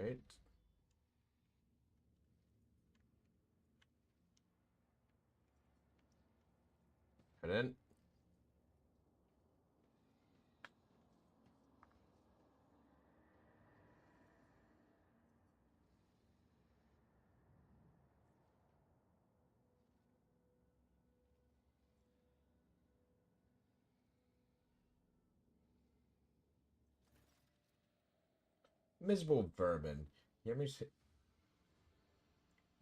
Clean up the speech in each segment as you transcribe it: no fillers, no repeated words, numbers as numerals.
Alright. Head in. Miserable vermin.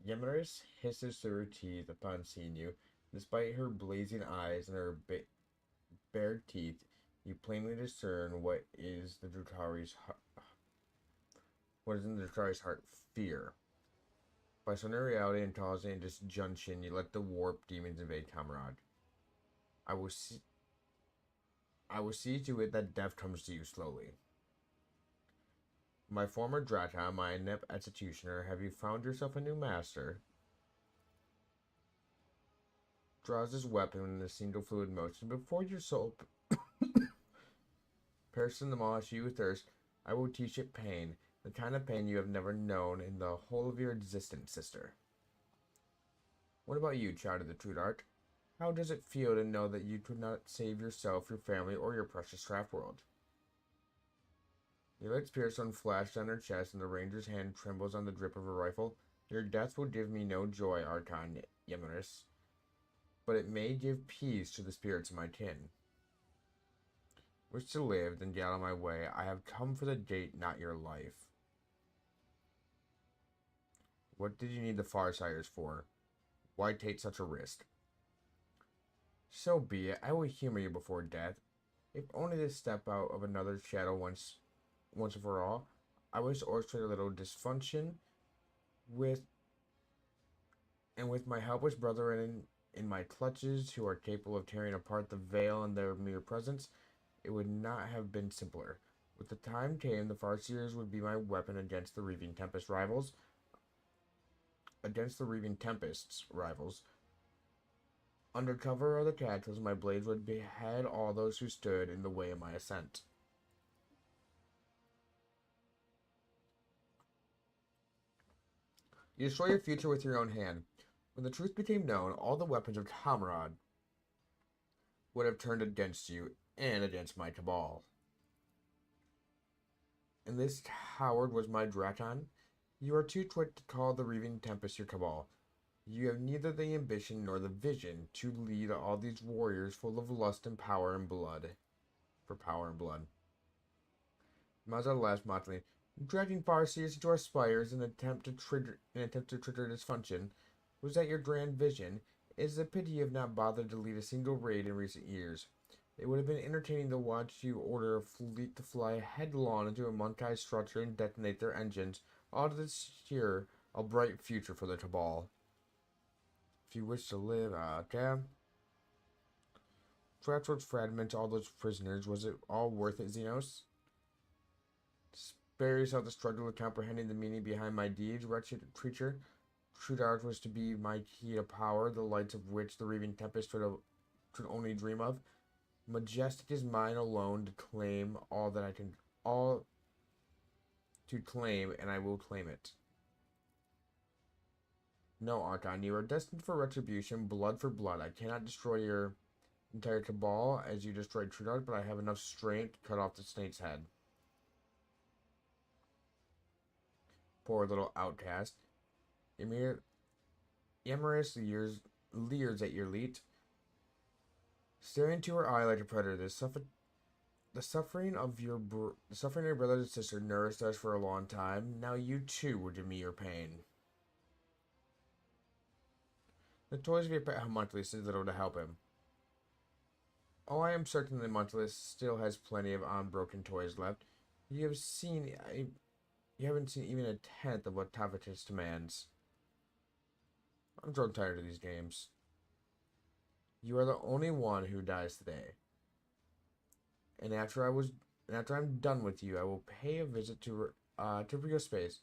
Yemiris hisses through her teeth upon seeing you. Despite her blazing eyes and her bared teeth, you plainly discern what is in the Dratari's heart: fear. By surrendering reality and tossing disjunction, you let the warp demons invade Comrade. I will see. I will see to it that death comes to you slowly. My former Drata, my inept executioner, have you found yourself a new master? Draws his weapon in a single fluid motion. Before your soul perishes in the maw you thirst, I will teach it pain, the kind of pain you have never known in the whole of your existence, sister. What about you, child of the True Dark? How does it feel to know that you could not save yourself, your family, or your precious craft world? Your lights pierce on flash on her chest, and the ranger's hand trembles on the grip of her rifle. Your death will give me no joy, Archon Yemiris, but it may give peace to the spirits of my kin. Wish to live, then get out of my way. I have come for the gate, not your life. What did you need the Farsires for? Why take such a risk? So be it. I will humor you before death. If only to step out of another shadow once and for all. I wish to orchestrate a little dysfunction with my helpless brethren in my clutches who are capable of tearing apart the veil in their mere presence. It would not have been simpler. With the time came, the Farseers would be my weapon against the Reaving Tempest's rivals. Under cover of the catacombs, my blades would behead all those who stood in the way of my ascent. You destroy your future with your own hand. When the truth became known, all the weapons of Comrade would have turned against you and against my cabal. And this coward was my Draton? You are too quick to call the Reaving Tempest your cabal. You have neither the ambition nor the vision to lead all these warriors full of lust and power and blood. For power and blood. Maza laughed mockingly. Dragging Farseers into our spires in an attempt to trigger dysfunction. Was that your grand vision? It is a pity you have not bothered to lead a single raid in recent years. It would have been entertaining to watch you order a fleet to fly headlong into a Monkai structure and detonate their engines, all to secure a bright future for the Cabal. If you wish to live, okay? Fraxworks fragments all those prisoners. Was it all worth it, Xenos? Spare yourself the struggle of comprehending the meaning behind my deeds, wretched creature. True Dark was to be my key to power, the lights of which the Reaving Tempest could only dream of. Majestic is mine alone to claim and I will claim it. No, Archon, you are destined for retribution, blood for blood. I cannot destroy your entire cabal as you destroyed True Dark, but I have enough strength to cut off the snake's head. Poor little outcast. Yemiris leers at your leet, staring into her eye like a predator. The suffering of your brothers and sister nourished us for a long time. Now you too will give me your pain. The toys of your pet Homunculus did little to help him. Oh, I am certain that Homunculus still has plenty of unbroken toys left. You haven't seen even a tenth of what Tacitus demands. I'm so tired of these games. You are the only one who dies today. And after I'm done with you, I will pay a visit to Rio Space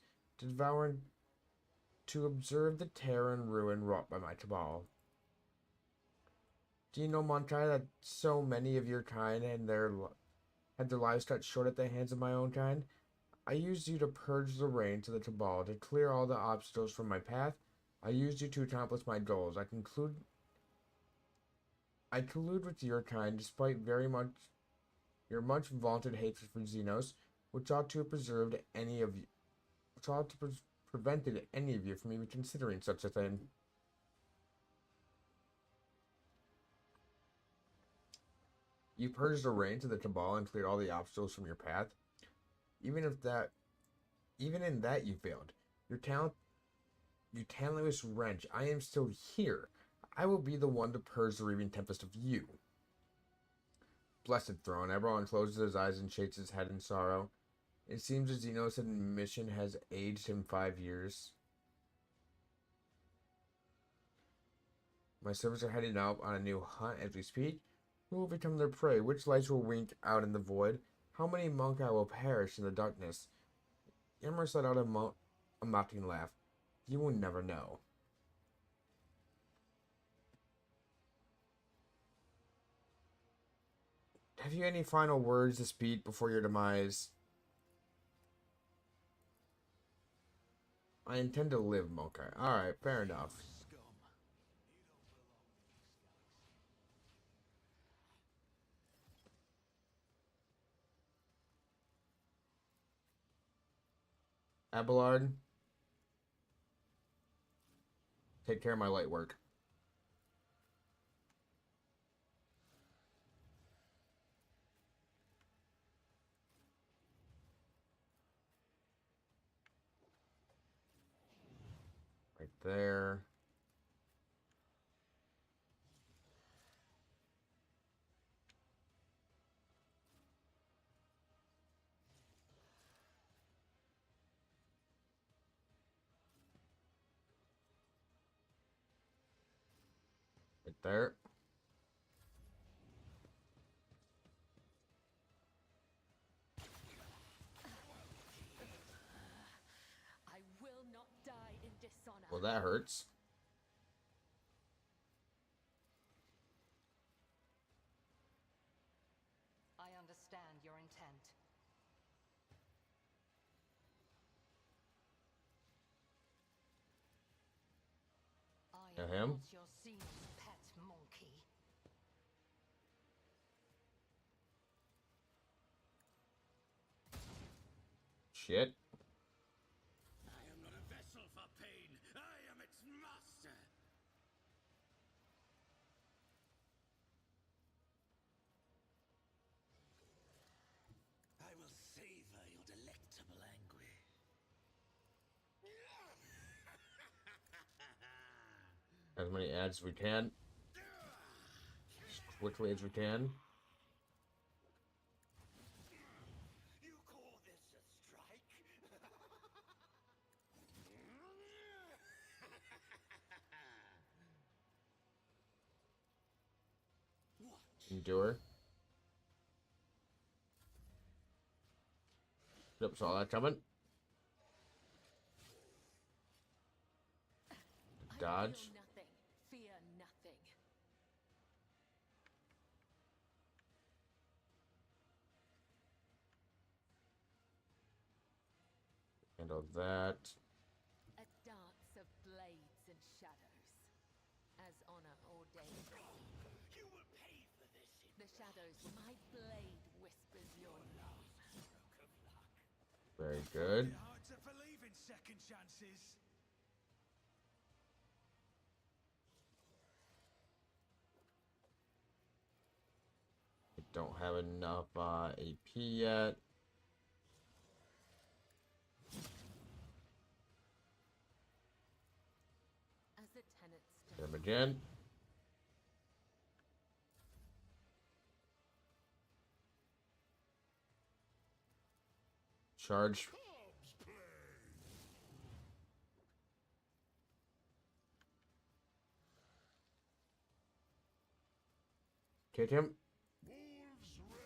to observe the terror and ruin wrought by my cabal. Do you know, Monkai, that so many of your kind had their lives cut short at the hands of my own kind? I used you to purge the reins of the Cabal, to clear all the obstacles from my path. I used you to accomplish my goals. I collude with your kind despite your much vaunted hatred for Xenos, which ought to have preserved any of you, which ought to have prevented any of you from even considering such a thing. You purged the reins of the Cabal and cleared all the obstacles from your path. Even in that you failed. You talentless wretch, I am still here. I will be the one to purge the reaving tempest of you. Blessed throne, Eberron closes his eyes and shakes his head in sorrow. It seems that Xenos' mission has aged him 5 years. My servants are heading out on a new hunt as we speak. Who will become their prey? Which lights will wink out in the void? How many Monkai will perish in the darkness? Ymir let out a mocking laugh. You will never know. Have you any final words to speak before your demise? I intend to live, Monkai. Alright, fair enough. Abelard, take care of my light work. Right there. Right there. I will not die in dishonor. Well, that hurts. I understand your intent. I am Him? not your Xenos pet monkey. Shit. I am not a vessel for pain. I am its master. I will savor your delectable anguish. As many ads as we can. As quickly as we can. You call this a strike? Endure. Yep, saw that coming. Dodge. I feel nothing. Fear nothing. Handle that. A dance of blades and shadows, as honor ordained. You will pay for this. The shadows, my blade whispers your name. Stroke of luck. Very good. It's hard to believe in second chances. I don't have enough AP yet. As the tenets Hit him again. Charge. Kick him. Wolves reign.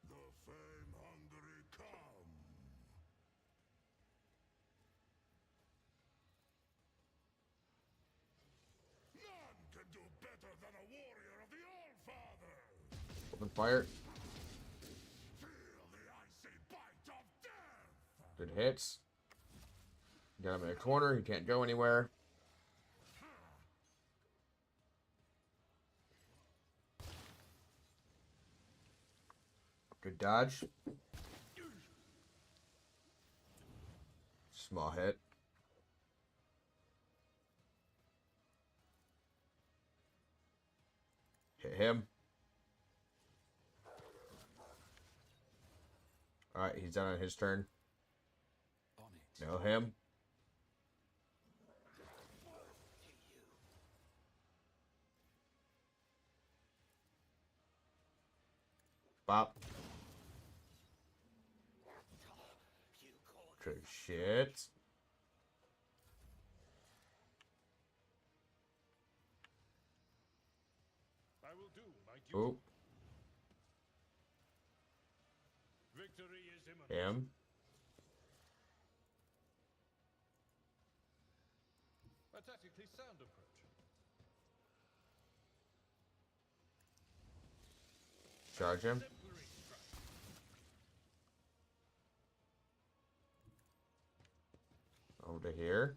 The fame hungry come. None can do better than a warrior of the All-Father. Open fire. Fear Good hits. Got him in a corner. He can't go anywhere. Good dodge. Small hit. Hit him. Alright, he's done on his turn. On it. Nail him. Bop. Good shit. I will do my duty. Oh, Victory is imminent. him. A tactically sound approach. Charge him. Exemplary strike. Over to here.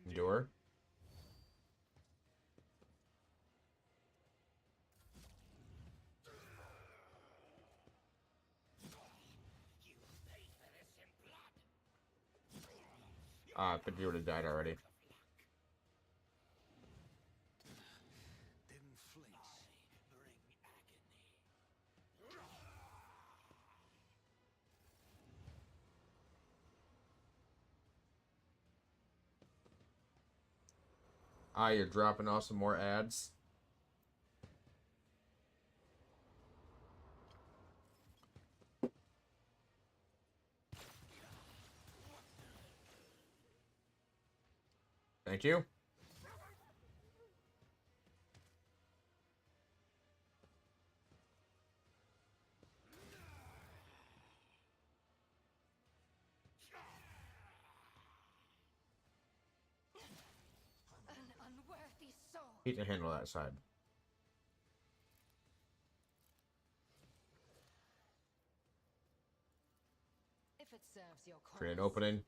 Endure. But you would have died already. Didn't flinch. Bring agony. You're dropping off some more ads. Thank you. An unworthy soul. He can handle that side. If it serves your cause. Create an opening.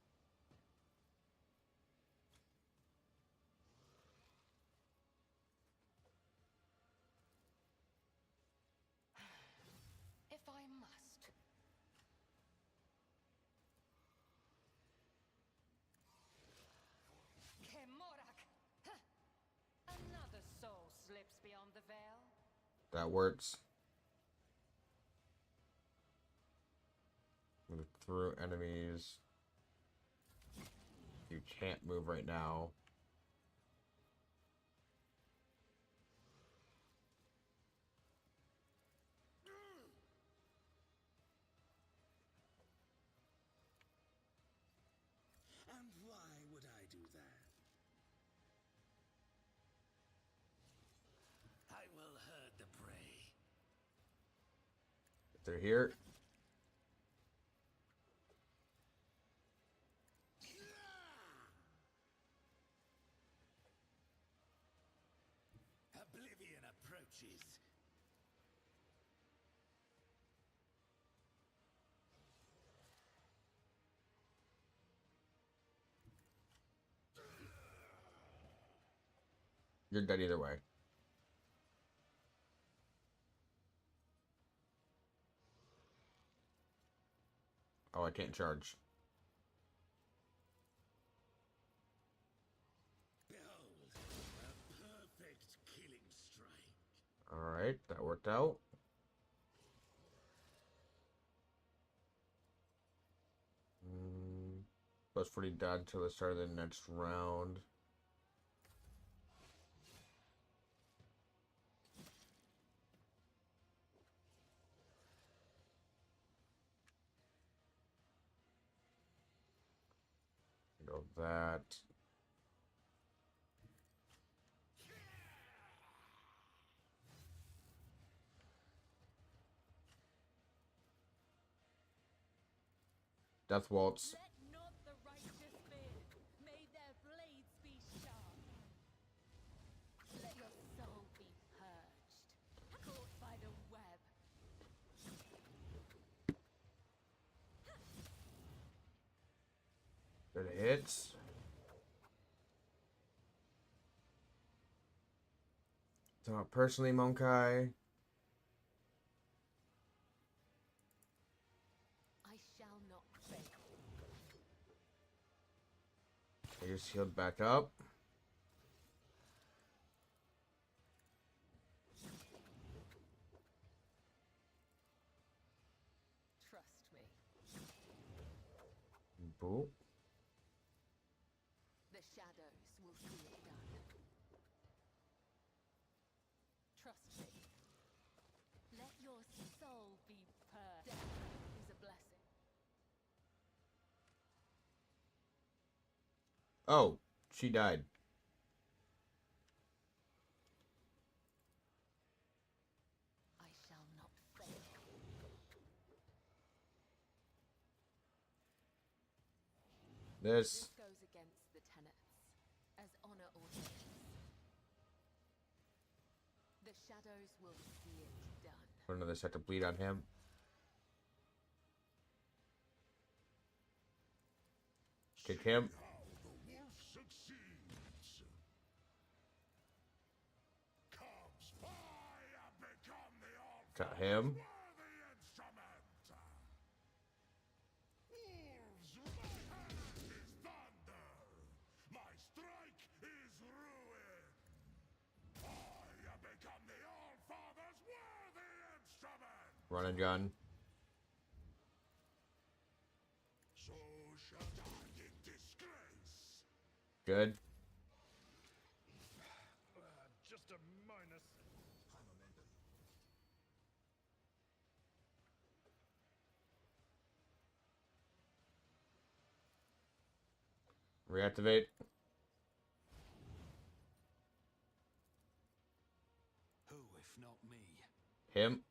If I must. Kemorak! Huh. Another soul slips beyond the veil. That works. Move through enemies. You can't move right now. And why would I do that? I will herd the prey. If they're here. Oblivion approaches. You're dead either way. Oh, I can't charge. Behold, a perfect killing strike. Alright, that worked out. Plus 40 died until the start of the next round. Go that. Death Waltz. Let not the righteous fear. May their blades be Good hits. So personally, Monkai, I shall not fail. I just healed back up. Trust me. Boop. The shadows will see it done. Trust me. Let your soul be purged. Death is a blessing. Oh, she died. I shall not fail. This. This goes against the tenets, as honor ordains. The shadows will see it done. Put another set to bleed on him. Kick him. How the wolf succeeds. Comes I have become the Got him. worthy instrument. Wolves, my hand is thunder. My strike is ruin. I have become the All-Father's worthy instrument. Run and gun. So shall die in disgrace. Good. Just a minus. Reactivate. Who, if not me? Him.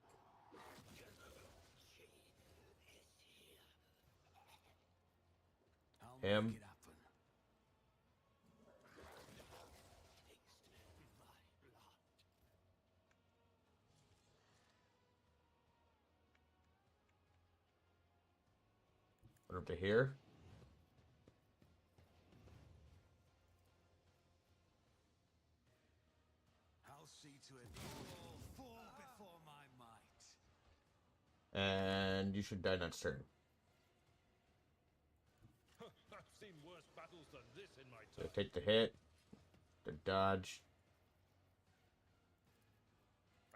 I'll Him. make it happen. Put him to here. I'll see to it you all fall before my might. And you should die next turn. I've seen worse battles than this in my So time. take the hit. The dodge.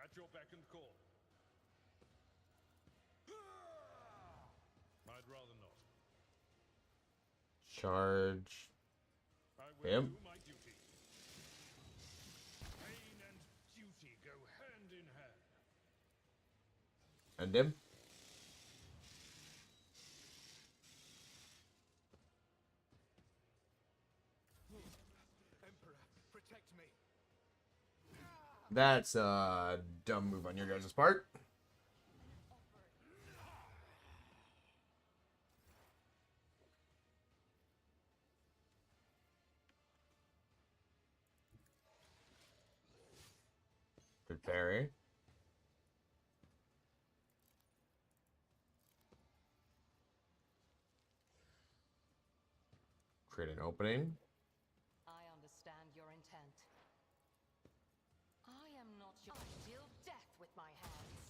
At your beck and call. I'd rather not. Charge. I will Him. do my duty. Pain and duty go hand in hand. End him. Emperor, protect me. That's a dumb move on your guys' part. Good parry. Create an opening. I understand your intent. I am not your. I deal death with my hands.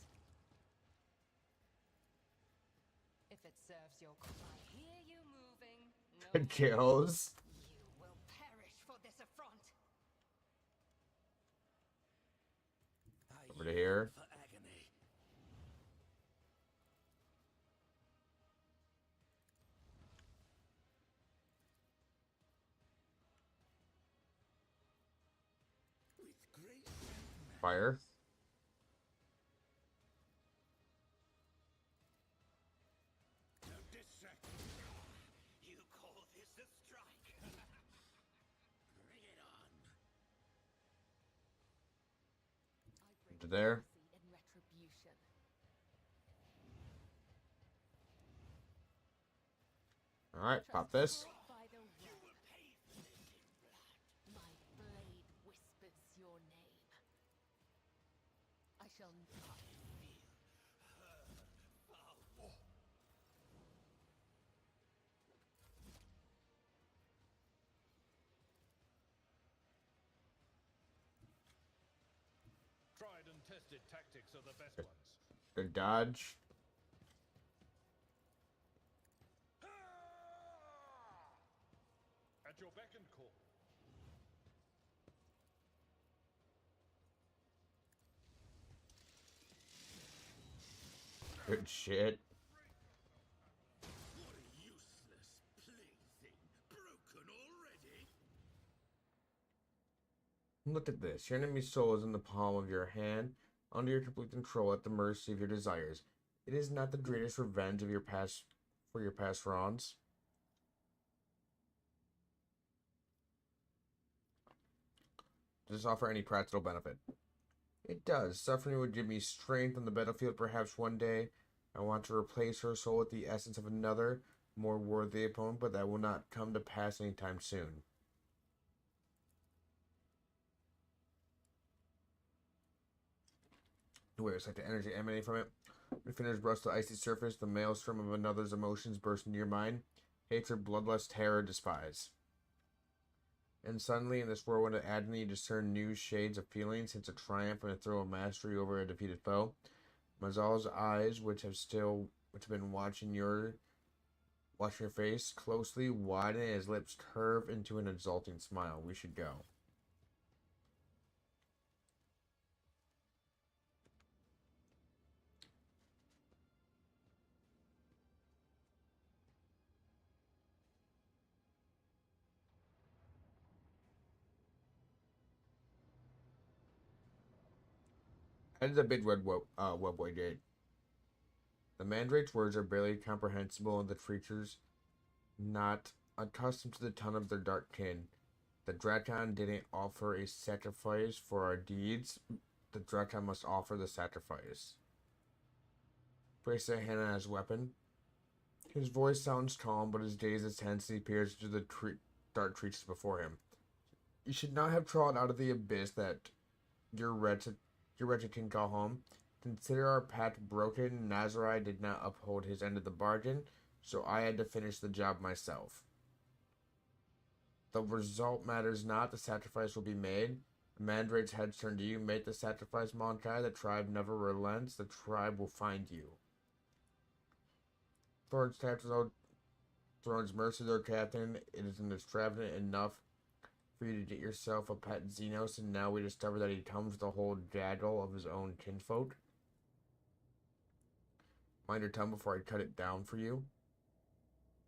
If it serves your cause, I hear you moving. No, Kills. you will perish for this affront. Over to here. For agony. With grace and Fire. no dissect. You call this a strike? Bring it on. I bring To there. mercy in retribution. Alright, pop this. Trust by the word. My blade whispers your name. I shall not. Tested tactics are the best Good. ones. Good dodge. At your beck and call. Good shit. What a useless plaything. Broken already? Look at this. Your enemy's soul is in the palm of your hand, under your complete control, at the mercy of your desires. It is not the greatest revenge of your past for your past wrongs. Does this offer any practical benefit? It does. Suffering would give me strength on the battlefield perhaps one day. I want to replace her soul with the essence of another, more worthy opponent, but that will not come to pass anytime soon. Wait, it's like the energy emanating from it. When fingers brush the icy surface, the maelstrom of another's emotions burst into your mind. Hatred, bloodlust, terror, despise. And suddenly, in this whirlwind of agony, you discern new shades of feelings, hints of triumph, and a thrill of mastery over a defeated foe. Mazal's eyes, which have been watching your face closely, widen, and his lips curve into an exulting smile. We should go. That is a big what boy did. The mandrake's words are barely comprehensible, and the creatures, not accustomed to the tongue of their dark kin. The Drakon didn't offer a sacrifice for our deeds. The Drakon must offer the sacrifice. Place a hand on his weapon. His voice sounds calm, but his gaze is tense, and he peers into the dark creatures before him. You should not have crawled out of the abyss that your wretched king call home. Consider our pact broken. Nazari did not uphold his end of the bargain, so I had to finish the job myself. The result matters not. The sacrifice will be made. The Mandrake's heads turn to you. Make the sacrifice, Monkai. The tribe never relents. The tribe will find you. Thorn's mercy, Lord Captain. It is extravagant enough for you to get yourself a pet Xenos, and now we discover that he comes with a whole gaggle of his own kinfolk. Mind your tongue before I cut it down for you.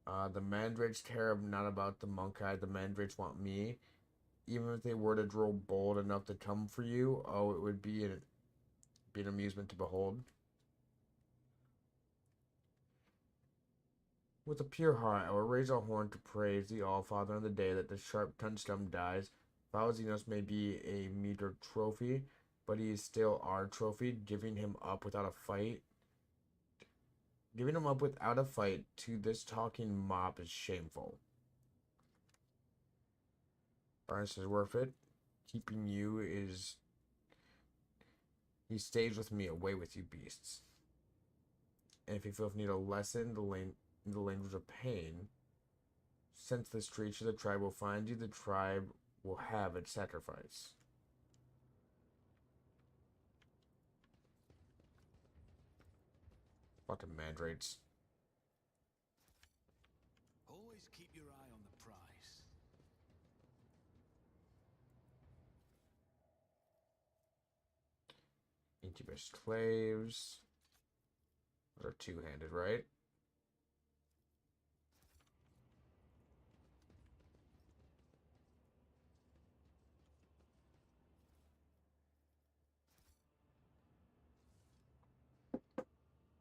The Mandrakes care not about the Monkai. The Mandrakes want me. Even if they were to grow bold enough to come for you, oh, it would be an amusement to behold. With a pure heart, I will raise a horn to praise the All-Father on the day that the sharp-tongued scum dies. Valzinos may be a meager trophy, but he is still our trophy. Giving him up without a fight to this talking mob is shameful. Barnes is worth it. Keeping you is... He stays with me, away with you beasts. And if you feel need a lesson, the language of pain, sense this creature, the tribe will find you, the tribe will have its sacrifice. Fucking mandrakes. Always keep your eye on the prize. Incubus claves. Those are two-handed, right?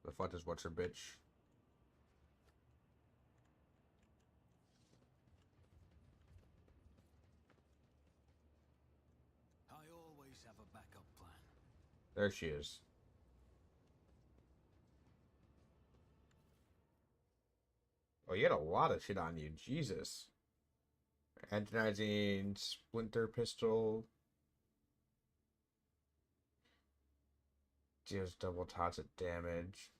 The fuck is what's her bitch? I always have a backup plan. There she is. Oh, you had a lot of shit on you. Jesus. Antonizing splinter pistol. Deals double toxic damage.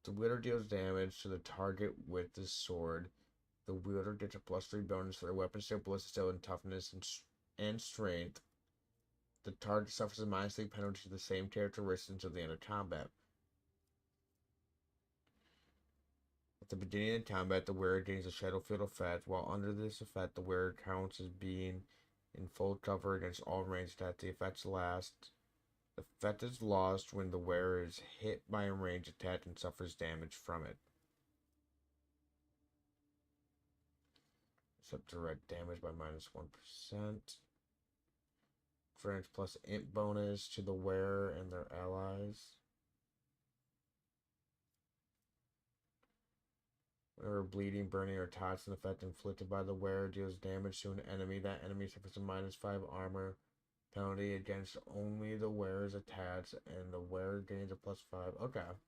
The witter deals damage to the target with the sword. The wielder gets a +3 bonus for their weapon skill, ballistic skill, and toughness and strength. The target suffers a -3 penalty to the same characteristics until the end of combat. At the beginning of combat, the wearer gains a shadow field effect. While under this effect, the wearer counts as being in full cover against all ranged attacks. The effect is lost when the wearer is hit by a ranged attack and suffers damage from it. Except direct damage by -1%. Grants plus int bonus to the wearer and their allies. Whenever bleeding, burning, or toxin effect inflicted by the wearer deals damage to an enemy, that enemy suffers a -5 armor penalty against only the wearer's attacks, and the wearer gains a +5. Okay.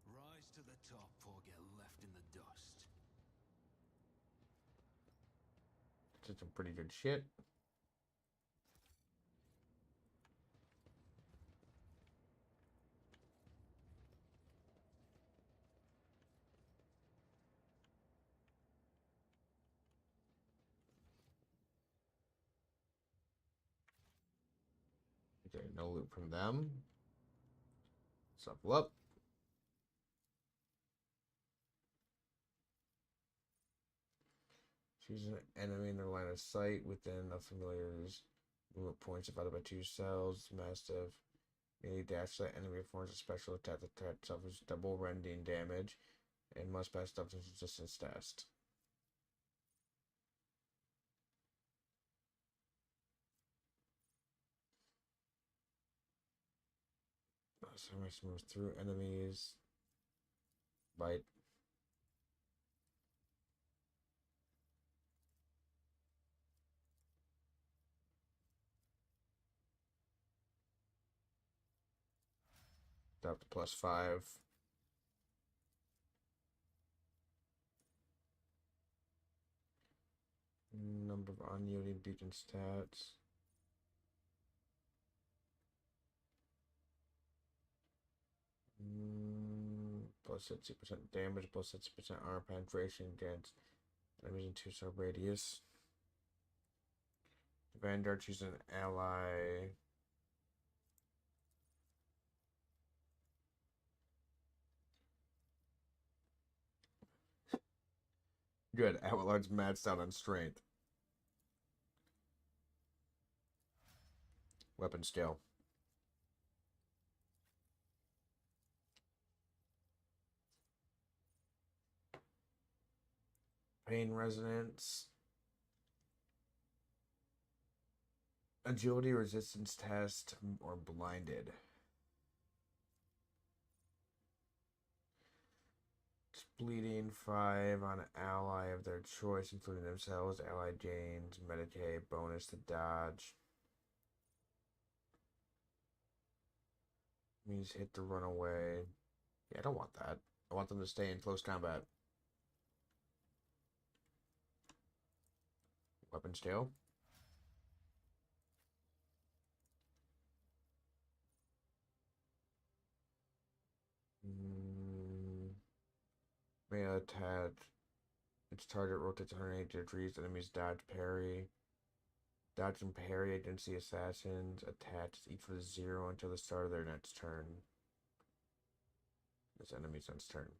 Rise to the top or get left in the dust. That's some pretty good shit. Okay, no loot from them. Let's level up. Choose an enemy in their line of sight within a familiar's movement points divided by 2 cells. Mastiff. Melee dash that enemy performs a special attack that suffers double rending damage and must pass substance resistance test. So I must move through enemies. Bite. Up to +5. Number of unyielding beacon stats. Plus 60% damage, plus 60% armor penetration against enemies in 2-star radius. Vanguard chooses an ally. Good. Avalanche maxed out on strength. Weapon skill. Pain resonance. Agility resistance test or blinded. Bleeding 5 on an ally of their choice, including themselves. Ally gains Medicaid bonus to dodge. Means hit to run away. Yeah, I don't want that. I want them to stay in close combat. Weapon skill. May attack. Its target rotates 180 degrees. Enemies dodge, parry. Dodge and parry against the assassins. Attacks each with 0 until the start of their next turn. This enemy's next turn.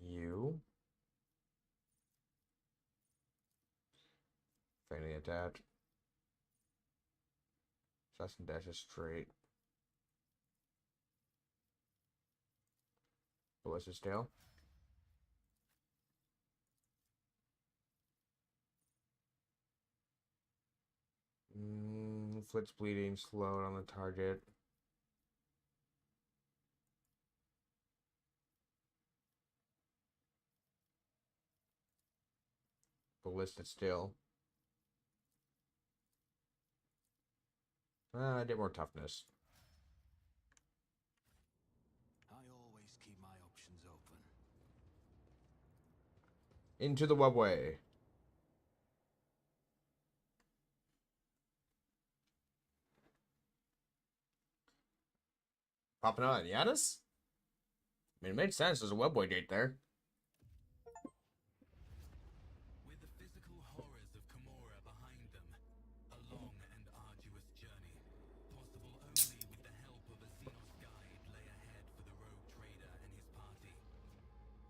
You. Feigning attack. Assassin dashes straight. Ballista's tail. Inflicts bleeding, slowed on the target. Ballista still. I did more toughness. I always keep my options open. Into the webway. Popping out on Yanis? I mean, it made sense. There's a webboy date there. With the physical horrors of Camorra behind them, a long and arduous journey, possible only with the help of a Xenos guide, lay ahead for the rogue trader and his party.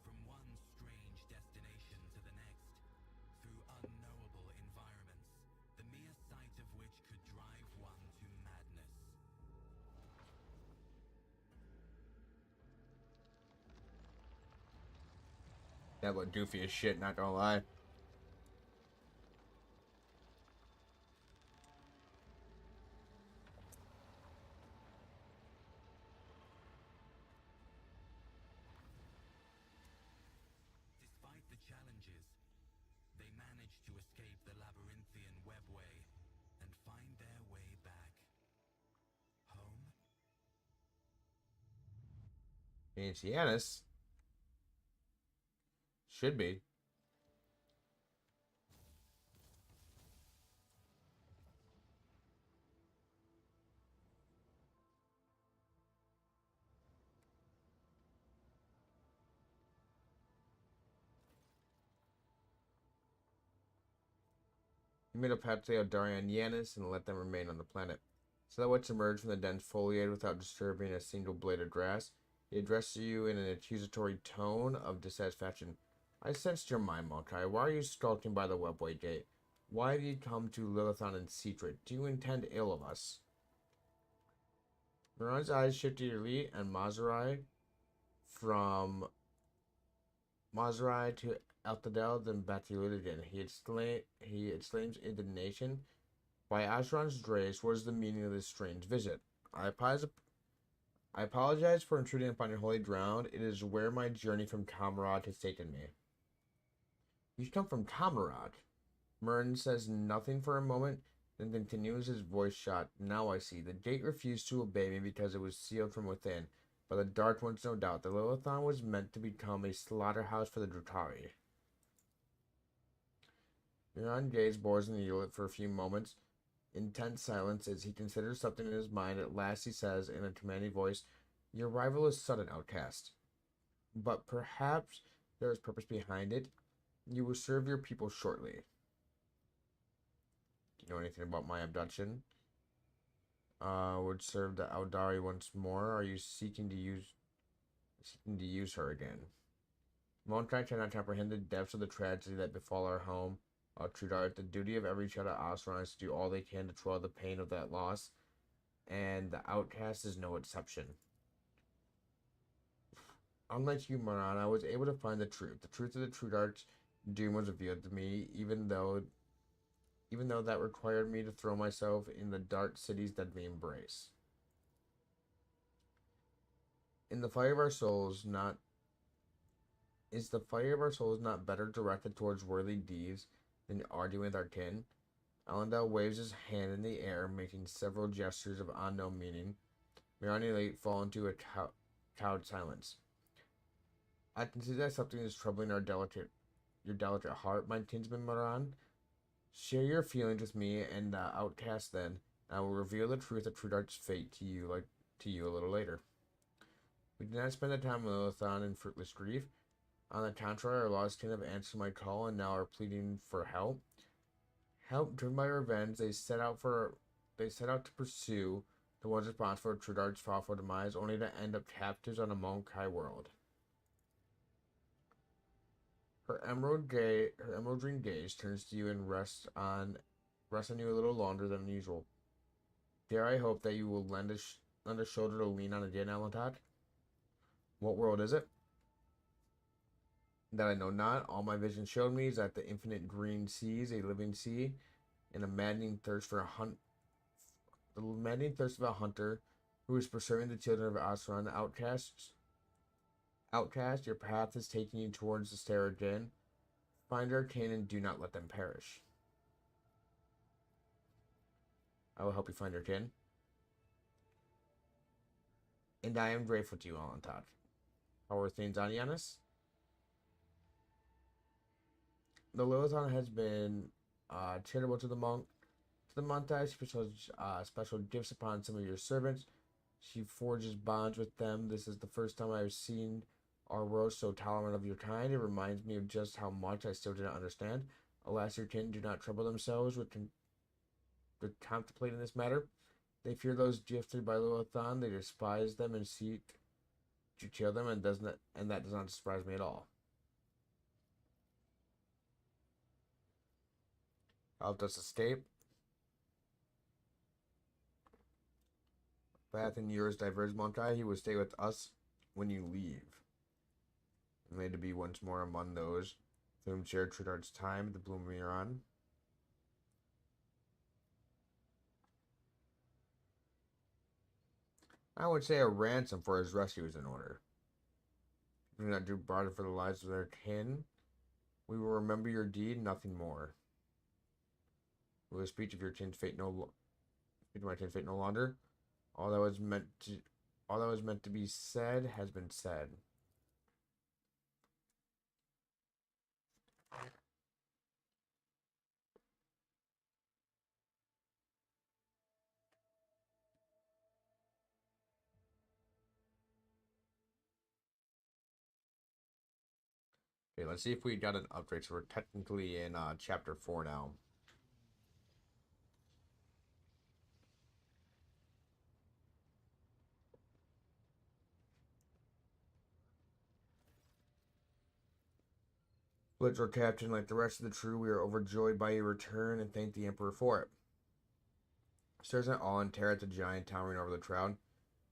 From one strange destination to the next, through unknowable environments, the mere sight of which could drive one to madness. That looked goofy as shit, not gonna lie. Despite the challenges, they managed to escape the labyrinthian webway and find their way back home. It's Yanis. Should be. He made a pact to Eldari and Yanis and let them remain on the planet. Silhouettes emerged from the dense foliage without disturbing a single blade of grass. He addressed you in an accusatory tone of dissatisfaction. I sensed your mind, Maokai. Why are you skulking by the webway gate? Why have you come to Lilithon in secret? Do you intend ill of us? Miran's eyes shifted to Elite and Mazurai. From Mazurai to Altadel, then back to Elite again. He exclaims indignation. By Ashran's grace, what is the meaning of this strange visit? I apologize for intruding upon your holy ground. It is where my journey from Kamarad has taken me. You come from Kamarad. Murn says nothing for a moment, then continues, his voice shot. Now I see. The gate refused to obey me because it was sealed from within. But the Dark Ones, no doubt. The Lilithon was meant to become a slaughterhouse for the Drukhari. Miran gazed bores in the Eulit for a few moments. Intense silence as he considers something in his mind. At last he says in a commanding voice, your arrival is sudden, outcast. But perhaps there is purpose behind it. You will serve your people shortly. Do you know anything about my abduction? Would serve the Aeldari once more. Are you seeking to use her again? Maokai cannot comprehend the depths of the tragedy that befall our home. Trudar, the duty of every child of Osran is to do all they can to quell the pain of that loss, and the outcast is no exception. Unlike you, Maran, I was able to find the truth. The truth of the Trudarch's doom was revealed to me, even though that required me to throw myself in the dark city's deadly embrace. Is the fire of our souls not better directed towards worthy deeds than arguing with our kin? Allendale waves his hand in the air, making several gestures of unknown meaning. Miran and Elite fall into a cowed silence. I can see that something is troubling your delicate heart, my kinsman Miran. Share your feelings with me and the outcast then, and I will reveal the truth of Trudarch's fate to you a little later. We did not spend the time in Lilithon in fruitless grief. On the contrary, our lost kin have answered my call and now are pleading for help. Driven by revenge, they set out to pursue the ones responsible for Trudarch's awful demise, only to end up captives on a Maokai world. Her emerald green gaze turns to you and rests on you a little longer than usual. Dare I hope that you will lend a shoulder to lean on again, Alantak? What world is it? That I know not. All my vision showed me is that the infinite green sea is a living sea, and the maddening thirst of a hunter who is pursuing the children of Asran. Outcast, your path is taking you towards the stair again. Find our kin and do not let them perish. I will help you find your kin. And I am grateful to you, Alantak. How are things on Yanis? The Lilithon has been charitable to the monk. To the montage, special gifts upon some of your servants. She forges bonds with them. This is the first time I've seen our world so tolerant of your kind. It reminds me of just how much I still do not understand. Alas, your kin do not trouble themselves with contemplating this matter. They fear those gifted by Lilithan. They despise them and seek to kill them, and that does not surprise me at all. Helped us escape. Path and yours diverge, Monkai. He will stay with us when you leave. And made to be once more among those with whom shared Trudart's time at the Bloom of Euron. I would say a ransom for his rescue is in order. Do not do barter for the lives of their kin. We will remember your deed, nothing more. Will the speech of your kin's fate my kin's fate no longer? All that was meant to be said has been said. Okay, let's see if we got an upgrade. So we're technically in chapter 4 now. Blitzrock Captain, like the rest of the crew, we are overjoyed by your return and thank the Emperor for it. Stares at awe and terror at the giant towering over the shroud.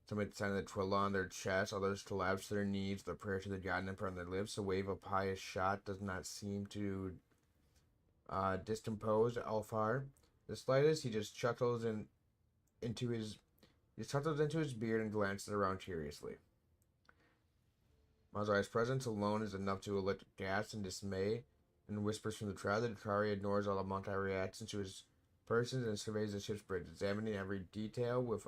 Some make the sign of the Twilla on their chest, others collapse to their knees, the prayer to the God and Emperor on their lips. A wave of pious shot does not seem to discompose Alfar. The slightest, he just chuckles into his beard and glances around curiously. Mazai's presence alone is enough to elicit gasp and dismay, and whispers from the crowd. The Drakari ignores all the Monkai reactions to his persons and surveys the ship's bridge, examining every detail with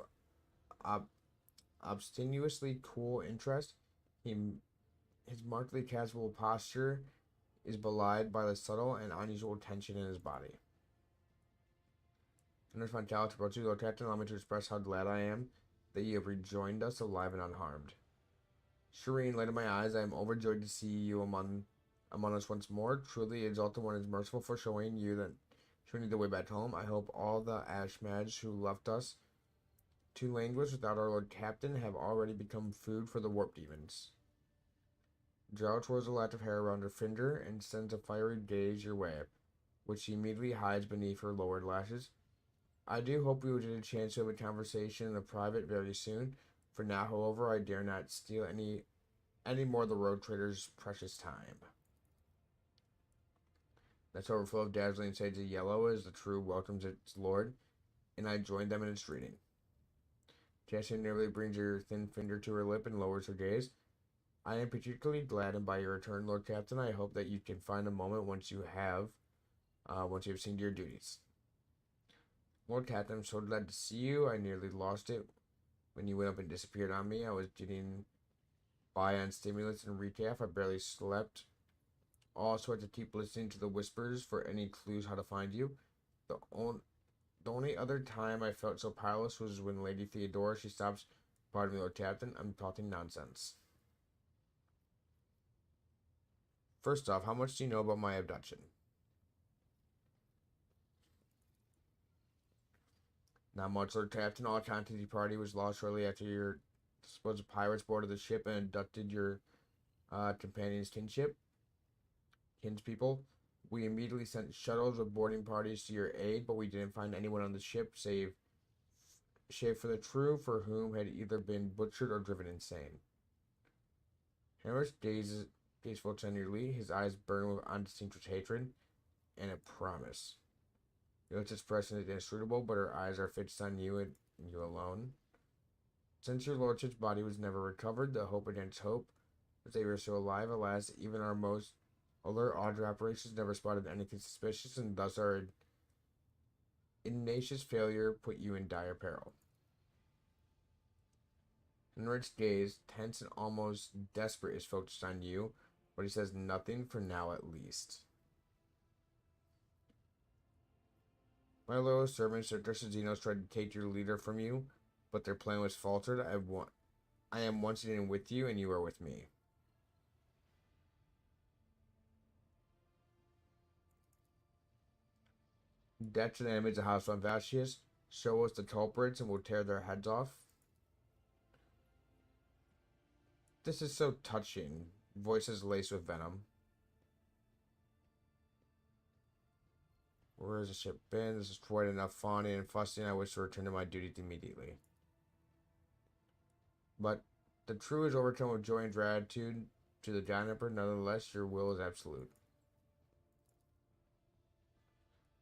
obstinacy cool interest. His markedly casual posture is belied by the subtle and unusual tension in his body. Nurse Montal approaches you, Lord Captain. Allow me to express how glad I am that you have rejoined us alive and unharmed. Shireen, light of my eyes, I am overjoyed to see you among us once more. Truly, Exalted One is merciful for showing you the way back home. I hope all the Ashmage who left us to languish without our Lord Captain have already become food for the warp demons. Drow twirls a latch of hair around her finger and sends a fiery gaze your way, which she immediately hides beneath her lowered lashes. I do hope we will get a chance to have a conversation in the private very soon. For now, however, I dare not steal any more of the road trader's precious time. That's overflow of dazzling shades of yellow as the crew welcomes its lord, and I join them in its greeting. Jessie nearly brings her thin finger to her lip and lowers her gaze. I am particularly gladdened by your return, Lord Captain. I hope that you can find a moment once you have seen to your duties. Lord Captain, I'm so glad to see you. I nearly lost it when you went up and disappeared on me. I was getting by on stimulants and recaf. I barely slept. Also had to keep listening to the whispers for any clues how to find you. The only other time I felt so powerless was when Lady Theodora, she stops. Pardon me, Lord Captain, I'm talking nonsense. First off, how much do you know about my abduction? Not much, Lord Captain. All contact with the party was lost shortly after your supposed pirates boarded the ship and abducted your companion's kinspeople. We immediately sent shuttles with boarding parties to your aid, but we didn't find anyone on the ship save for the crew, for whom had either been butchered or driven insane. Harris gazes tenderly, his eyes burn with undistinguished hatred and a promise. Yeltsin's expression is inscrutable, but her eyes are fixed on you and you alone. Since your lordship's body was never recovered, the hope against hope that they were still alive. Alas, even our most alert Audra operations never spotted anything suspicious, and thus our Ignatius failure put you in dire peril. Henrik's gaze, tense and almost desperate, is focused on you, but he says nothing for now at least. My loyal servant, Sir Tristan Xenos, tried to take your leader from you. but their plan was faltered. I am once again with you, and you are with me. Death to the enemies of House von Vacius. Show us the culprits, and we'll tear their heads off. This is so touching. Voices laced with venom. Where has the ship been? This is quite enough fawning and fussing. I wish to return to my duties immediately. But the crew is overcome with joy and gratitude to the Giant Emperor. Nonetheless, your will is absolute.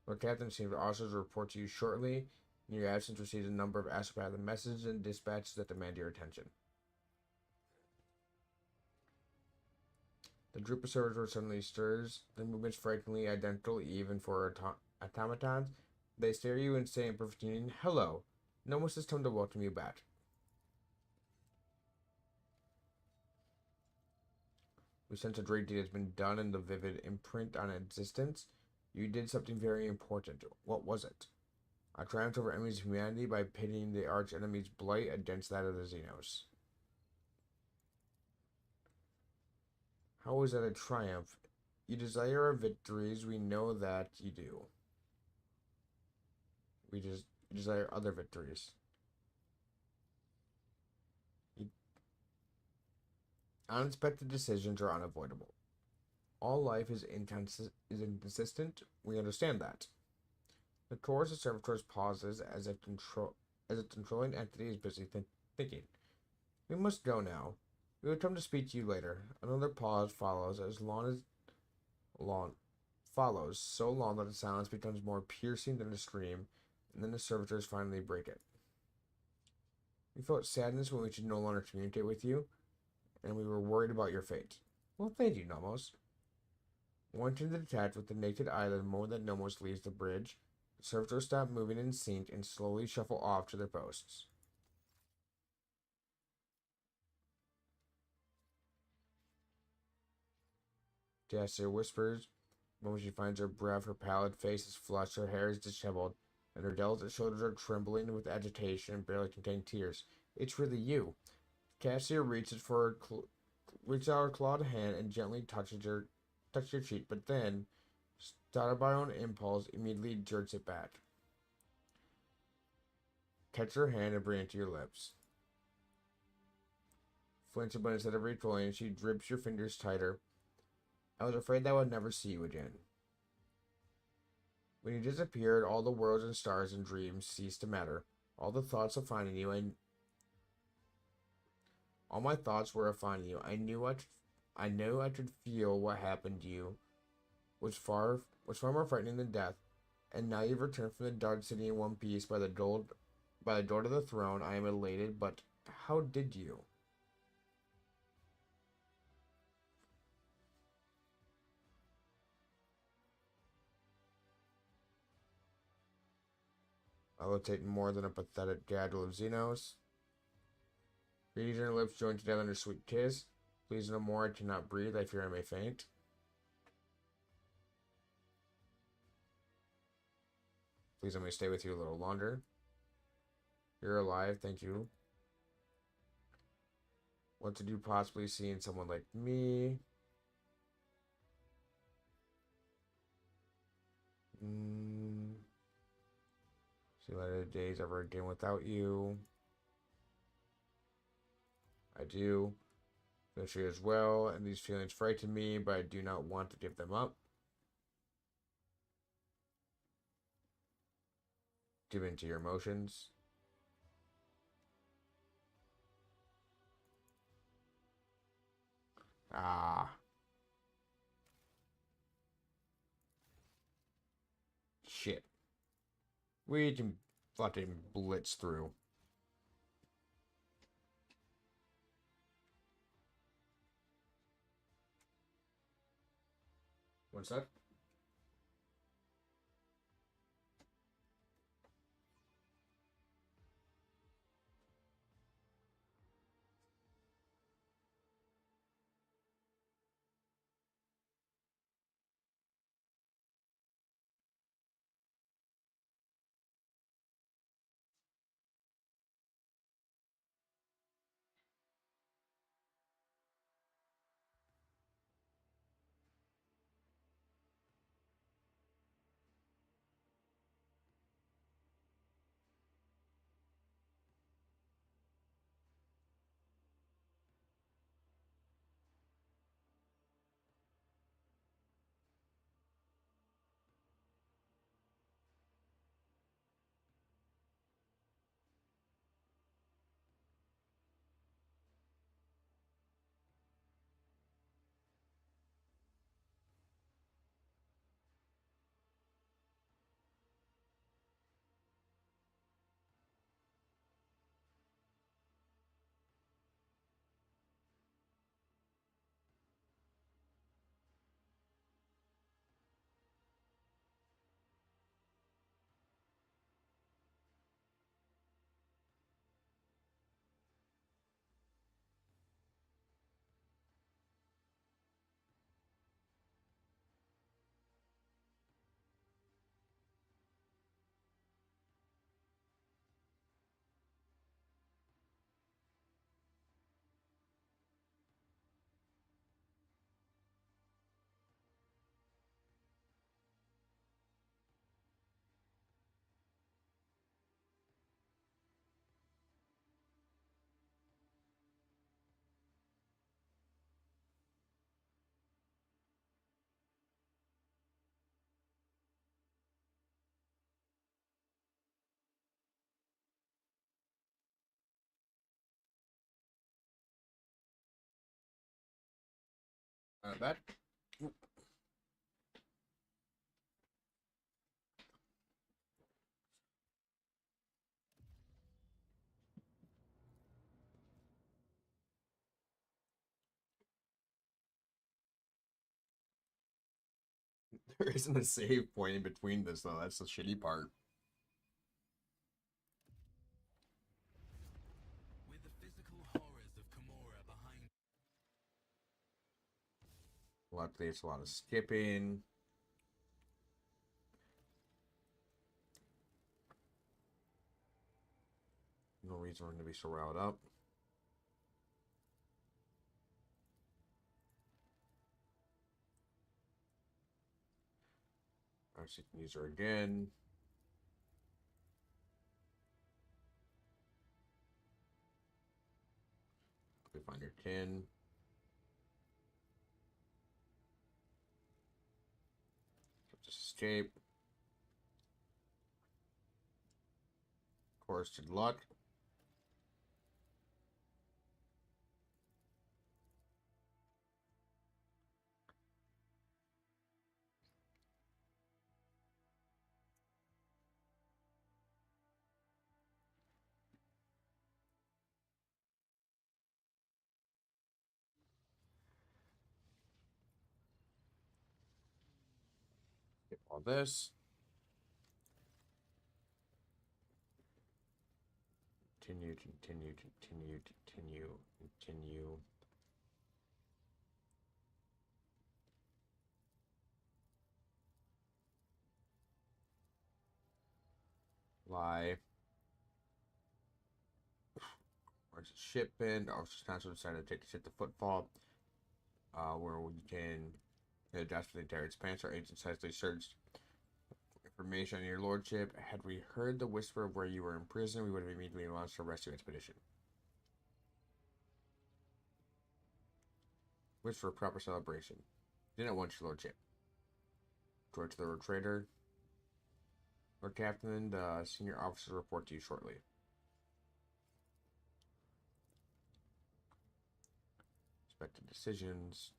Our captain seems also to report to you shortly. In your absence, receives a number of astropathic messages and dispatches that demand your attention. The group of servers suddenly stirs, their movements frighteningly identical even for automatons. They stare at you and say in perfect union, "Hello. No one has come to welcome you back." We sense a great deed has been done in the vivid imprint on existence. You did something very important. What was it? I triumphed over enemies of humanity by pitting the arch enemy's blight against that of the Xenos. How is that a triumph? You desire our victories. We know that you do. We just desire other victories. Unexpected decisions are unavoidable. All life is inconsistent. We understand that. The chorus of servitors pauses as a controlling entity is busy thinking. We must go now. We will come to speak to you later. Another pause follows, so long that the silence becomes more piercing than a scream, and then the servitors finally break it. We felt sadness when we could no longer communicate with you, and we were worried about your fate. Well, thank you, Nomos. Wanting to detach with the naked eye the moment that Nomos leaves the bridge, the servitors stop moving in sync and slowly shuffle off to their posts. Cassier whispers. When she finds her breath, her pallid face is flushed, her hair is disheveled, and her delicate shoulders are trembling with agitation and barely contain tears. It's really you. Cassier reaches out her clawed hand and gently touches your cheek, but then, startled by her own impulse, immediately jerks it back. Catch her hand and bring it to your lips. Flinching, but instead of recoiling, she grips your fingers tighter. I was afraid that I would never see you again. When you disappeared, all the worlds and stars and dreams ceased to matter. All the thoughts of finding you, all my thoughts were of finding you. I knew I could feel what happened to you was far more frightening than death. And now you've returned from the dark city in one piece by the door to the throne. I am elated, but how did you? I will take more than a pathetic gaggle of Xenos. Greetings, and her lips joined together in a sweet kiss. Please no more, I cannot breathe, I fear I may faint. Please let me stay with you a little longer. You're alive, thank you. What did you possibly see in someone like me? See light of the days ever again without you. I do. Feel she as well, and these feelings frighten me, but I do not want to give them up. Give in to your emotions. Ah. Shit. We can fucking blitz through. What's that? Not bad. Oop. There isn't a save point in between this though. That's the shitty part. With the physical horrors of Kimura behind. Luckily, it's a lot of skipping. No reason for him to be so riled up. Actually, can use her again. We find your kin. Just escape. Of course, good luck. Get all this. Continue, continue, continue, continue, continue. Lie. Where's the shipment? Officer Council decided to take the ship to Footfall, where we can adapt to the entire expanse. Our agents hastily searched information on your lordship. Had we heard the whisper of where you were in prison, we would have immediately launched a rescue expedition. Wish for a proper celebration. Didn't want your lordship. George the Road Trader. Lord Captain, the senior officer report to you shortly. Expected decisions.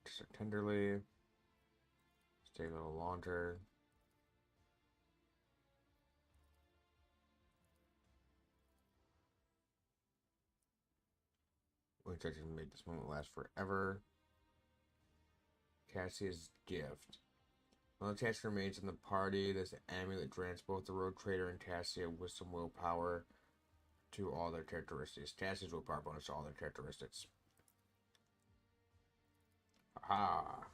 Kiss her tenderly. Stay a little longer. We try to make this moment last forever. Cassia's gift. While the task remains in the party, this amulet grants both the Road Trader and Cassia wisdom willpower to all their characteristics. Cassia's willpower bonus to all their characteristics. Aha!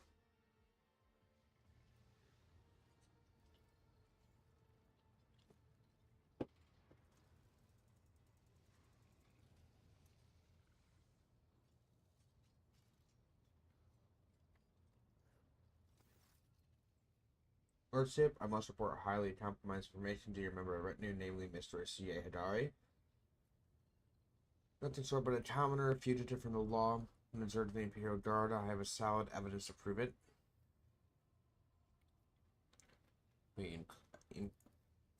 Lordship, I must report highly compromised information to your member of retinue, namely Mr. C.A. Hadari. Nothing short but a commoner, a fugitive from the law, and a deserter of the Imperial Guard. I have a solid evidence to prove it.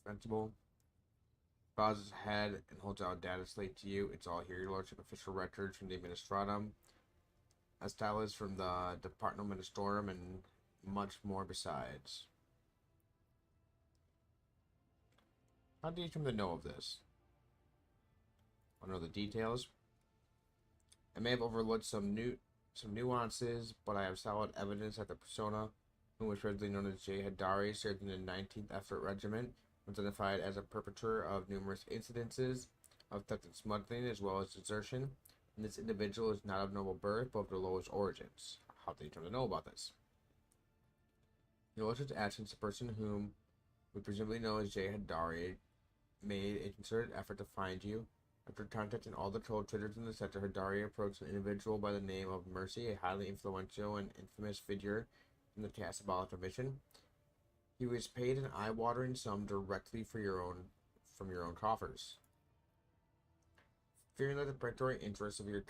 Invincible. Bows his head and holds out data slate to you. It's all here, your lordship. Official records from the Administratum, Astalis from the Department Ministorum, and much more besides. How did you come to know of this? I know the details. I may have overlooked some nuances, but I have solid evidence that the persona, who was originally known as Jay Hadari, served in the 19th Effort Regiment, was identified as a perpetrator of numerous incidences of theft and smuggling, as well as desertion. And this individual is not of noble birth, but of the lowest origins. How did you come to know about this? Your lordship's absence, the person whom we presumably know as Jay Hadari, made a concerted effort to find you. After contacting all the troll traders in the sector, Hadari approached an individual by the name of Mercy, a highly influential and infamous figure in the Casablanca mission. He was paid an eye-watering sum directly from your own coffers. Fearing that the predatory interests of the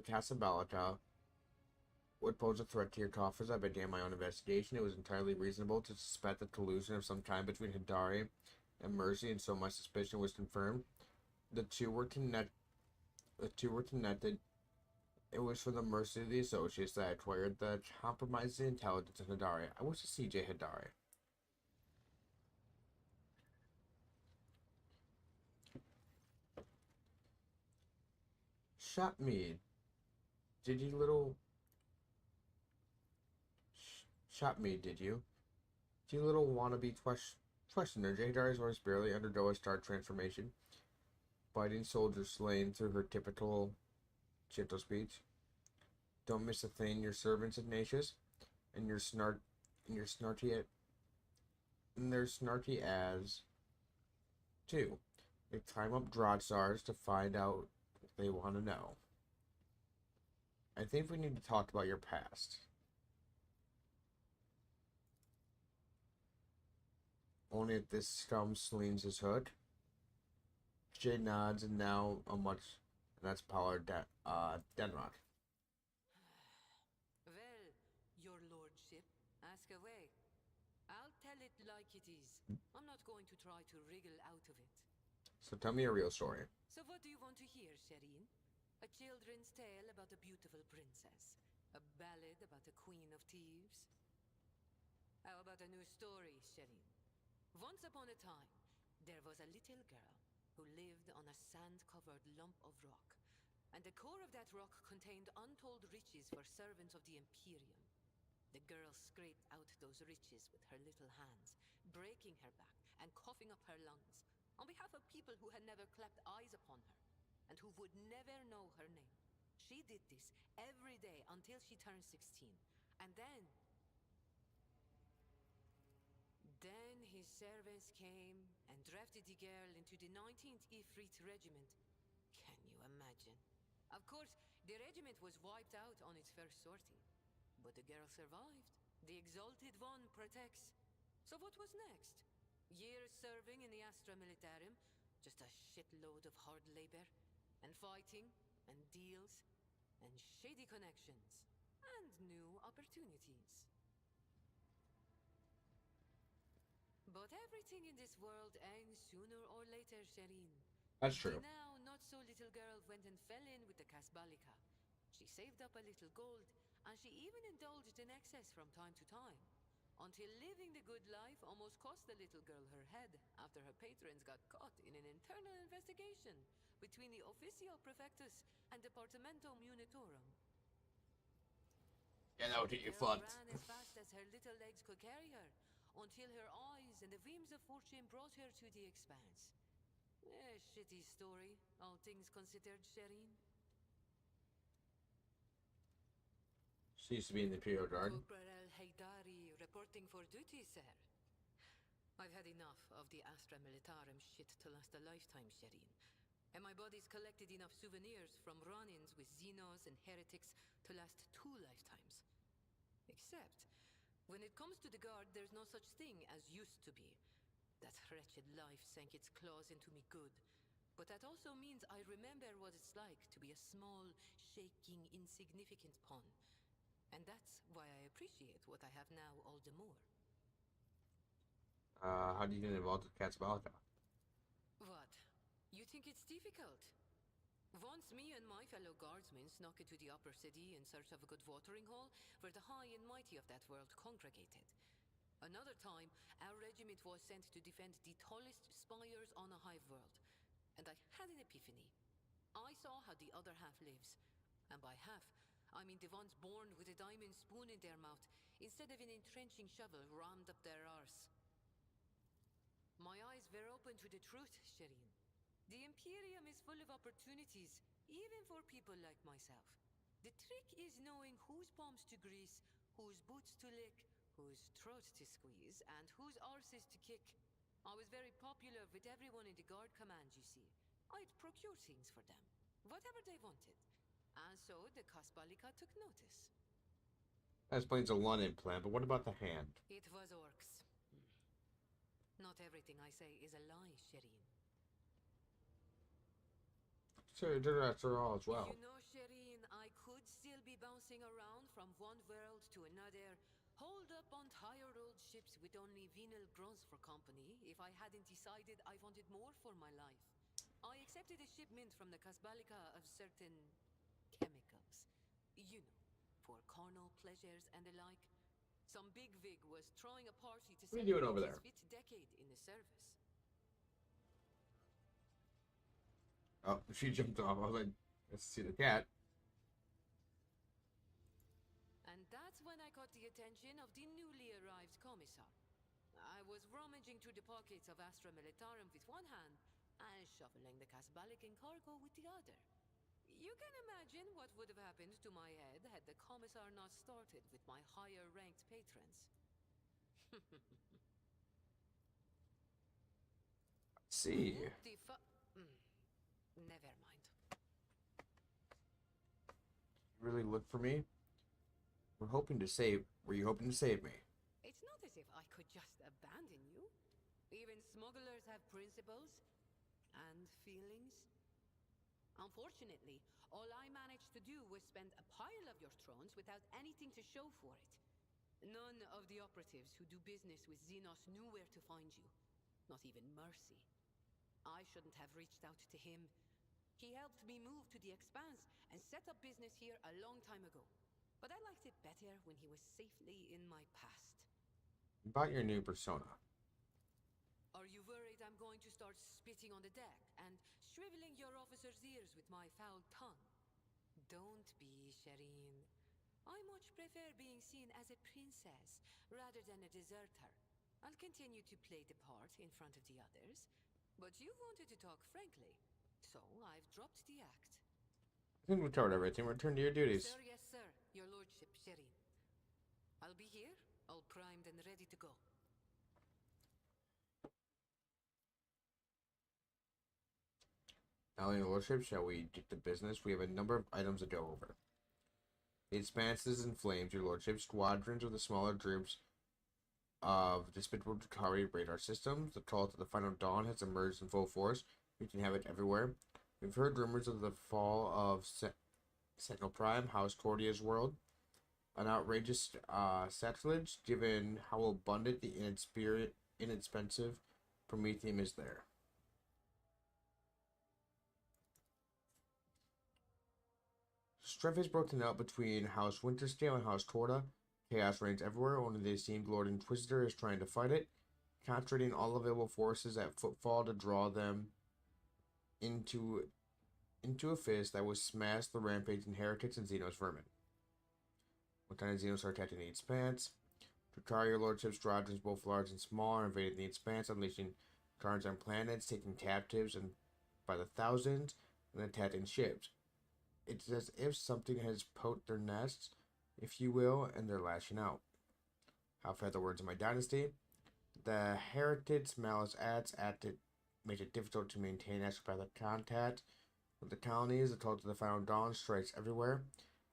Casablanca would pose a threat to your coffers, I began my own investigation. It was entirely reasonable to suspect a collusion of some kind between Hidari and Mercy, and so my suspicion was confirmed. The two were connected. It was from the Mercy of the Associates that I acquired the compromising intelligence of Hidari. I was a CJ Hidari. Shot me. Did you little... Shot me, did you? You little wannabe questioner. Hidari's voice barely undergo a stark transformation. Biting soldiers slain through her typical gentle speech. Don't miss a thing, your servants, Ignatius. And you're snarky and they're snarky as too. They climb up Drodsars to find out if they want to know. I think we need to talk about your past. Only if this scum slings his hood. Jay nods, and now and that's Pollard Denrock. Well, your lordship, ask away. I'll tell it like it is. I'm not going to try to wriggle out of it. So tell me a real story. So what do you want to hear, Shireen? A children's tale about a beautiful princess? A ballad about a queen of thieves? How about a new story, Shireen? Once upon a time, there was a little girl who lived on a sand-covered lump of rock, and the core of that rock contained untold riches for servants of the Imperium. The girl scraped out those riches with her little hands, breaking her back and coughing up her lungs, on behalf of people who had never clapped eyes upon her, and who would never know her name. She did this every day until she turned 16, and then his servants came and drafted the girl into the 19th Ifrit Regiment. Can you imagine? Of course, the regiment was wiped out on its first sortie. But the girl survived. The Exalted One protects. So what was next? Years serving in the Astra Militarum, just a shitload of hard labor, and fighting, and deals, and shady connections, and new opportunities. But everything in this world ends sooner or later, Shireen. That's true. The now not-so-little girl went and fell in with the Kasbalika. She saved up a little gold, and she even indulged in excess from time to time. Until living the good life almost cost the little girl her head after her patrons got caught in an internal investigation between the Officio Prefectus and Departamento Munitorum. Yeah, that would get you The girl fucked. ran as fast as her little legs could carry her, until her eyes and the beams of fortune brought her to the expanse. A shitty story, all things considered, Shireen. She used to be in the Imperial Guard. Corporal Haydari reporting for duty, sir. I've had enough of the Astra Militarum shit to last a lifetime, Shireen. And my body's collected enough souvenirs from run-ins with Xenos and heretics to last 2 lifetimes. Except, when it comes to the Guard, there's no such thing as used to be. That wretched life sank its claws into me good. But that also means I remember what it's like to be a small, shaking, insignificant pawn. And that's why I appreciate what I have now all the more. How do you get involved with Kasbalika? What? You think it's difficult? Once me and my fellow guardsmen snuck into the upper city in search of a good watering hole, where the high and mighty of that world congregated. Another time, our regiment was sent to defend the tallest spires on a hive world. And I had an epiphany. I saw how the other half lives. And by half, I mean the ones born with a diamond spoon in their mouth, instead of an entrenching shovel rammed up their arse. My eyes were open to the truth, Shireen. The Imperium is full of opportunities, even for people like myself. The trick is knowing whose palms to grease, whose boots to lick, whose throat to squeeze, and whose arses to kick. I was very popular with everyone in the Guard Command, you see. I'd procure things for them, whatever they wanted. And so the Kasbalika took notice. That explains the London plan, but what about the hand? It was orcs. Not everything I say is a lie, Shireen. So you did it after all as well. You know, Shireen, I could still be bouncing around from one world to another, hold up on tired old ships with only venal grunts for company if I hadn't decided I wanted more for my life. I accepted a shipment from the Casbalica of certain chemicals. You know, for carnal pleasures and the like. Some bigwig was throwing a party to What are you doing celebrate over his there? 5th decade in the service. Oh, she jumped off. I was like, let's see the cat. And that's when I caught the attention of the newly arrived commissar. I was rummaging through the pockets of Astra Militarum with one hand and shoveling the Casbalican cargo with the other. You can imagine what would have happened to my head had the commissar not started with my higher-ranked patrons. See. What the never mind. You really look for me? Were you hoping to save me? It's not as if I could just abandon you. Even smugglers have principles and feelings. Unfortunately, all I managed to do was spend a pile of your thrones without anything to show for it. None of the operatives who do business with Xenos knew where to find you. Not even Mercy. I shouldn't have reached out to him. He helped me move to the Expanse and set up business here a long time ago. But I liked it better when he was safely in my past. About your new persona. Are you worried I'm going to start spitting on the deck and shriveling your officers' ears with my foul tongue? Don't be, Shireen. I much prefer being seen as a princess rather than a deserter. I'll continue to play the part in front of the others, but you wanted to talk frankly, so I've dropped the act. I think we covered everything. Return to your duties. Sir, yes, sir. Your lordship, Shireen. I'll be here, all primed and ready to go. Now, your lordship, shall we get to business? We have a number of items to go over. The Expanses in flames, your lordship. Squadrons of the smaller groups of despicable Drukhari radar systems. The call to the final dawn has emerged in full force. We can have it everywhere. We've heard rumors of the fall of Sentinel Prime, House Cordia's world. An outrageous sacrilege, given how abundant the inexpensive Promethium is there. Strife has broken out between House Winterscale and House Corda. Chaos reigns everywhere. Only the esteemed Lord Inquisitor is trying to fight it, concentrating all available forces at Footfall to draw them into a fist that would smash the rampaging heretics and Xenos vermin. What kind of Xenos are attacking the Expanse? Drukhari, your lordship's squadrons, both large and small, are invading the Expanse, unleashing cards on planets, taking captives and by the thousands, and attacking ships. It's as if something has poked their nests, if you will, and they're lashing out. How fed the words of my dynasty? The heretics' malice makes it difficult to maintain astropathic contact with the colonies. The call to the final dawn strikes everywhere.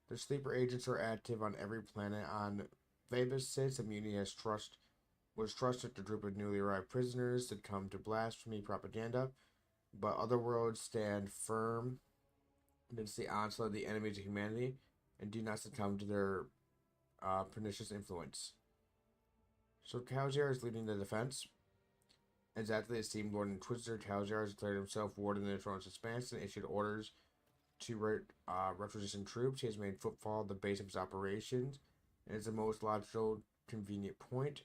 The sleeper agents are active on every planet. On Vebus 6, immunity was trusted to a group of newly arrived prisoners to come to blasphemy propaganda, but other worlds stand firm against the onslaught of the enemies of humanity and do not succumb to their pernicious influence. So Kalziar is leading the defense. Exactly, the esteemed Lord Inquisitor Kalziar has declared himself warden of the Throne's Expanse and issued orders to requisition troops. He has made Footfall the base of his operations, and is the most logical, convenient point.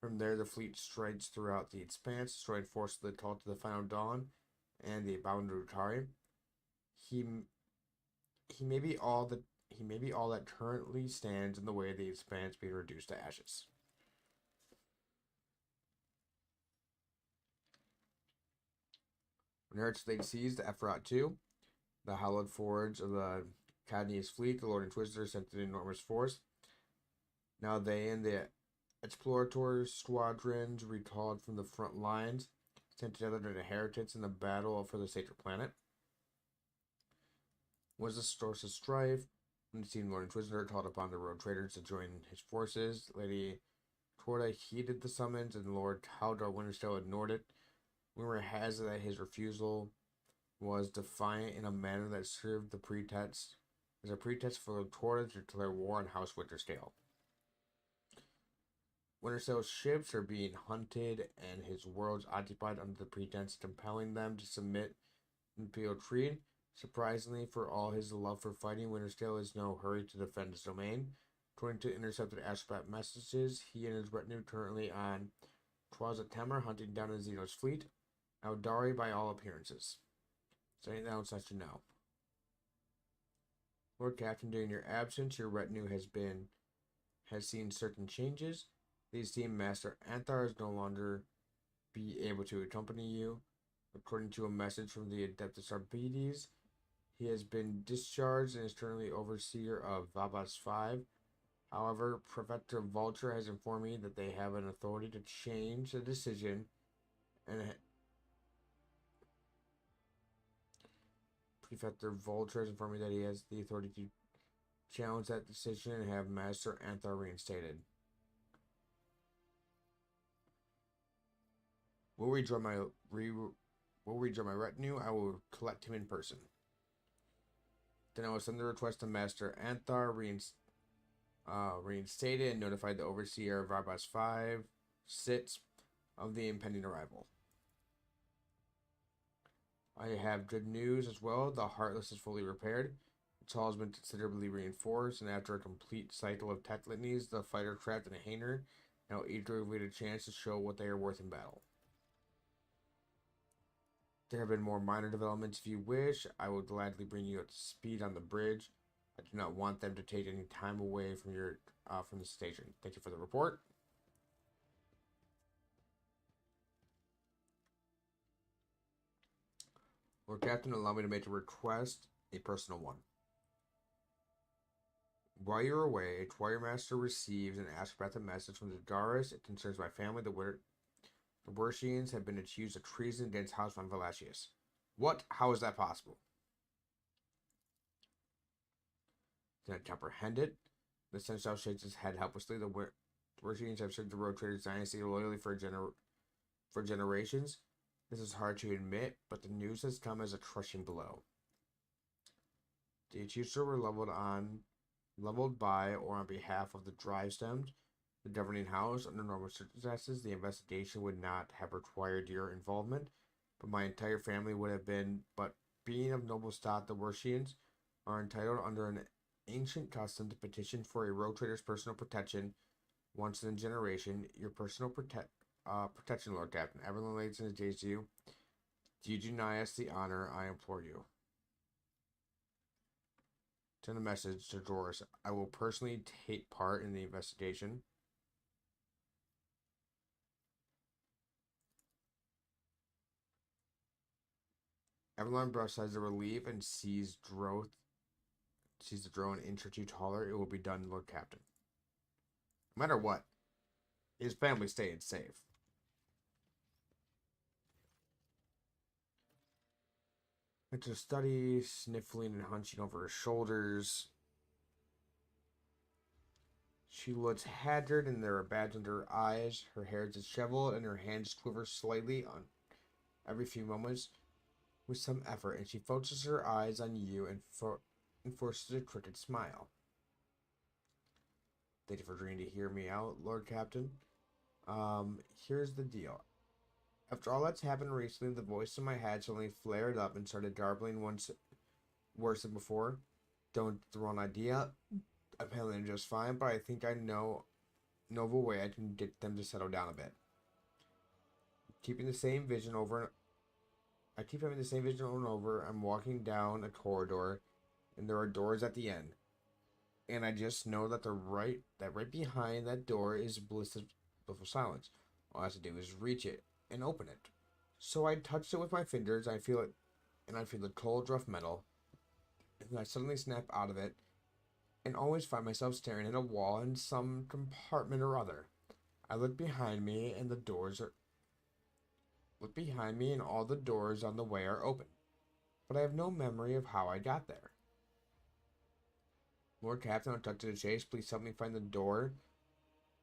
From there, the fleet strikes throughout the Expanse, destroying forces that call to the final dawn and the abominable Drukhari. He may be all that currently stands in the way of the Expanse being reduced to ashes. When Hertz laid siege to Ephrot 2, the hallowed forge of the Cadneus fleet, the Lord Inquisitor sent an enormous force. Now they and the explorator squadrons recalled from the front lines, sent together to the heretics in the battle for the sacred planet. Was the source of strife? When the esteemed Lord Inquisitor called upon the road traders to join his forces, Lady Corda heeded the summons, and Lord Haldar Winterstell ignored it. Rumor has it that his refusal was defiant in a manner that served the pretext as a pretext for Torta to declare war on House Winterscale. Winterscale's ships are being hunted, and his worlds occupied under the pretense of compelling them to submit and feel treated. Surprisingly, for all his love for fighting, Winterscale is in no hurry to defend his domain. According to intercepted Ashbat messages, he and his retinue currently on Twaza Temur hunting down a Xenos fleet, Eldari by all appearances. So anything else I should know? Lord Captain, during your absence, your retinue has seen certain changes. These team Master Anthar is no longer be able to accompany you. According to a message from the Adeptus Arbites, he has been discharged and is currently overseer of Vabas 5. However, Prefector Vulture has informed me that they have an authority to change the decision, and Prefector Vulture has informed me that he has the authority to challenge that decision and have Master Anthar reinstated. Will rejoin my retinue. I will collect him in person. Then I will send the request to Master Anthar reinstated and notify the overseer of Varbas 5 sits of the impending arrival. I have good news as well. The Heartless is fully repaired. Its hull has been considerably reinforced, and after a complete cycle of tech litanies, the fighter craft and a hangar now eagerly await a chance to show what they are worth in battle. There have been more minor developments if you wish. I will gladly bring you up to speed on the bridge. I do not want them to take any time away from from the station. Thank you for the report. Lord Captain, allow me to make a request, a personal one. While you're away, a Warrior Master receives and asks about the message from the Garis. It concerns my family. The Wershians have been accused of treason against House von Valachius. What? How is that possible? Cannot comprehend it. The Seneschal shakes his head helplessly. The Wershians have served the Road Traders dynasty loyally for generations. This is hard to admit, but the news has come as a crushing blow. The accused were leveled by or on behalf of the Drive Stems, the governing house. Under normal circumstances, the investigation would not have required your involvement, but my entire family would have been. But being of noble stock, the Wershians are entitled under an ancient custom to petition for a Road Trader's personal protection once in a generation. Your personal protection, Lord Captain. Everyone lays in his days to you. Do you deny us the honor, I implore you? Send a message to Doris. I will personally take part in the investigation. Evelyn Brush has a relief and sees the drone an inch or two taller. It will be done, Lord Captain. No matter what, his family stayed safe. Into the study, sniffling and hunching over her shoulders. She looks haggard and there are bags under her eyes. Her hair is disheveled and her hands quiver slightly on every few moments with some effort, and she focuses her eyes on you and forces a crooked smile. Thank you for agreeing to hear me out, Lord Captain. Here's the deal. After all that's happened recently, the voice in my head suddenly flared up and started garbling once worse than before. Don't get the wrong idea. I'm handling just fine, but I think I know of a way I can get them to settle down a bit. I keep having the same vision over and over. I'm walking down a corridor, and there are doors at the end. And I just know that right behind that door is blissful silence. All I have to do is reach it and open it. So I touched it with my fingers. I feel it, and I feel the cold, rough metal. And I suddenly snap out of it, and always find myself staring at a wall in some compartment or other. I look behind me, and all the doors on the way are open. But I have no memory of how I got there. Lord Captain, I'll cut to the chase. Please help me find the door.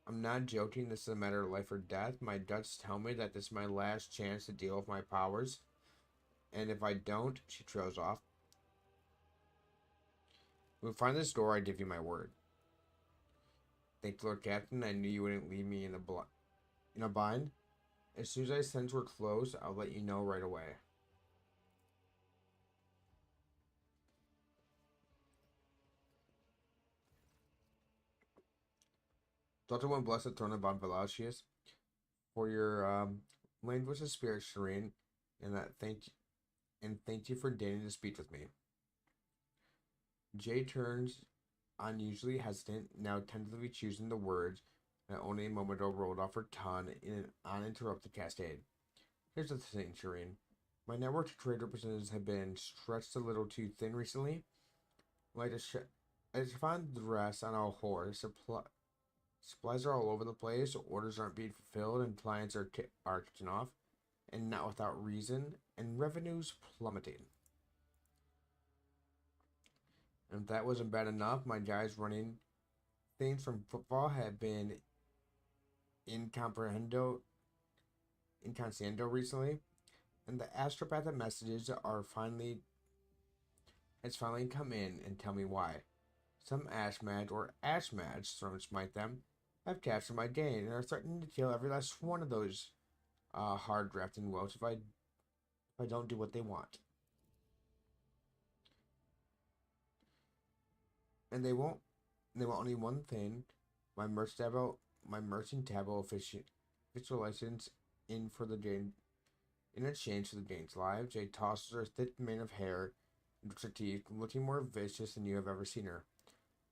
I'm not joking. This is a matter of life or death. My guts tell me that this is my last chance to deal with my powers. And if I don't, she trails off. When we find this door, I give you my word. Thank you, Lord Captain. I knew you wouldn't leave me in a bind. As soon as I sense we're close, I'll let you know right away. Daughter one, blessed throne of Von Valachius, for your language of spirit serene, and thank you for deigning to speak with me. Jay turns unusually hesitant, now tentatively choosing the words that only a moment ago rolled off her tongue in an uninterrupted cascade. Here's the thing, Shireen. My network of trade representatives have been stretched a little too thin recently. Like I found the rest on a horse. Supplies are all over the place, orders aren't being fulfilled, and clients are kitchen off, and not without reason, and revenues plummeting. And if that wasn't bad enough, my guys running things from football have been incomprehensible recently, and the astropathic messages has finally come in and tell me why. Some Ashmadge, thrown smite them, have captured my gain and are threatening to kill every last one of those hard drafting Welsh if I don't do what they want. And they want only one thing: my merchant tableau official license in exchange for the Dane's lives. Jay tosses her thick mane of hair into her teeth, looking more vicious than you have ever seen her.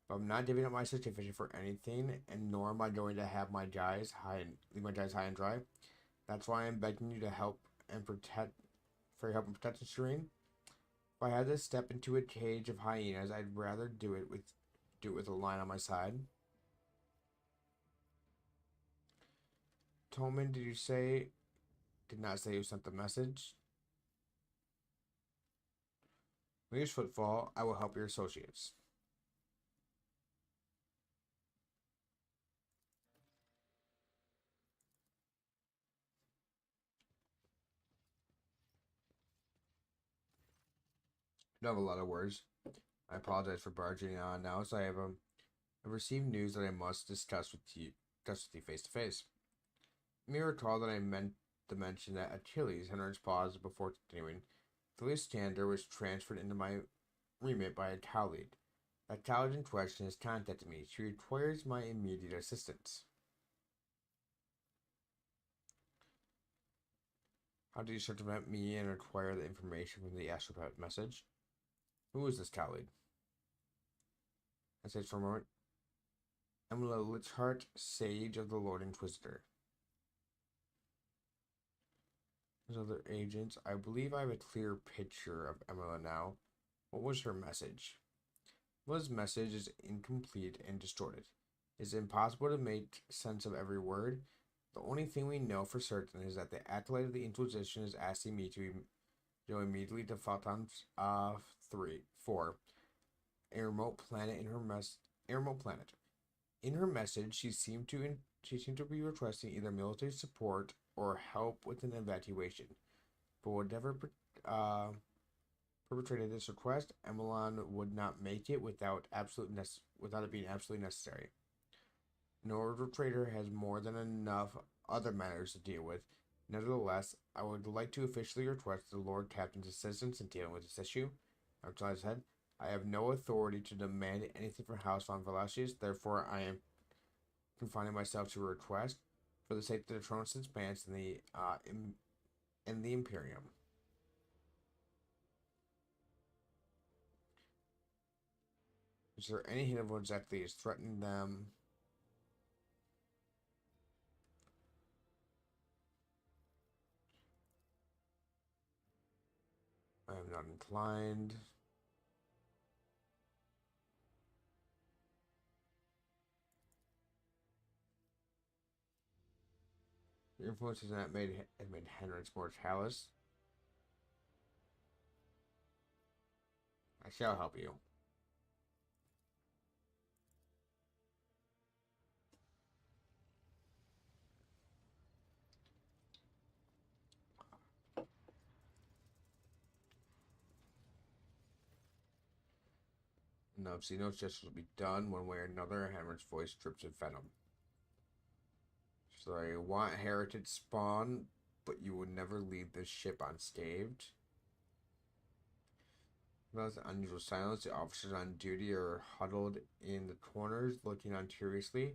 But I'm not giving up my certificate for anything, and nor am I going to have leave my guys high and dry. That's why I'm begging you to help and protect, for your help and protection, Shireen. If I had to step into a cage of hyenas, I'd rather do it with a lion on my side. Tolman, did not say you sent the message? Leader's footfall, I will help your associates. I don't have a lot of words. I apologize for barging on now, so I've received news that I must discuss with you face to face. You may recall that I meant to mention that Achilles, Henry's pause before continuing. Achilles' Stander was transferred into my remit by a colleague. That colleague in question has contacted me. She requires my immediate assistance. How did you circumvent me and acquire the information from the astropathic message? Who is this colleague? I said for a moment. Emila Lichhart, Sage of the Lord Inquisitor. As other agents, I believe I have a clear picture of Emila now. What was her message? Emila's message is incomplete and distorted. It is impossible to make sense of every word. The only thing we know for certain is that the acolyte of the Inquisition is asking me to go immediately to Photon 4, a remote planet In her message, she seemed to be requesting either military support or help with an evacuation. But whatever perpetrated this request, Emmeline would not make it without it being absolutely necessary. An order trader has more than enough other matters to deal with. Nevertheless, I would like to officially request the Lord Captain's assistance in dealing with this issue. Outside his head, I have no authority to demand anything from House Von Valachius, therefore I am confining myself to a request for the sake of the throne expanse and the Imperium. Is there any hint of what exactly is threatening them? I am not inclined. Your influence has made Henrich more callous. I shall help you. No, Xenos justice will be done one way or another. Hammer's voice drips with venom. So I want Heritage spawn, but you will never leave this ship unscathed. Without unusual silence, the officers on duty are huddled in the corners, looking on curiously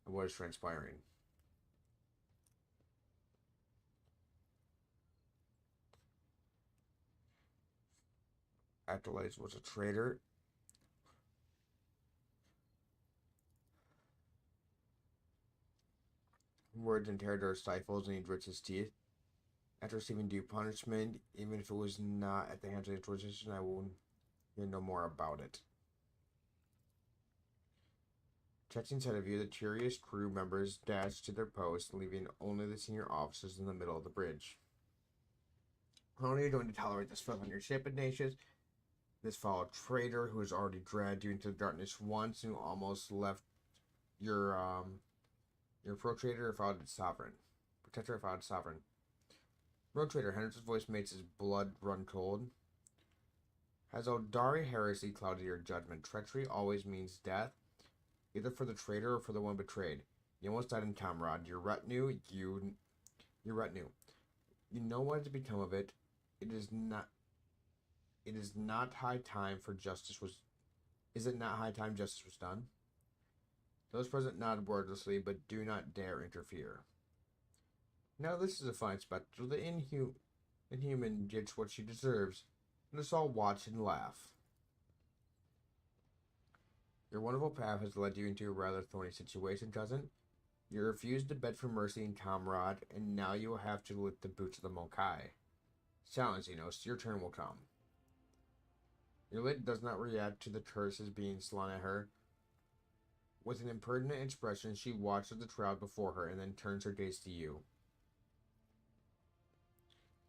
at what is transpiring. Acolytes was a traitor. Words and terror stifles, and he grits his teeth. After receiving due punishment, even if it was not at the hands of the Inquisition, I will hear no more about it. Catching sight of you, the curious crew members dash to their posts, leaving only the senior officers in the middle of the bridge. How are you going to tolerate this filth on your ship, Ignatius? This foul traitor who has already dragged you into the darkness once and who almost left your pro-trader or founded sovereign. Protector or founded sovereign. Road Trader, Henry's voice makes his blood run cold. Has Eldari heresy clouded your judgment? Treachery always means death, either for the traitor or for the one betrayed. You almost died in Comrade. Your retinue. You know what has become of it. It is not high time for justice was. Is it not high time justice was done? Those present nod wordlessly, but do not dare interfere. Now this is a fine spectacle. The inhuman gets what she deserves. Let us all watch and laugh. Your wonderful path has led you into a rather thorny situation, cousin. You refused to beg for mercy in Comrade, and now you will have to lick the boots of the Mokai. Silence, Xenos. Your turn will come. Your lady does not react to the curses being slung at her. With an impertinent expression, she watches the crowd before her and then turns her gaze to you.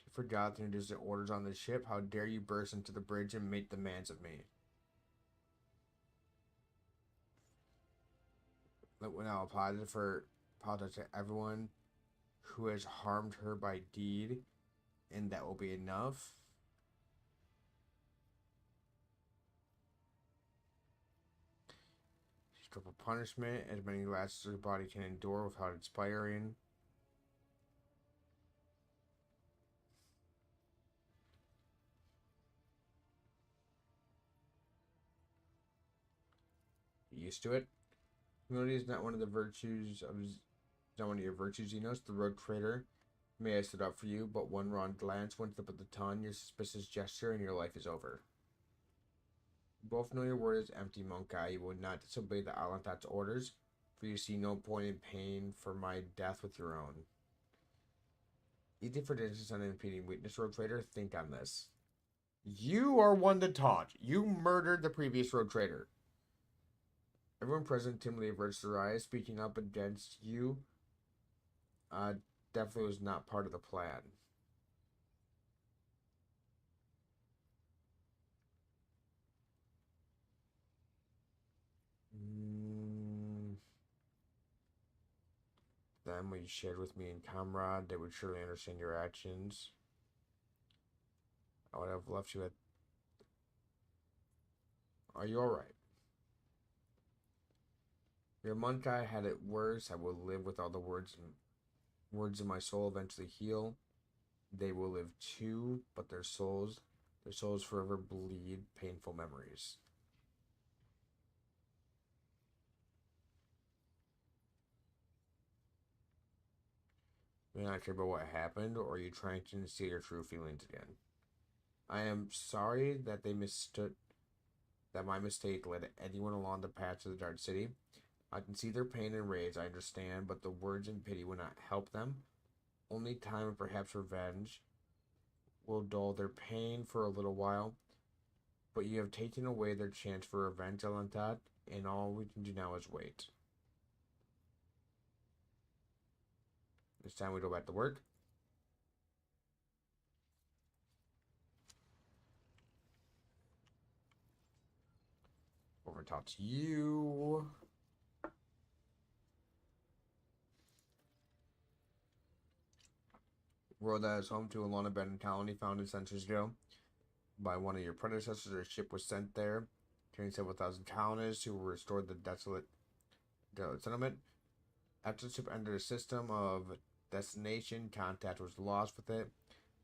You forgot to introduce the orders on the ship. How dare you burst into the bridge and make demands of me? Let me now apologize to everyone who has harmed her by deed, and that will be enough. Scope of punishment, as many lasts as her body can endure without expiring. Get used to it. Humility is not one of the virtues of. Not one of your virtues, Xenos. The rogue traitor may have stood up for you, but one wrong glance, one slip of the tongue, your suspicious gesture, and your life is over. You both know your word is empty, Monkai. You will not disobey the Alantat's orders, for you see no point in paying for my death with your own. Easy for distance on impeding weakness, rogue trader. Think on this. You are one to taunt. You murdered the previous rogue trader. Everyone present timidly averts their eyes, speaking up against you. Definitely was not part of the plan. Them what you shared with me in Comrade, they would surely understand your actions. I would have left you at. Are you alright? Your Monkai had it worse. I will live with all the words in my soul eventually heal. They will live too, but their souls forever bleed painful memories. You're not sure about what happened, or are you trying to conceal your true feelings again? I am sorry that my mistake led anyone along the path to the Dark City. I can see their pain and rage, I understand, but the words and pity will not help them. Only time and perhaps revenge will dull their pain for a little while. But you have taken away their chance for revenge, Alantat, and all we can do now is wait. This time we go back to work. Over talk to you. World that is home to a long-abandoned colony founded centuries ago by one of your predecessors. A ship was sent there carrying several thousand colonists who were restored the desolate settlement. After the ship entered a system of destination, contact was lost with it.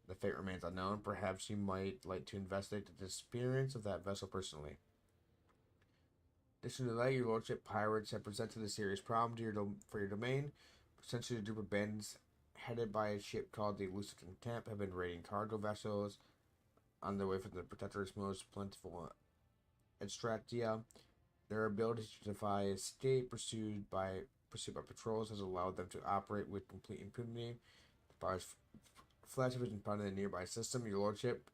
The fate remains unknown. Perhaps you might like to investigate the disappearance of that vessel personally. Additionally, to that, your lordship, pirates have presented a serious problem to for your domain. Essentially, a group of bandits headed by a ship called the Lucitan Temp have been raiding cargo vessels on their way from the Protector's most plentiful Estratia. Their ability to defy escape pursued by patrols has allowed them to operate with complete impunity. The pirates' flash has been found in a nearby system. Your lordship,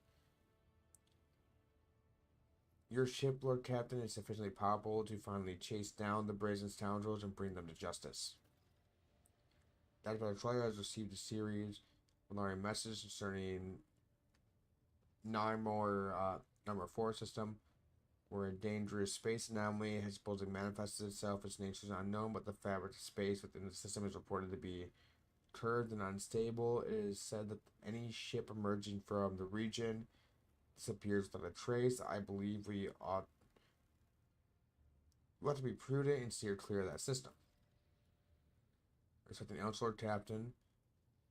your ship, Lord Captain, is sufficiently powerful to finally chase down the brazen scoundrels and bring them to justice. That Troya has received a series of alarming messages concerning Narmor 4 system, where a dangerous space anomaly has supposedly manifested itself. Its nature is unknown, but the fabric of space within the system is reported to be curved and unstable. It is said that any ship emerging from the region disappears without a trace. I believe we ought to be prudent and steer clear of that system. There's something else, Lord Captain.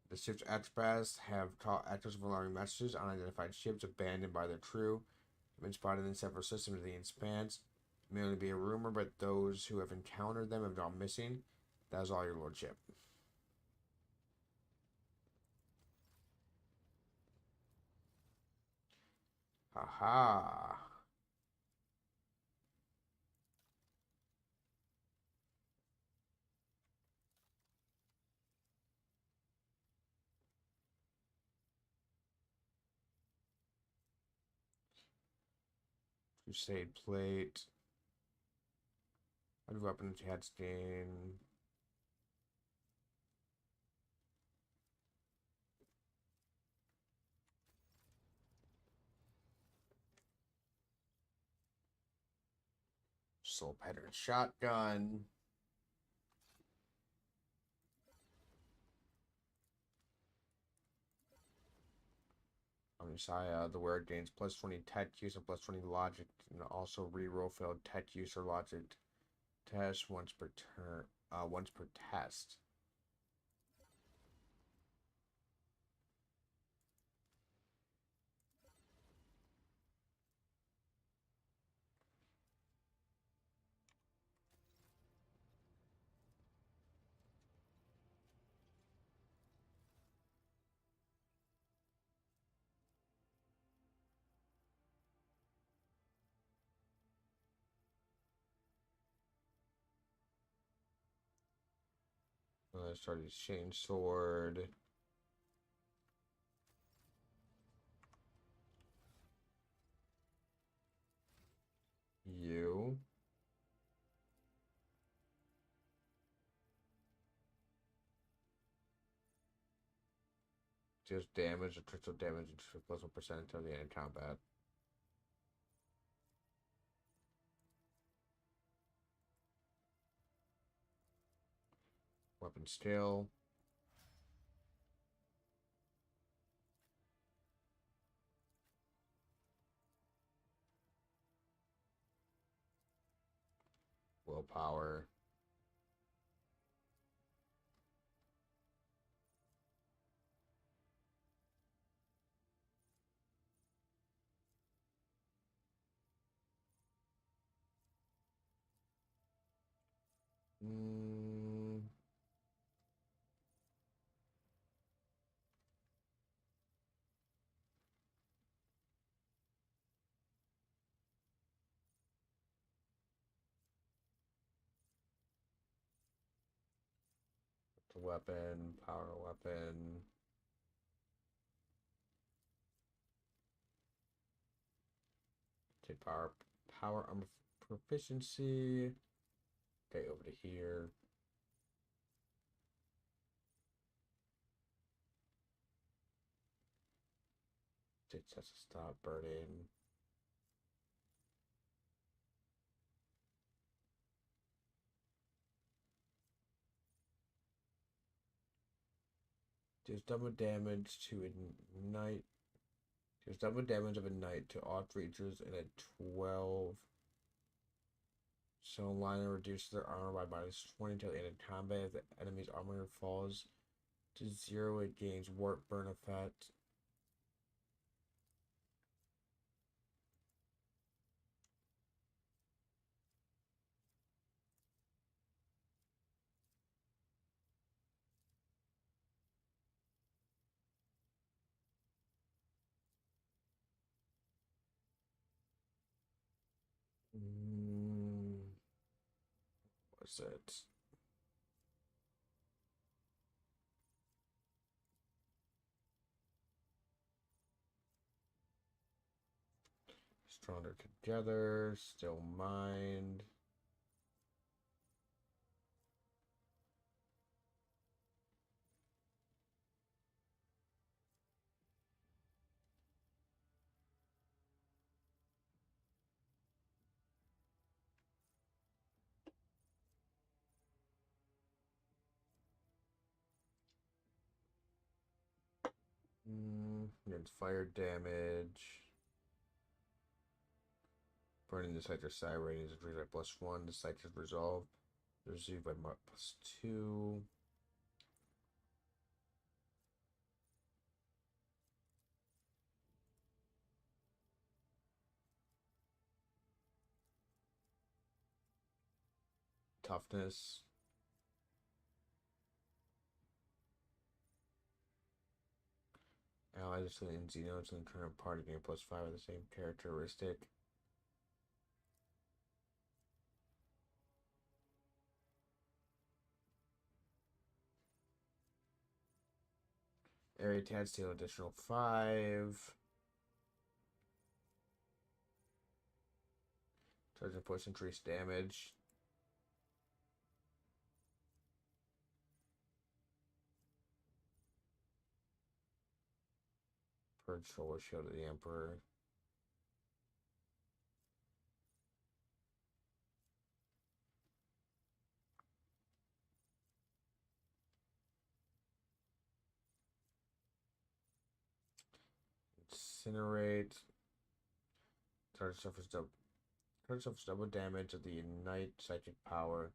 The ship's Atrbas have caught actors of alarming messages on unidentified ships abandoned by their crew. Have been spotted in several systems of the Expanse. It may only be a rumor, but those who have encountered them have gone missing. That is all, your lordship. Haha. Crusade plate. I'd weapon chat stain. Soul pattern shotgun. Omnisaya, the wearer gains plus 20 tech use and plus 20 logic, and also reroll failed tech use or logic test once per turn, once per test. Let's start his chain sword. You. Deals damage, or critical damage, and plus 1% until the end of combat. Weapon skill. Willpower. Mm. Weapon, power weapon. Take power armor proficiency. Okay, over to here. It says to stop burning. Deals double damage to ignite. Deals double damage of ignite to all creatures in a 12 So liner reduces their armor by -20 until the end of combat. If the enemy's armor falls to 0, it gains warp burn effect. What's it? Stronger together, still mind. Against fire damage. Burning the Scyther's side rating is increased by +1. The Scyther's resolve is received by +2. Toughness. Allies in Xenos in the current party gain +5 of the same characteristic. Area attacks deal additional 5. Charge and push increased damage. Purge Solar Shield of the Emperor. Incinerate. Target suffers double damage of the Ignite psychic power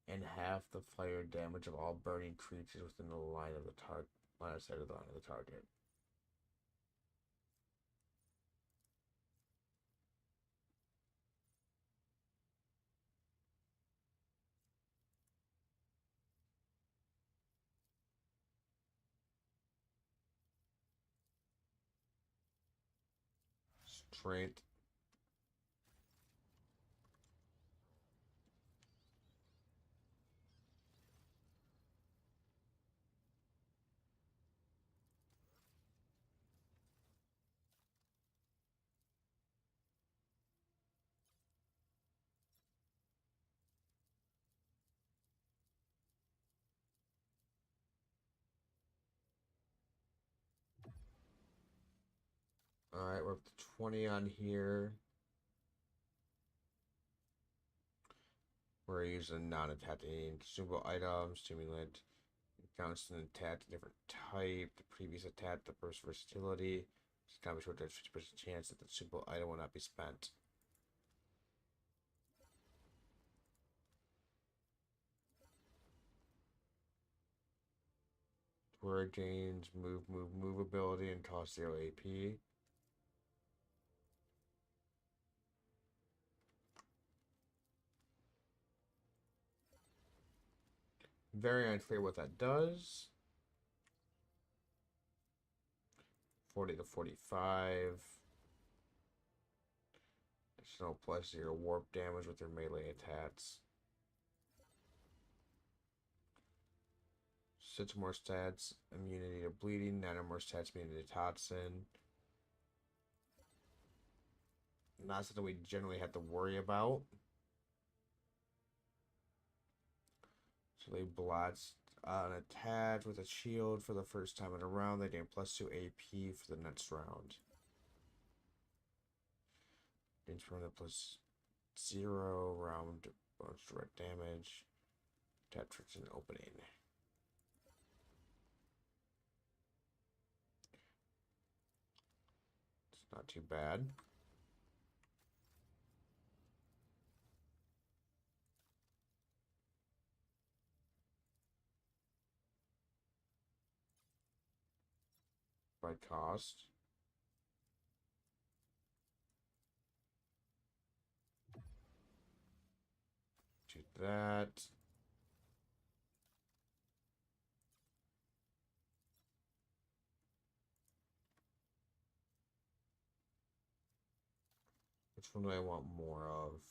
and half the fire damage of all burning creatures within the line of sight of the target. Strength. Alright, we're up to 20 on here. We're using non-attacking consumable items, stimulant, constant attack, different type, the previous attack, the burst versatility. It's kind of short, there's 50% chance that the consumable item will not be spent. Word gains move ability and cost 0 AP. Very unclear what that does. 40 to 45. Additional +0 warp damage with their melee attacks. 6 more stats, immunity to bleeding, 9 more stats, immunity to toxin. Not something we generally have to worry about. So they blotched an attack with a shield for the first time in a round. They gain +2 AP for the next round. Gains from the +0 round bonus direct damage. Tap tricks in opening. It's not too bad. what cost? Do that. Which one do I want more of?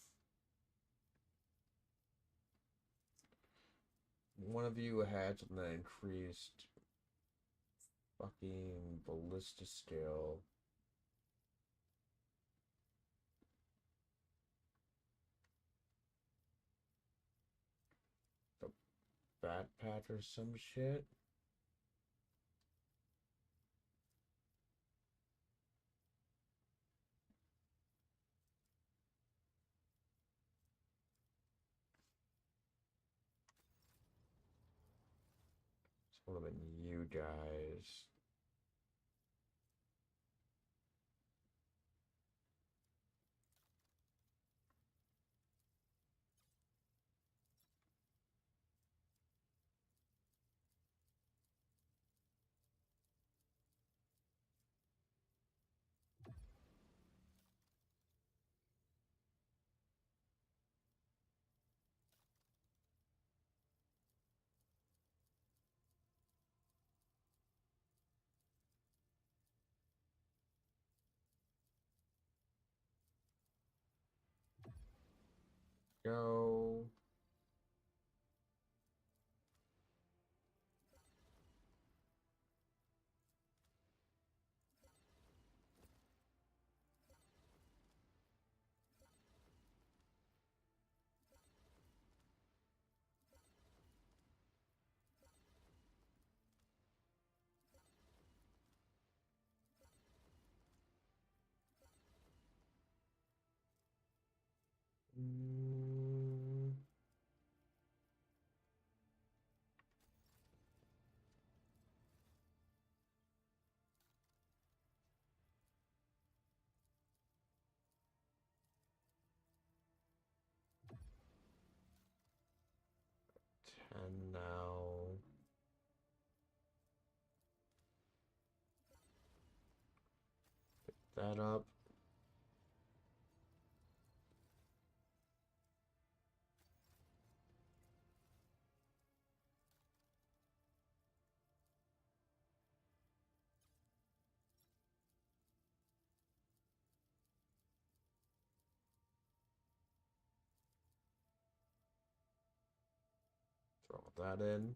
One of you had something that increased fucking ballista scale. The bat patch or some shit. It's one of you guys. Go. Mm, 10 now. Pick that up. Throw that in.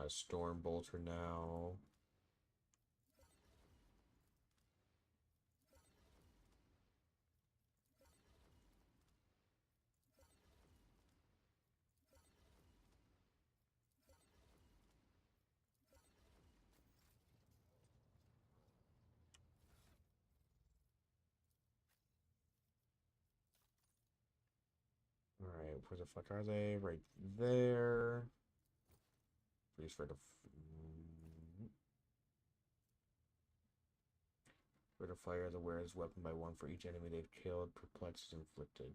Storm Bolter now. Alright, where the fuck are they? Right there. Freeze for the fire the wearer's weapon by one for each enemy they've killed. Perplex is inflicted.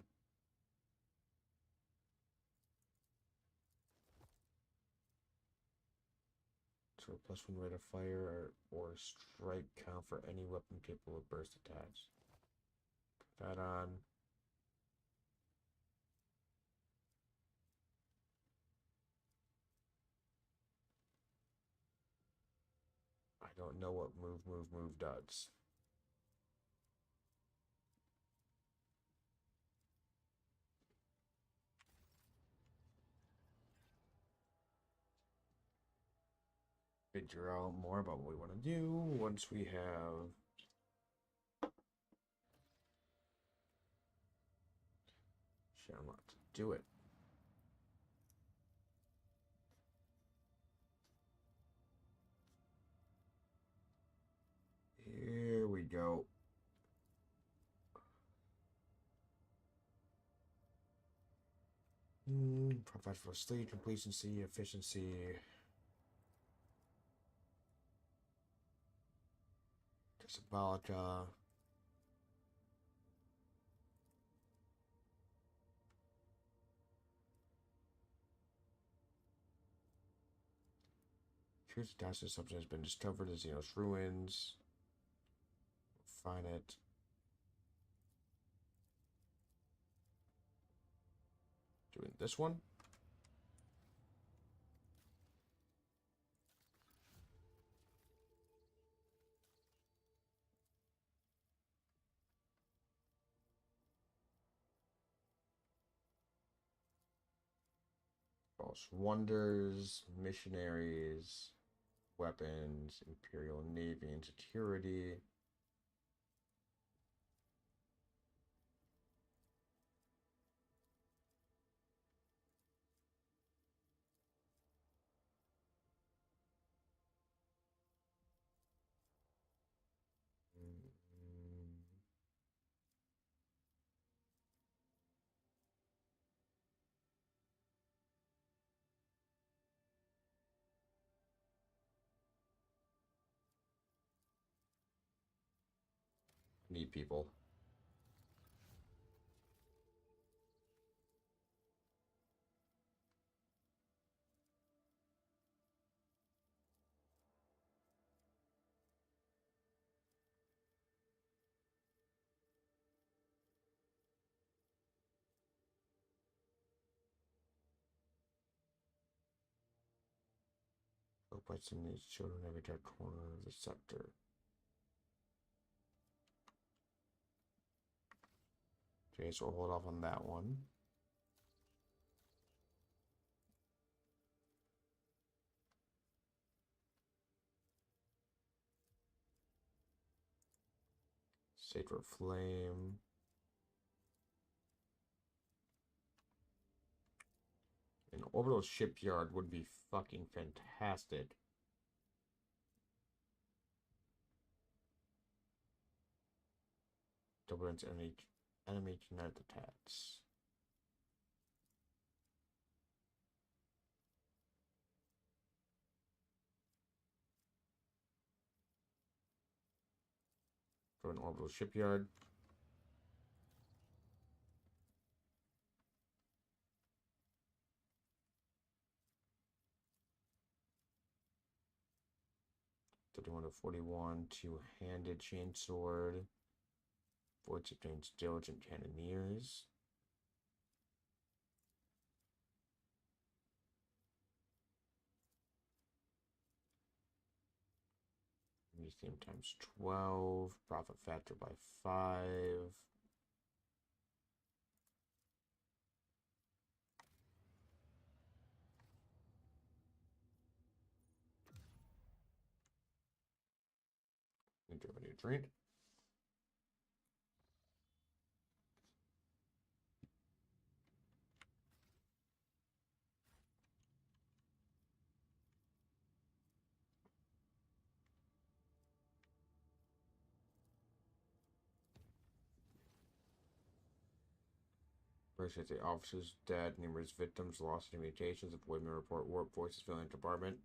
So +1 rate of fire or strike count for any weapon capable of burst attacks. Put that on. I don't know what move does. Figure out more about what we want to do once we have shit unlocked. Do it. Here we go. Provide for sleep, complacency, efficiency. Disabolica. appears the task substance has been discovered in Xenos ruins. Find it. Doing this one. False wonders, missionaries, weapons, Imperial Navy and security. Need people. Place in these children every dark corner of the sector. Okay, so we'll hold off on that one. Sacred Flame. An orbital shipyard would be fucking fantastic. Double enemy kinetic attacks. For an orbital shipyard. $31 to 41, two-handed chainsword. Void obtains diligent cannoneers. Museum times 12. Profit factor by 5. Need to have a new drink. Appreciate the officers dead, numerous victims lost to mutations. Avoidment report warp voices filling compartment.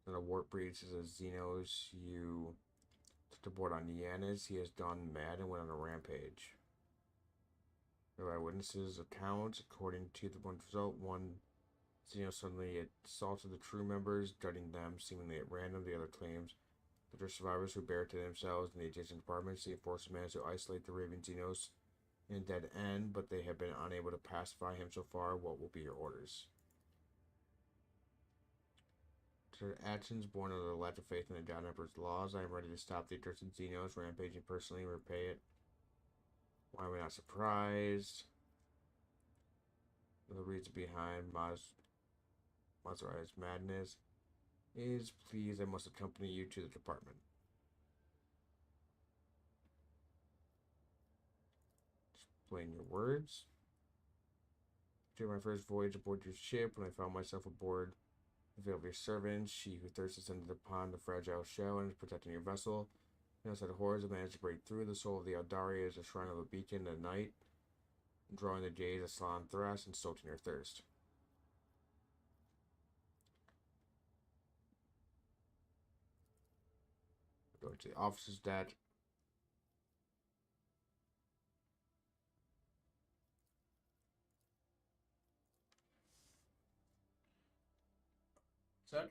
Then a warp breed says as Xenos, you took the board on Yanis. He has gone mad and went on a rampage. There are witnesses' accounts. According to the one result, one Xenos suddenly assaulted the crew members, gutting them seemingly at random. The other claims that there are survivors who barricaded themselves in the adjacent compartments. The forces managed to isolate the Raven Xenos in dead end, but they have been unable to pacify him so far. What will be your orders? To actions born of the lack of faith in the God Emperor's laws, I am ready to stop the accursed Xenos rampaging personally and repay it. Why am I not surprised? The reason behind Mazarai's madness is, please, I must accompany you to the department. Explain your words. During my first voyage aboard your ship, when I found myself aboard the veil of your servants, she who thirsts under the pond, the fragile shell, and is protecting your vessel. Knows that horrors have managed to break through. The soul of the Eldaria is a shrine of a beacon at night, drawing the gaze of Salon Thras and stoking your thirst. Going to the officer's deck. Set.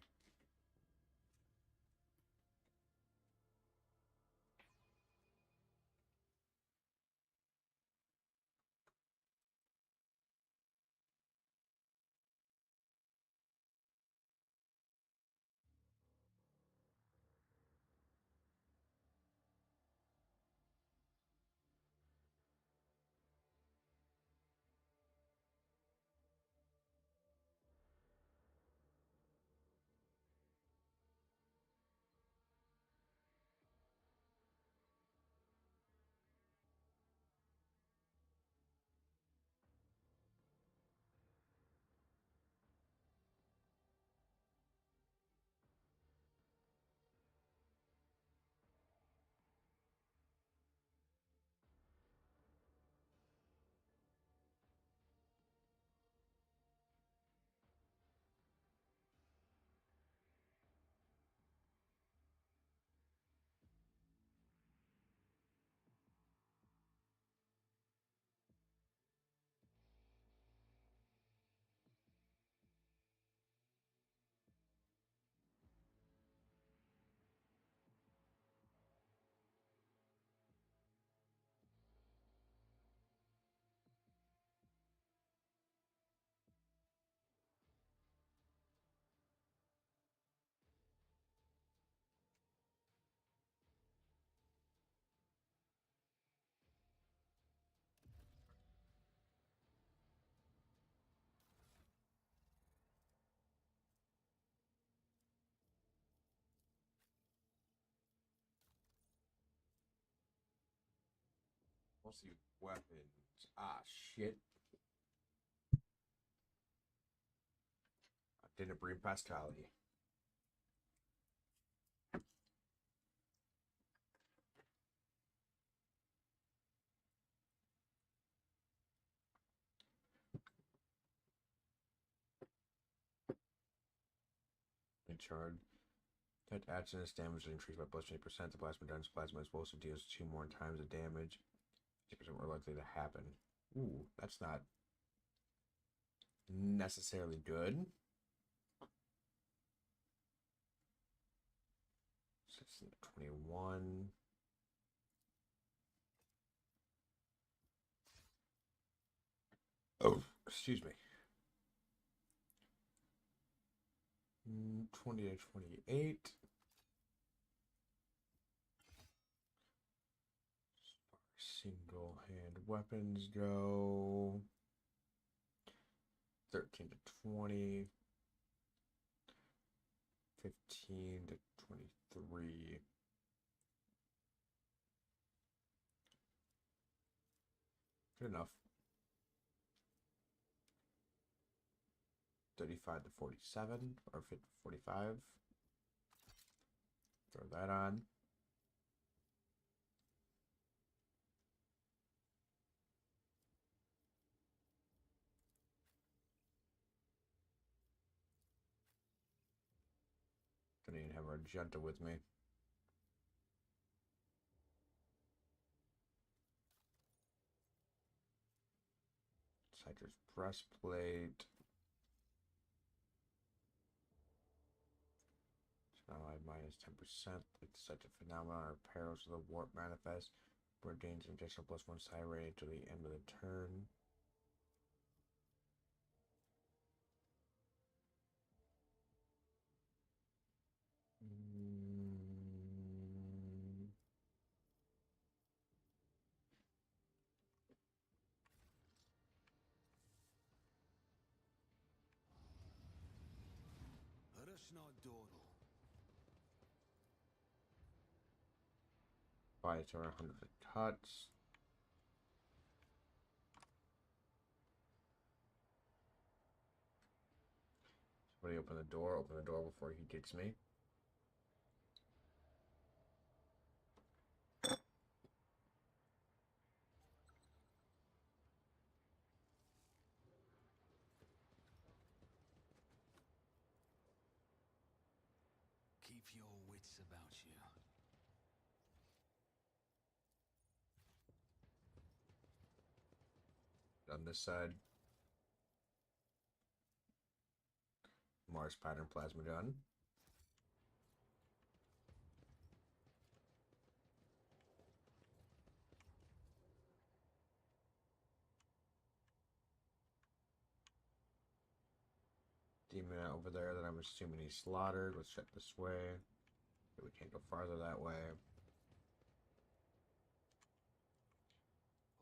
see weapons. Ah, shit. I didn't bring Pascali. Charge. That action is damage increased by plus 20%. The plasma damage plasma explosive deals 2 more times the damage. 2% more likely to happen. Ooh, that's not necessarily good. 16 to 21. Oh, excuse me. 20 to 28. Single hand weapons go. 13 to 20. 15 to 23. Good enough. 35 to 47 or 50 to 45. Throw that on. Don't even have Argenta with me. Citrus breastplate. So now I have minus 10%. It's such a phenomenon or perils of the warp manifest. Ordains an additional plus 1 side rating until the end of the turn. Buy it to 100 cuts. Somebody open the door. Open the door before he gets me. Keep your wits about you. On this side, Mars pattern plasma gun. Demon over there that I'm assuming he slaughtered. Let's check this way. We can't go farther that way.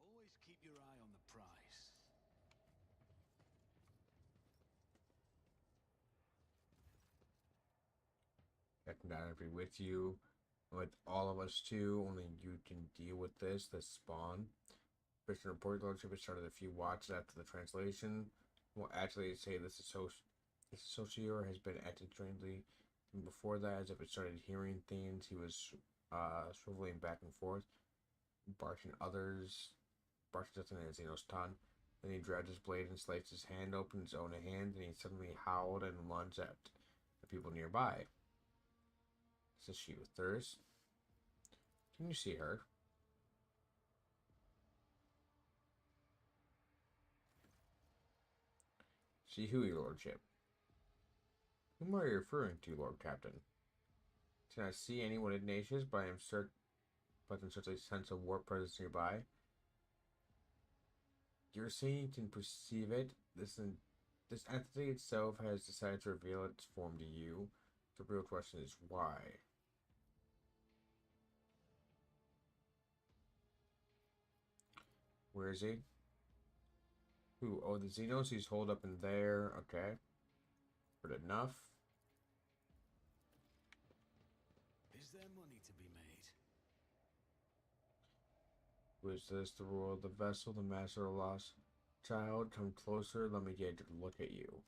Always keep your eye on the prize. Technology with you. With all of us too. Only you can deal with this. This spawn. Christian report lordship has started a few watches after the translation. Will actually say this associator has been acting strangely before that, as if it started hearing things. He was swiveling back and forth, barking something at Xenos tongue. Then he dragged his blade and sliced his hand open, his own hand, and he suddenly howled and lunged at the people nearby. This is she with thirst. Can you see her? See who, your lordship? Whom are you referring to, Lord Captain? Can I see anyone Ignatius, but I am certain, but in such a sense of warp presence nearby. You're saying you can perceive it. This entity itself has decided to reveal its form to you. The real question is why. Where is he? Who? Oh, the Xenos. He's holed up in there. Okay. But enough. Is there money to be made? Who is this? The ruler of the vessel, the master of the lost child. Come closer, let me get a good look at you.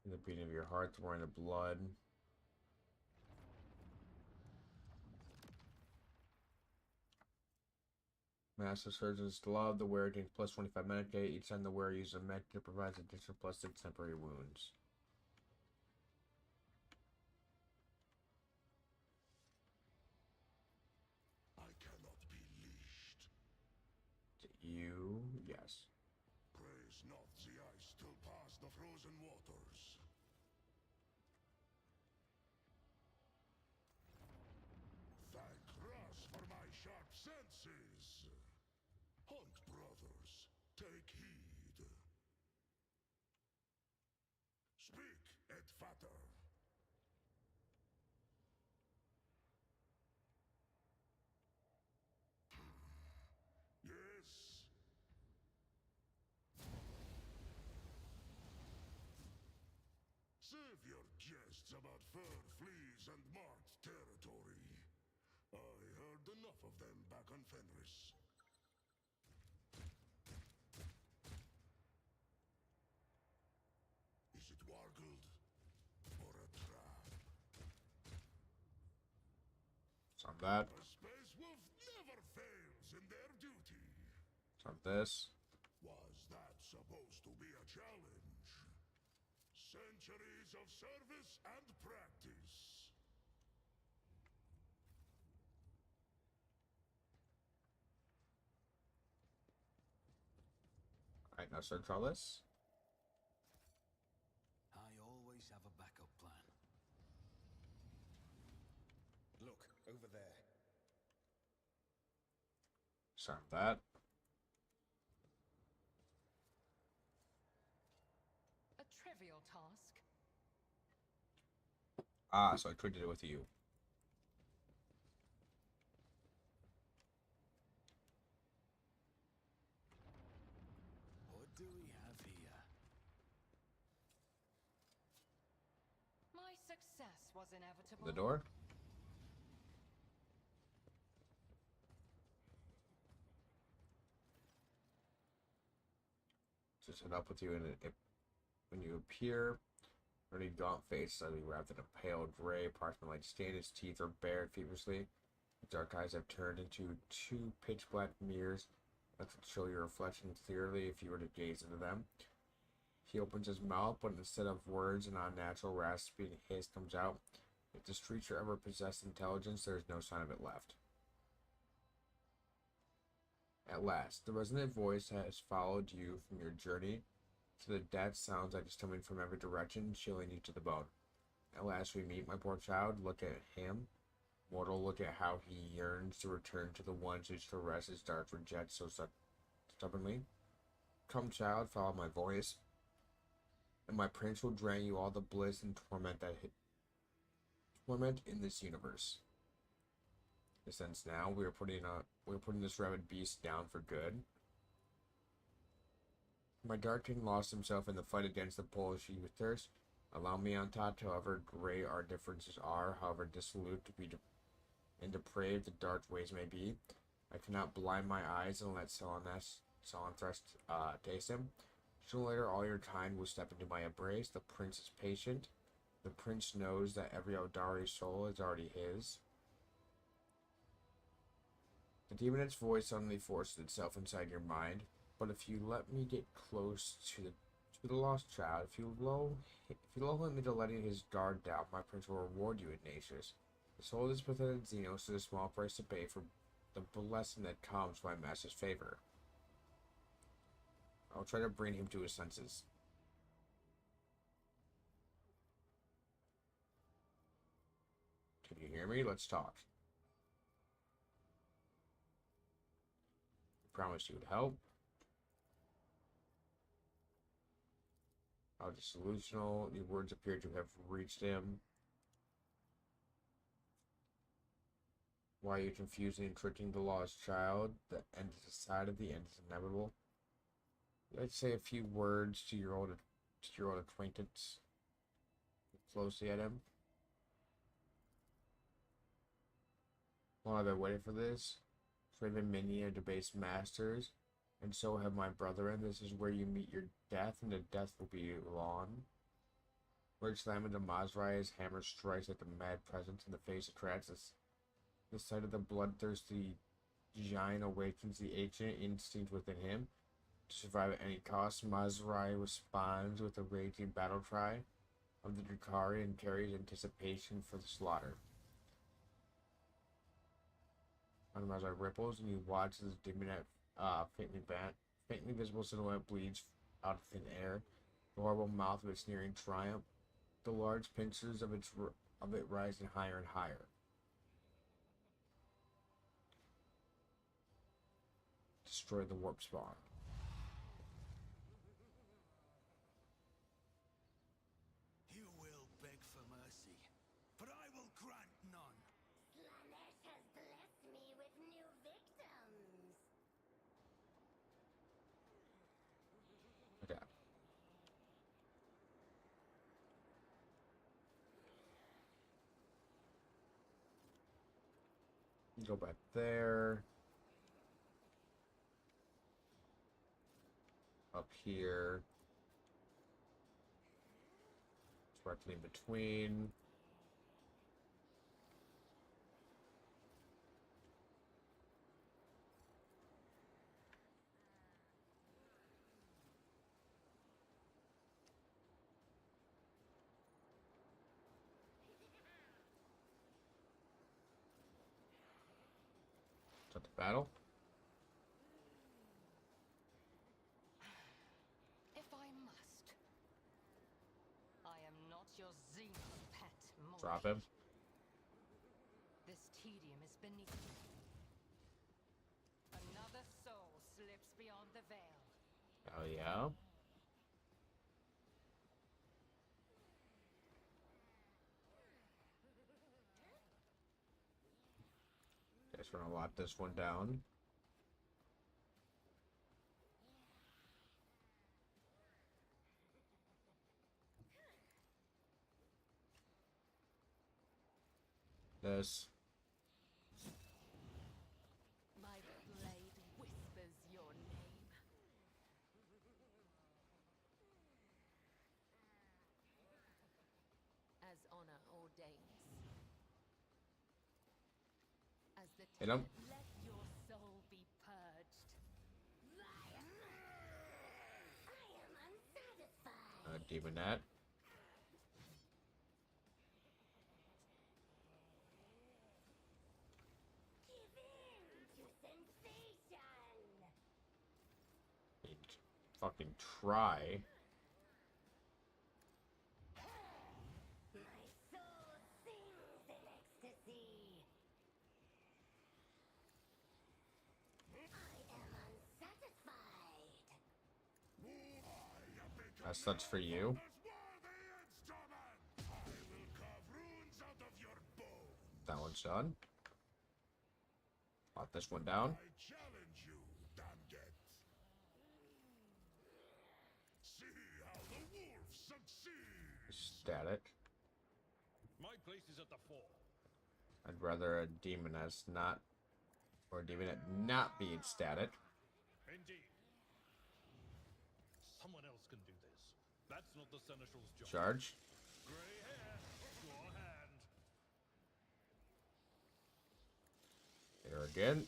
In the beating of your heart, the roaring of blood. Master Surgeon's Glove. The wearer takes plus 25 Medicaid. Each time the wearer uses a Medicaid, provides additional plus 6 temporary wounds. I cannot be leashed. You, yes. Praise not the ice till past the frozen waters. Thank Ras for my sharp senses. Hunt, brothers, take heed. Speak, et fatter. Yes. Save your jests about fur, fleas, and marked territory. I heard enough of them back on Fenris. Is it wargled or a trap? Some of that. A space wolf never fails in their duty. Some of this. Was that supposed to be a challenge? Centuries of service and practice. Alright, now search all this. I always have a backup plan. Look, over there. Some of that. A trivial task. Ah, so I traded it with you. What do we have here? My success was inevitable. The door? Just head up with you, and when you appear, already gaunt face suddenly wrapped in a pale gray parchment like stain. His teeth are bared feverishly. His dark eyes have turned into two pitch black mirrors that could show your reflection clearly if you were to gaze into them. He opens his mouth, but instead of words, an unnatural rasping hiss comes out. If this creature ever possessed intelligence, there is no sign of it left. At last, the resonant voice has followed you from your journey to the dead sounds like it's coming from every direction, chilling you to the bone. At last we meet, my poor child. Look at him. Mortal, look at how he yearns to return to the ones whose caresses darts reject so stubbornly. Come, child, follow my voice, and my prince will grant you all the bliss and torment in this universe. Since now we're putting this rabid beast down for good. My dark king lost himself in the fight against the Polish youthers. Allow me on top, however great our differences are, however dissolute and depraved the dark ways may be. I cannot blind my eyes and let Salanthras taste him. Sooner or later, all your kind will step into my embrace. The prince is patient. The prince knows that every Audari soul is already his. The demon's voice suddenly forces itself inside your mind. But if you let me get close to the lost child, if you lull him into letting his guard down, my prince will reward you, Ignatius. The soul of this pathetic Xenos is a small price to pay for the blessing that comes from my master's favor. I'll try to bring him to his senses. Can you hear me? Let's talk. I promised you would help. How disillusional. The words appear to have reached him. Why are you confusing and tricking the lost child? The end is decided, the end is inevitable. Let's say a few words to your old acquaintance. Look closely at him. Well, I've been waiting for this. Craven many are debased masters, and so have my brethren. This is where you meet your death, and the death will be long. Word slam into Mazrai, his hammer strikes like a mad presence in the face of Kratos. The sight of the bloodthirsty giant awakens the ancient instinct within him. To survive at any cost, Mazrai responds with a raging battle cry of the Drukhari and carries anticipation for the slaughter. Mazrai ripples and you watch as the demon faintly visible silhouette bleeds out of thin air, the horrible mouth of its sneering triumph, the large pincers of it rising higher and higher. Destroy the warp spawn. You will beg for mercy, but I will grant none. Slanesh has blessed me with new victims. Okay. Go back there. Up here. Directly in between. Start the battle. If I must. I am not your Xenos pet, Moy. Drop him. This tedium is beneath me. Another soul slips beyond the veil. Oh yeah. Guess we're gonna lock this one down. This. My blade whispers your name. As honor ordains. As the Hit him. let your soul be purged. I am unsatisfied. Demonette. Give in to sensation. Fucking try. My soul sings in ecstasy. I am unsatisfied. As such for you. That one's done. Lock this one down. I challenge you, Damget. See how the wolf succeeds. Static. My place is at the fore. I'd rather a demoness not, or a demonette not be static. Indeed. Someone else can do this. That's not the Seneschal's job. Charge. Grey hair, your hand. Here again.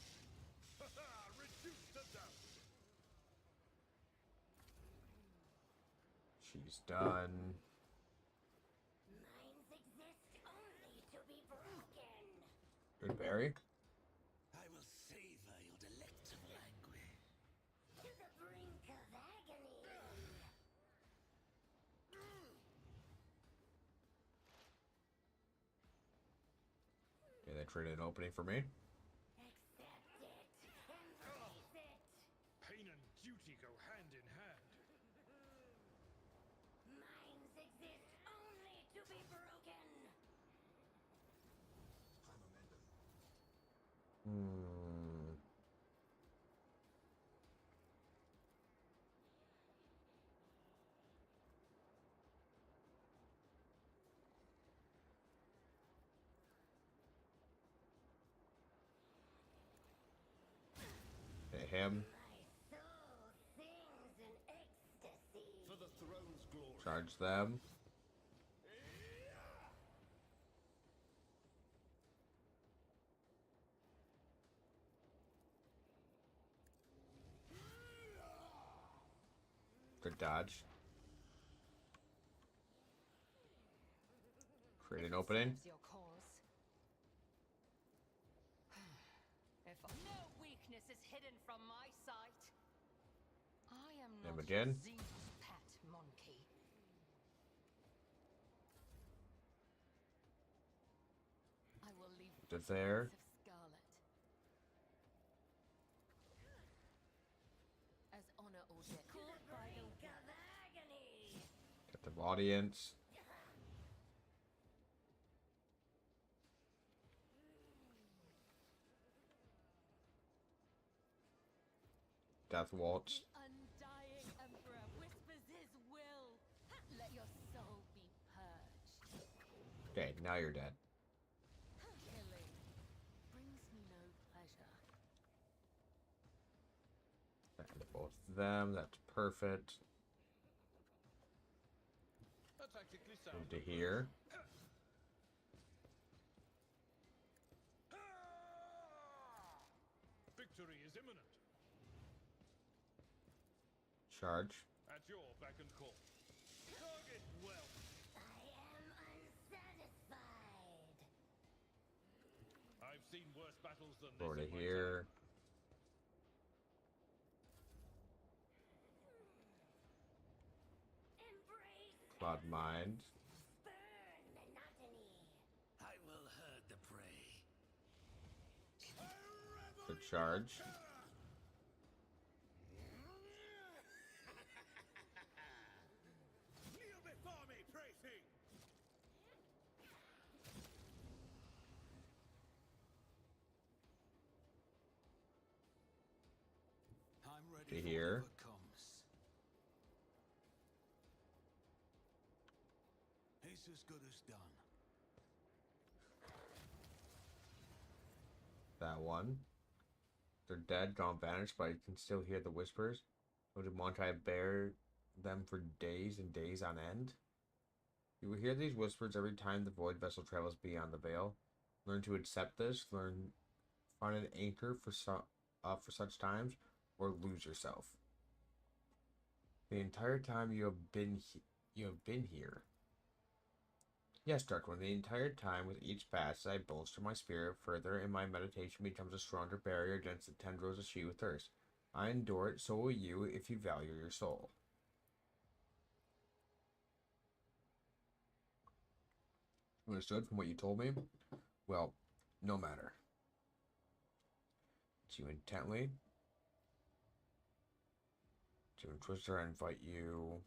Reduced to dust. She's done. Minds exist only to be broken. Good berry. I will savor your delectable anguish. To the brink of agony. Okay, they created an opening for me. Accept it. Embrace it. Pain and duty go hand in hand. Minds exist only to be broken. Hmm. him. My soul sings in ecstasy. For the throne's glory. Charge them. Good dodge. Create an opening. Serves your cause. If no weakness is hidden from my sight, I am Him not again. Xenos pet monkey. I will leave To there. footprints of scarlet. As honor ordained. Caught by the Brink of agony. Get the audience. Death Waltz. The undying emperor whispers his will. Let your soul be purged. Okay, now you're dead. Killing brings me no pleasure. And both of them. That's perfect. That tactically sounds Move to here. Victory is imminent. Charge. At your beck and call. Target well. I am unsatisfied. I've seen worse battles than Over this to in my here. Embrace Cloud Mind. burn monotony. I will herd the prey. Good charge. Kneel before me, pray thing! I'm ready To for here. whatever comes. It's as good as done. That one. They're dead, gone vanished, but I can still hear the whispers. Or did Montai bear them for days and days on end? You will hear these whispers every time the void vessel travels beyond the veil. Learn to accept this. Find an anchor for such times, or lose yourself. The entire time you have been here. Yes, Dark One, the entire time with each pass, I bolster my spirit further, and my meditation becomes a stronger barrier against the tendrils of she with thirst. I endure it, so will you if you value your soul. Understood from what you told me? Well, no matter. To intently. To Twister, I invite you.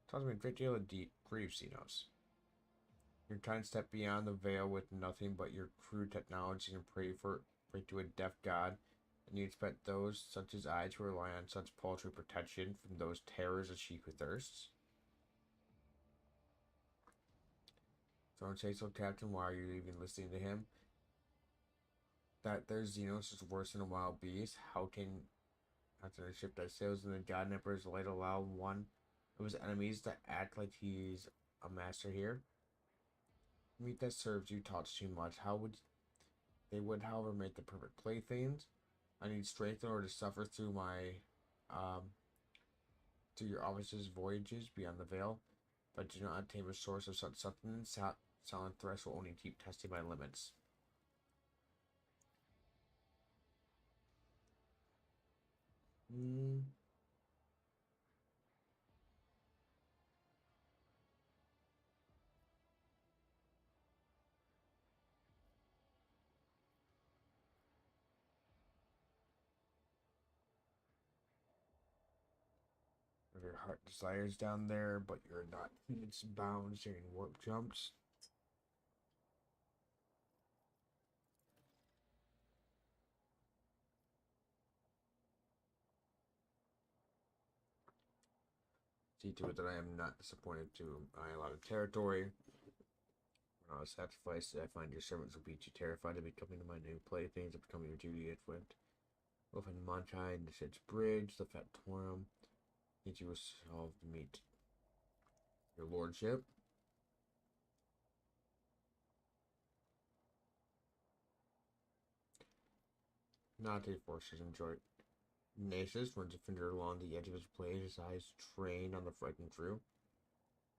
Tells me a great deal of grief, Xenos. You're trying to step beyond the veil with nothing but your crude technology and pray to a deaf god, and you expect those such as I to rely on such paltry protection from those terrors of she who thirsts? Don't say so, Captain. Why are you even listening to him? That their Xenos is worse than a wild beast. How can a ship that sails in the God Emperor's light allow one of his enemies to act like he's a master here? Meat that serves you talks too much. They would, however, make the perfect playthings. I need strength in order to suffer through through your office's voyages beyond the veil. If I do not obtain a source of such sustenance, silent threats will only keep testing my limits. Your heart desires down there, but you're not. It's bound during warp jumps. See to it that I am not disappointed to a lot of territory. When I was sacrificed, I find your servants will be too terrified to be coming to my new playthings and becoming your duty it went. Wolfen Montai, the Shed's Bridge, the Fat Torum. Need you resolve to meet your lordship. Not a forces enjoy. Nasus runs a finger along the edge of his blade, his eyes trained on the frightened crew.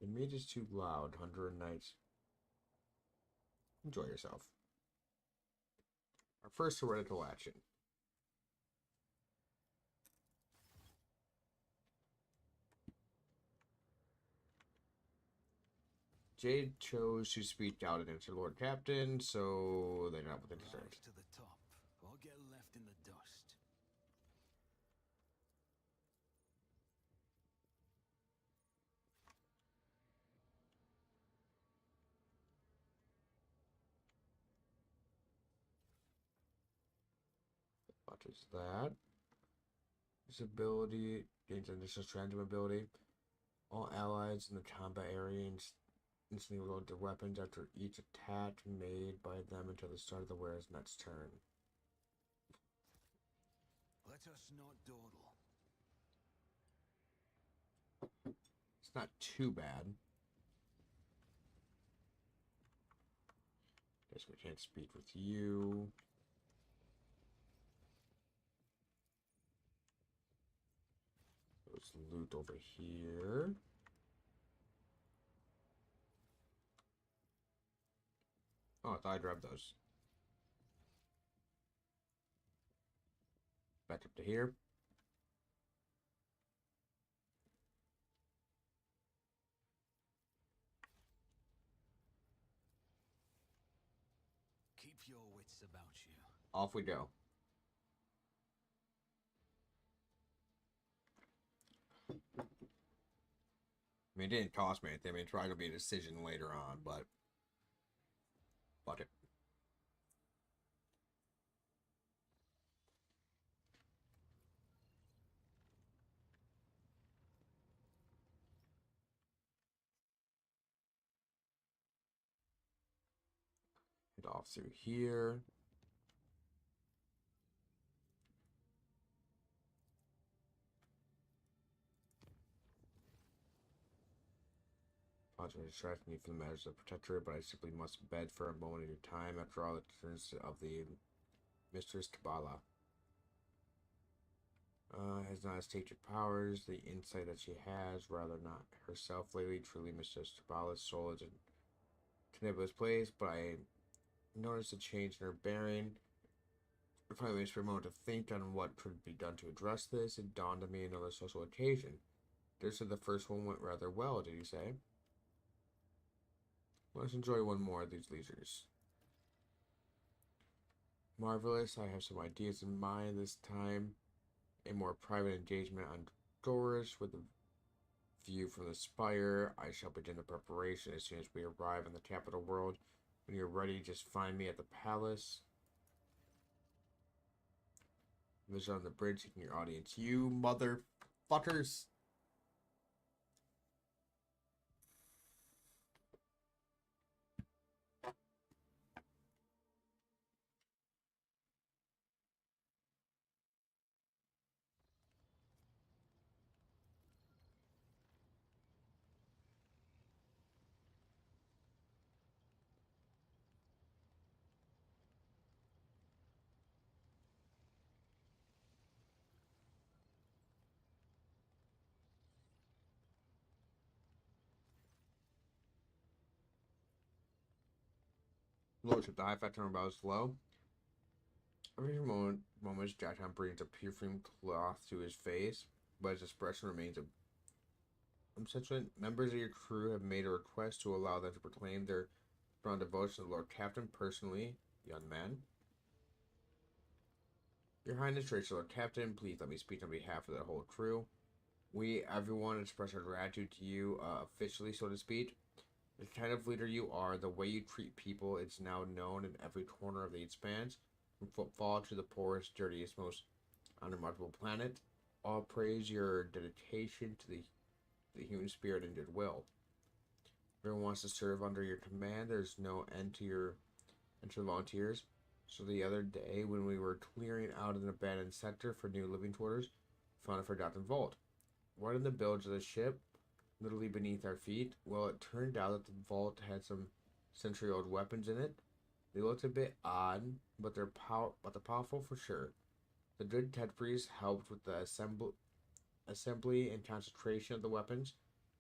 The meat is too loud, Hunter and Knights. Enjoy yourself. Our first heretical action. Jade chose to speak out against her Lord Captain, so they're not what they deserve. Rise to the top, or get left in the dust. What is that? This ability gains additional random ability. All allies in the combat area instantly reload their weapons after each attack made by them until the start of the wearer's next turn. Let us not dawdle. It's not too bad. Guess we can't speak with you. There's loot over here. Oh, I thought I grabbed those. Back up to here. Keep your wits about you. Off we go. I mean, it didn't cost me anything. I mean, it's probably going to be a decision later on, but fuck it. Head off through here. Apologize for distracting you from the matters of Protectorate, but I simply must bed for a moment of your time. After all, it turns of the Mistress Kabbalah. Has not escaped your powers, the insight that she has, rather not herself lately. Truly, Mistress Kabbalah's soul is in Tenebra's place, but I noticed a change in her bearing. If I waste for a moment to think on what could be done to address this, it dawned on me another social occasion. Dare say the first one went rather well, did you say? Let's enjoy one more of these leisures. Marvelous, I have some ideas in mind this time. A more private engagement on Doris with a view from the spire. I shall begin the preparation as soon as we arrive in the capital world. When you're ready, just find me at the palace. Visit on the bridge, seeking your audience. You motherfuckers! Lordship, the high fat turn about is low. Every moments, Jacktown brings a perfume cloth to his face, but his expression remains uncensored. Members of your crew have made a request to allow them to proclaim their profound devotion to the Lord Captain personally, young man. Your Highness, Rachel, Lord Captain, please let me speak on behalf of the whole crew. We, everyone, express our gratitude to you, officially, so to speak. The kind of leader you are, the way you treat people, is now known in every corner of the Expanse, from footfall to the poorest, dirtiest, most unremarkable planet. All praise your dedication to the human spirit and goodwill. Everyone wants to serve under your command. There's no end to your volunteers. So the other day, when we were clearing out an abandoned sector for new living quarters, we found a forgotten vault. Right in the bilge of the ship, literally beneath our feet. Well, it turned out that the vault had some century-old weapons in it. They looked a bit odd, but they're powerful for sure. The good Ted Priest helped with the assembly and concentration of the weapons,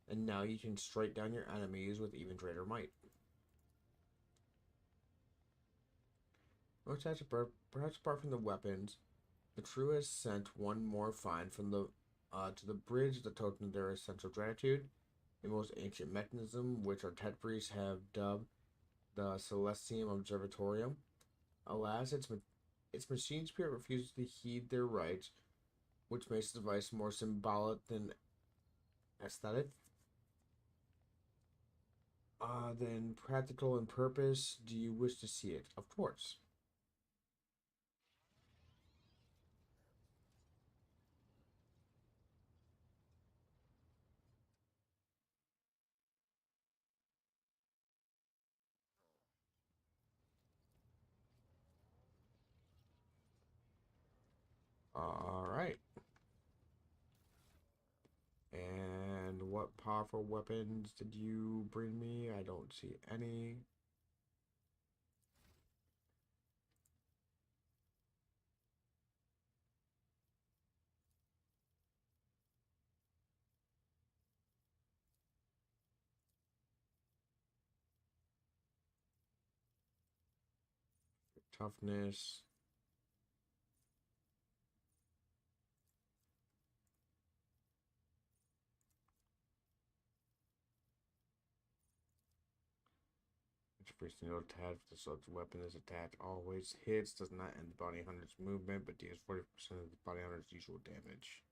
and now you can strike down your enemies with even greater might. Perhaps apart from the weapons, the crew has sent one more find from the to the bridge, the token of their essential gratitude, a most ancient mechanism which our Ted Priests have dubbed the Celestium Observatorium. Alas, its machine spirit refuses to heed their rights, which makes the device more symbolic than aesthetic. Then practical in purpose. Do you wish to see it? Of course. All right. And what powerful weapons did you bring me? I don't see any. Toughness. Each first single attack with the selected weapon is attacked always hits, does not end the bounty hunter's movement, but deals 40% of the bounty hunter's usual damage.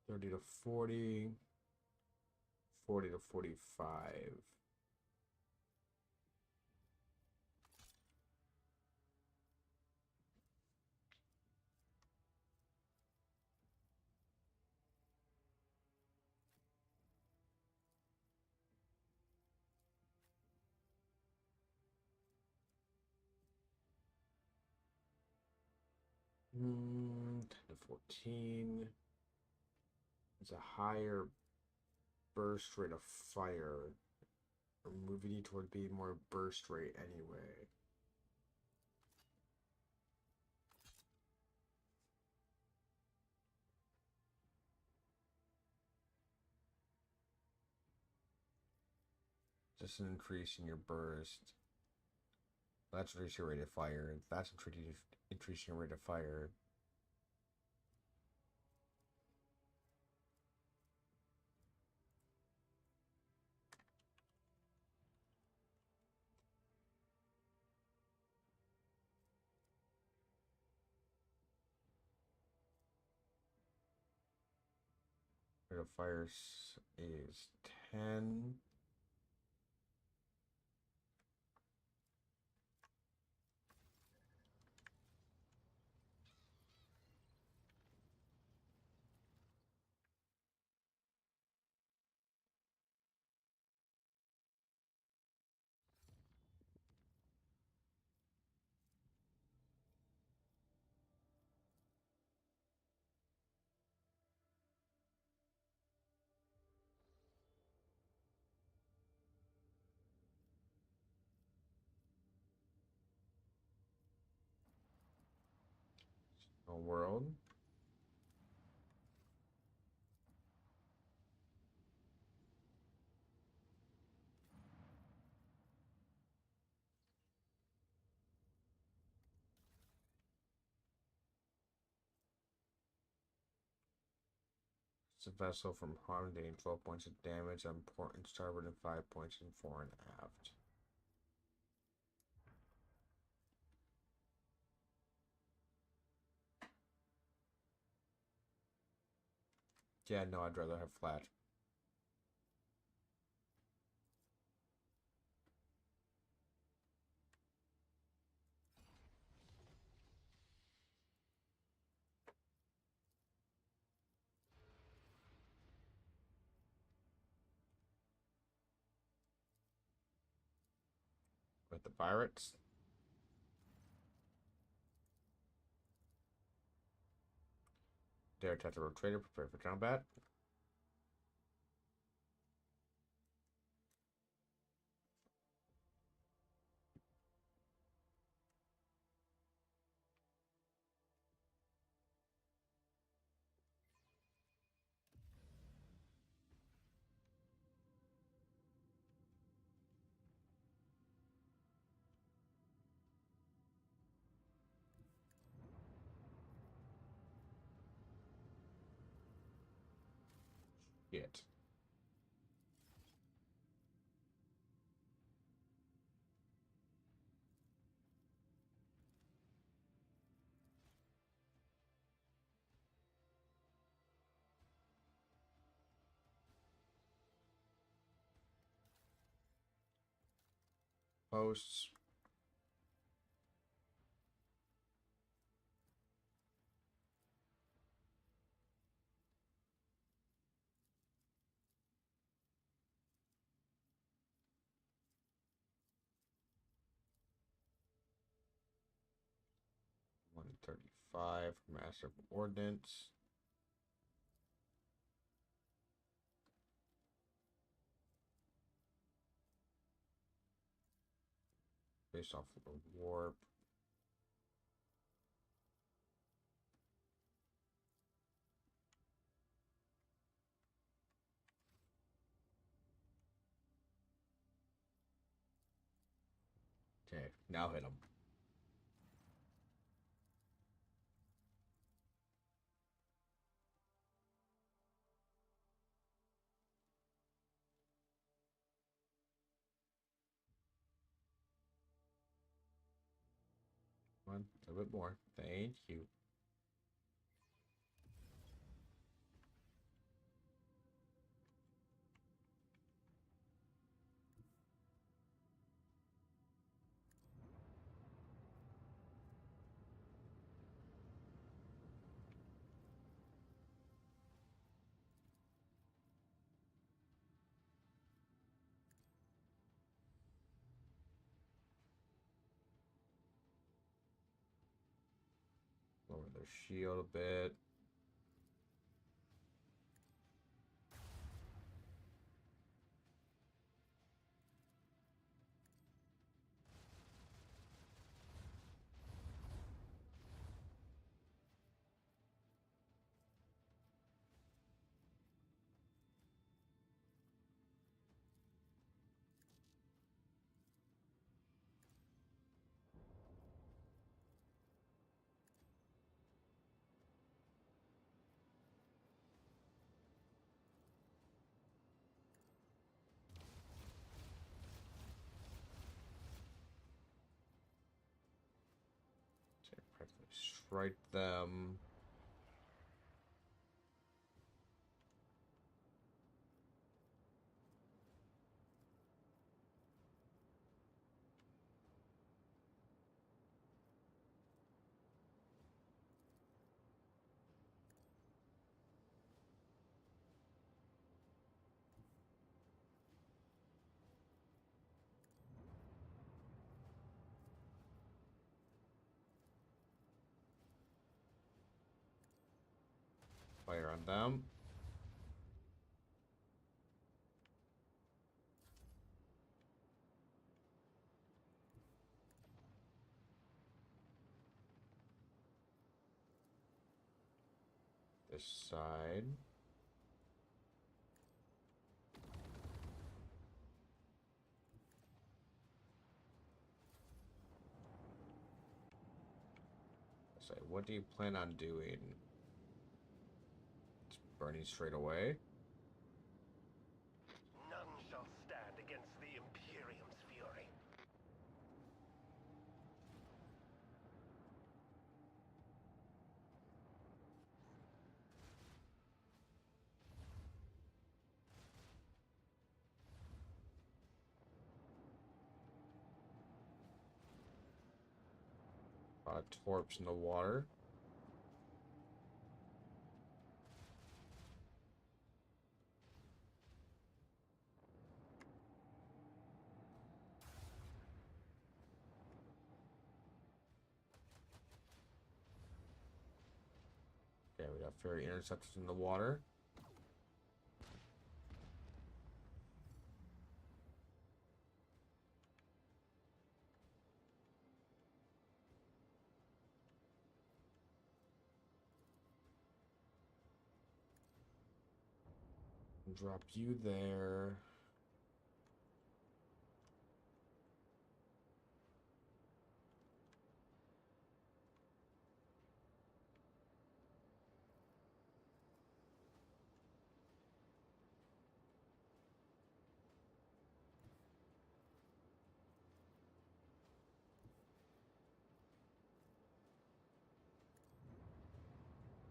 $30 to $40, $40 to $45. Mm, 10 to 14. It's a higher burst rate of fire. We're moving you toward being more burst rate anyway. Just an increase in your burst. That's increasing your rate of fire. That's increasing your rate of fire. Rate of fire is 10. A world. It's a vessel from harm, dealing 12 points of damage on port and starboard and 5 points in fore and aft. Yeah, no, I'd rather have flat. Fight the pirates. Dare attack the rogue trader. Prepare for combat. Shit. Posts. $135 Massive Ordnance. Based off of the warp. Okay, now hit him. One, a bit more. Thank you. Lower their shield a bit. Strike them. Fire on them. This side. So, what do you plan on doing? It's burning straight away. None shall stand against the Imperium's fury. Torps in the water. Okay, we got fairy interceptors in the water. Drop you there.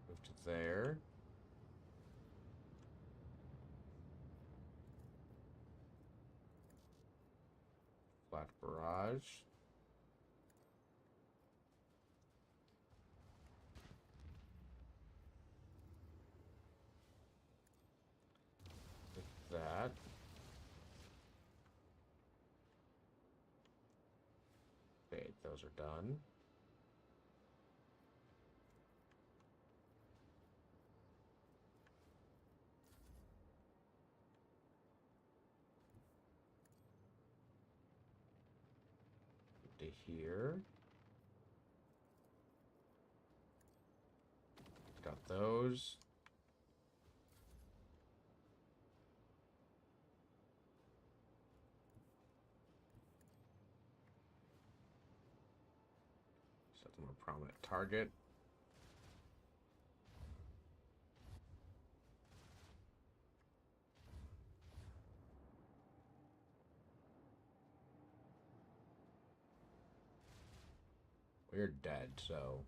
Move to there. Flat barrage. Like that. Okay, those are done. To here. Got those. Set them a prominent target. We're dead, so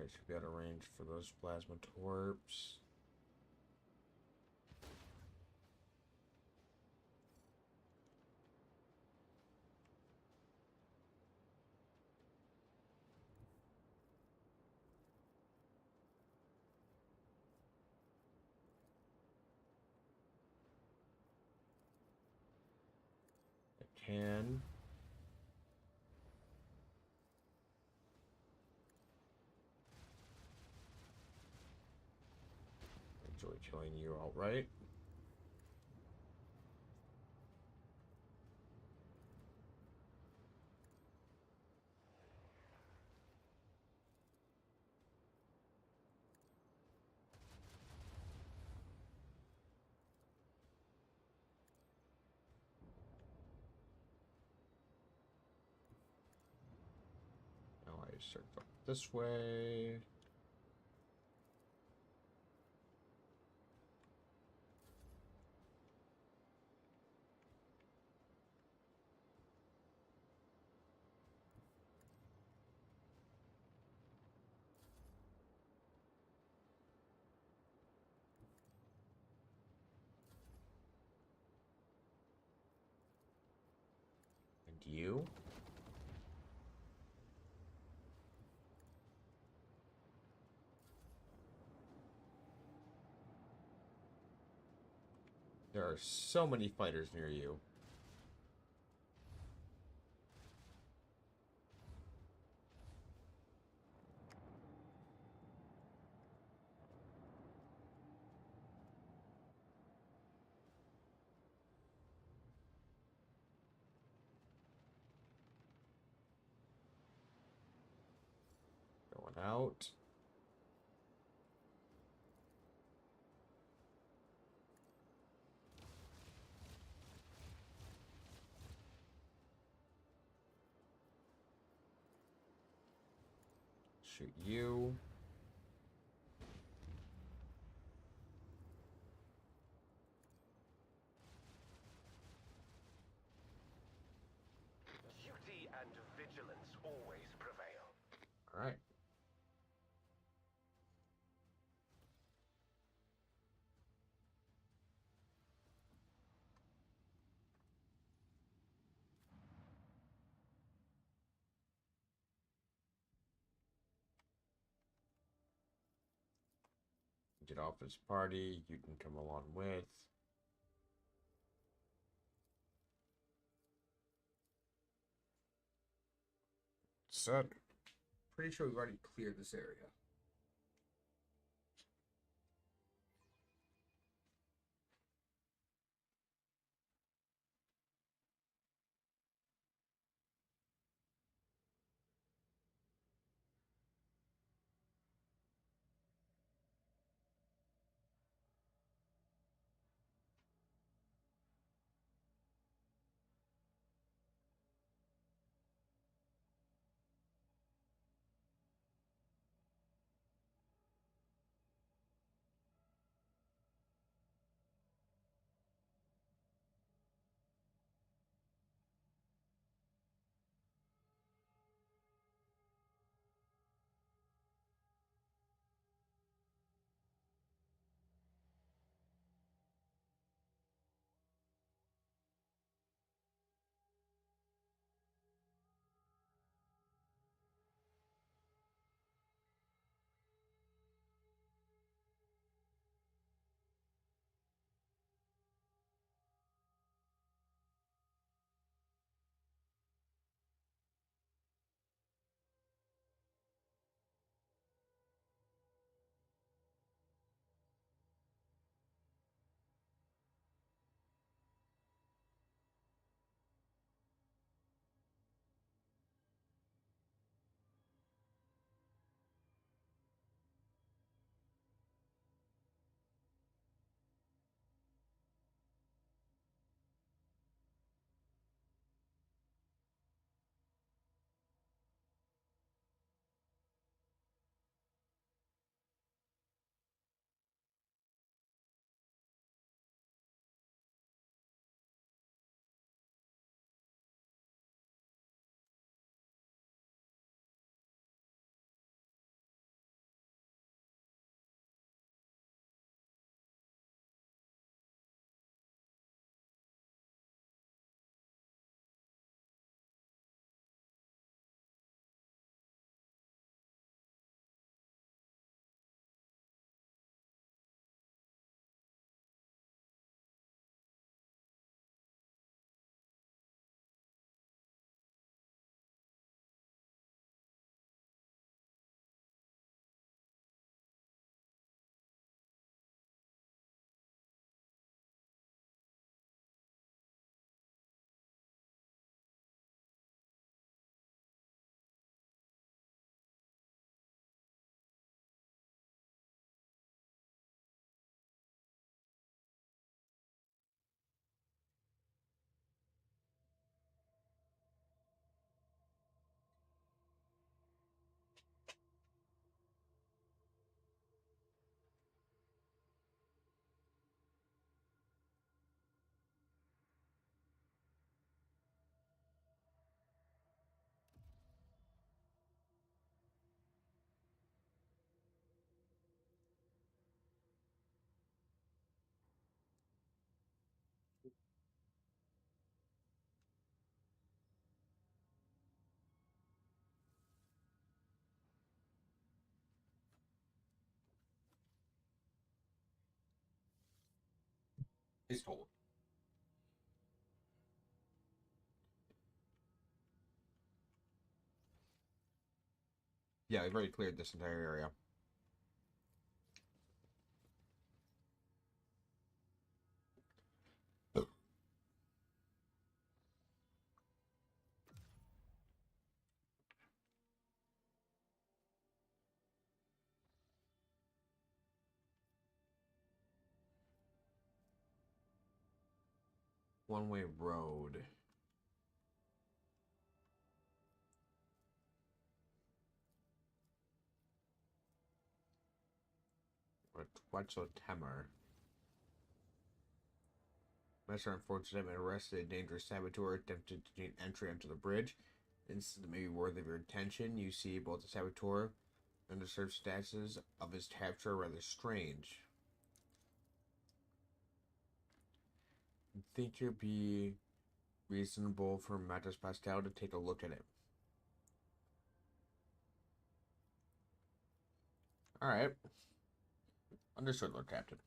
right, should be out of range for those plasma torps. I can. Enjoy killing you outright. Now I start up this way. And you. There are so many fighters near you. Going out. Shoot you. Duty and vigilance. always prevail. Alright. Get off this party, you can come along with. So, pretty sure we've already cleared this area. Please hold. Yeah, we've already cleared this entire area. One-way road. Quetzaltemur. Messer unfortunately arrested a dangerous saboteur attempted to gain entry onto the bridge. instance that may be worthy of your attention. You see both the saboteur and the circumstances of his capture are rather strange. I think it'd be reasonable for Mattress Pascal to take a look at it. Alright. Understood, Lord Captain.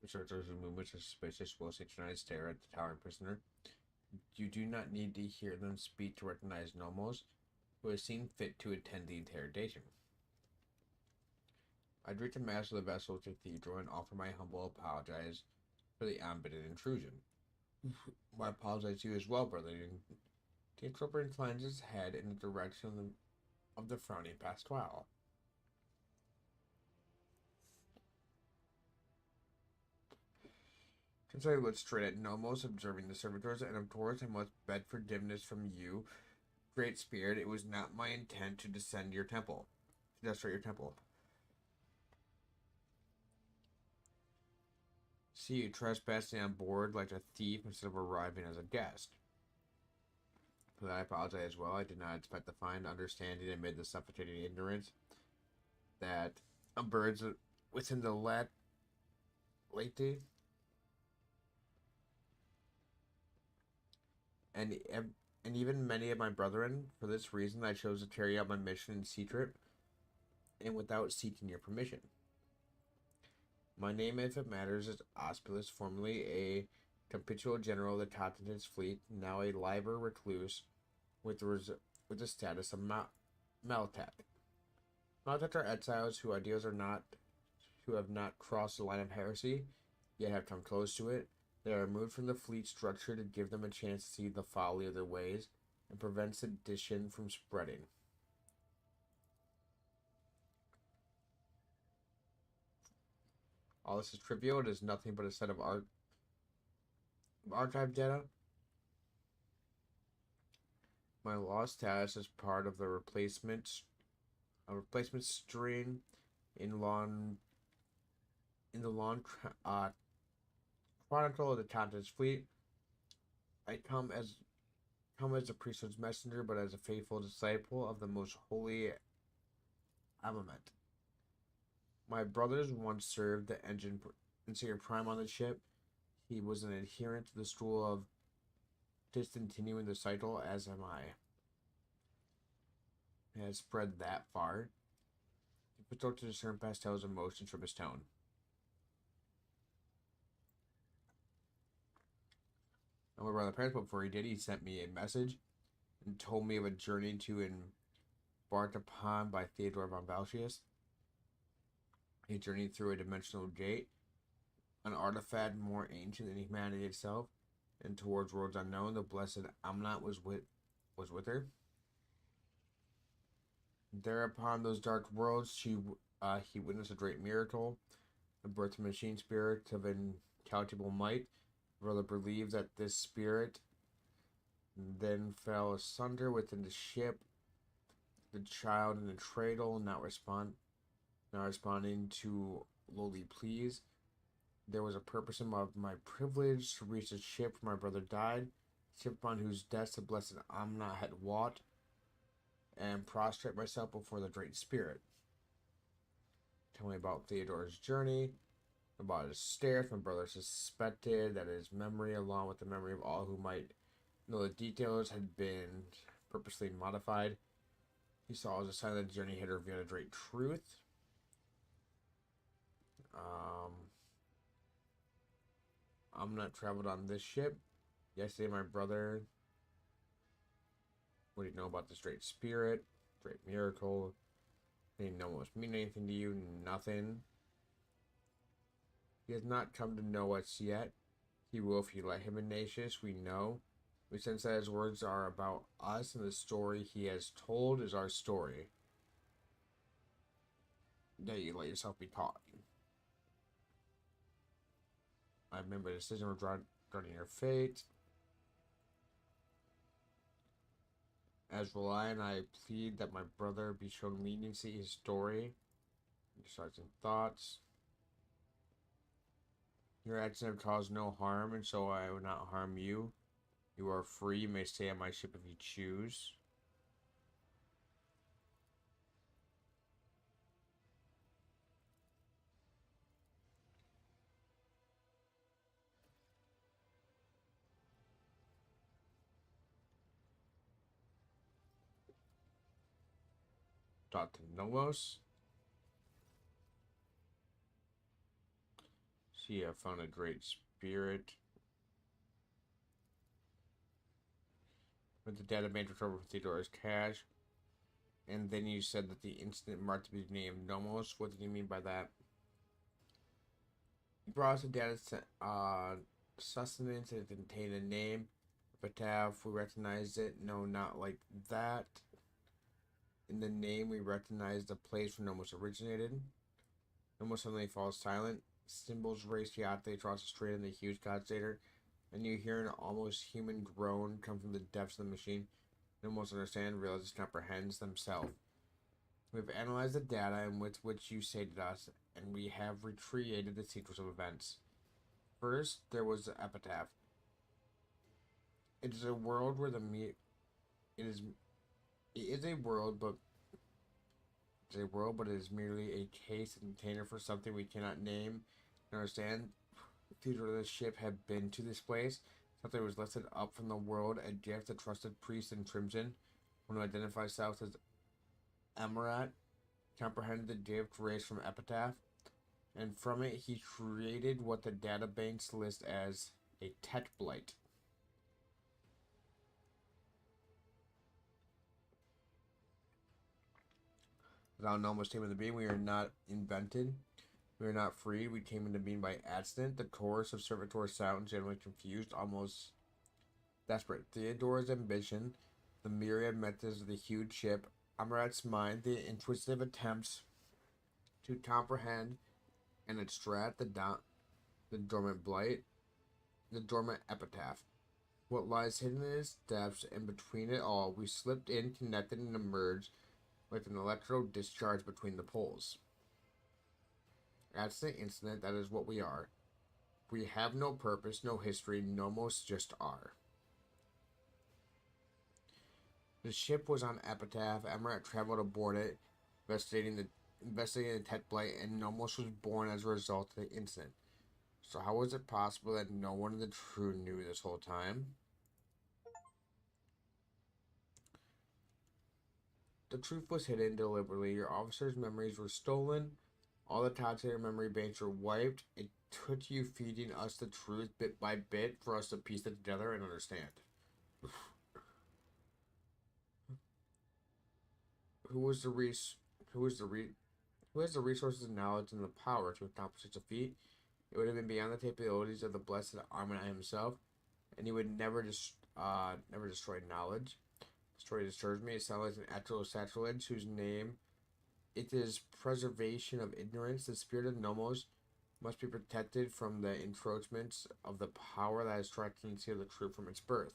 Researchers whose movements are suspicious will synchronized stare at the towering prisoner. You do not need to hear them speak to recognize Nomos, who has seen fit to attend the interrogation. I greet the master of the vessel cathedral and offer my humble apologies for the unbidden intrusion. I apologize to you as well, brother. The interpreter inclines his head in the direction of the frowning Pasquale. Since I looked straight at Nomos, observing the servitors, and of course I must beg forgiveness from you, Great Spirit. It was not my intent to destroy your temple. See you trespassing on board like a thief instead of arriving as a guest. For that I apologize as well. I did not expect to find understanding amid the suffocating ignorance that birds within the late and even many of my brethren. For this reason, I chose to carry out my mission in secret and without seeking your permission. My name, if it matters, is Ospilus, formerly a capitular general of the Continent's fleet, now a liber recluse with the status of Maltap. Maltap are exiles whose ideals who have not crossed the line of heresy, yet have come close to it. They are removed from the fleet structure to give them a chance to see the folly of their ways and prevent sedition from spreading. All this is trivial. It is nothing but a set of archive data. My lost status is part of the replacement string in the long Chronicle of the Continent's fleet. I come as a priesthood's messenger, but as a faithful disciple of the most holy Amulet. My brothers once served the engineer prime on the ship. He was an adherent to the school of discontinuing the cycle, as am I. It has spread that far. You could to discern Pastel's emotions from his tone. And my brother Paris, before he did, he sent me a message and told me of a journey to embarked upon by Theodore von Valsius. He journeyed through a dimensional gate, an artifact more ancient than humanity itself, and towards worlds unknown. The blessed Amnat was with her. There upon those dark worlds, he witnessed a great miracle, the birth of a machine spirit of incalculable might. Brother believes that this spirit then fell asunder within the ship, the child in the cradle, not responding to lowly pleas. There was a purpose in my privilege to reach the ship where my brother died, ship upon whose death the blessed Amnat had wrought, and prostrate myself before the Great Spirit. Tell me about Theodore's journey, about his stairs. My brother suspected that his memory, along with the memory of all who might know the details, had been purposely modified. He saw as a sign that the journey had revealed a great truth. I'm not traveled on this ship. Yesterday, my brother. What do you know about this Great Spirit? Great miracle? Didn't know what mean anything to you? Nothing. He has not come to know us yet. He will if you let him, Ignatius. We know. We sense that his words are about us, and the story he has told is our story. That you let yourself be taught. I remember the decision regarding your fate. As Reliant, I plead that my brother be shown leniency. His story, decides and thoughts. Your actions have caused no harm, and so I will not harm you. You are free. You may stay on my ship if you choose. Dr. Nomos. See, I found a great spirit. With the data bank recovered from Theodora's cache. And then you said that the incident marked to be named Nomos. What did you mean by that? You brought us the data sustenance. It contained a name. Epitaph, we recognized it. No, not like that. In the name, we recognized the place where Nomos originated. Nomos suddenly falls silent. Symbols race chaotically across the street in the huge godstater, and you hear an almost human groan come from the depths of the machine. Nomos understand, realizes, comprehends themselves. We've analyzed the data and with which you sated us, and we have recreated the sequence of events. First, there was the epitaph. It is a world where it is a world, but it is merely a case and container for something we cannot name and understand. Theodora's ship had been to this place. Something was lifted up from the world, a gift, a trusted priest in Crimson, one who identified himself as Amarat, comprehended the gift raised from Epitaph, and from it he created what the databanks list as a tech blight. Without Nomos came into being, we are not invented. We are not free. We came into being by accident. The chorus of servitor sounds generally confused, almost desperate. Theodora's ambition, the myriad methods of the huge ship, Amarat's mind, the intuitive attempts to comprehend and extract the dormant blight, the dormant epitaph. What lies hidden in its depths, and between it all, we slipped in, connected, and emerged like an electrode discharge between the poles. That's the incident. That is what we are. We have no purpose, no history, Nomos just are. The ship was on Epitaph. Amarat traveled aboard it, investigating the tech blight, and Nomos was born as a result of the incident. So how was it possible that no one in the crew knew this whole time? The truth was hidden deliberately. Your officers' memories were stolen. All the contents of your memory banks were wiped. It took you feeding us the truth bit by bit for us to piece it together and understand. Who has the resources and knowledge and the power to accomplish such a feat? It would have been beyond the capabilities of the blessed Armanite himself, and he would never destroy knowledge. The story disturbs me. It sounds like an actual sacrilege whose name it is preservation of ignorance. The spirit of Nomos must be protected from the encroachments of the power that has tried to conceal the truth from its birth.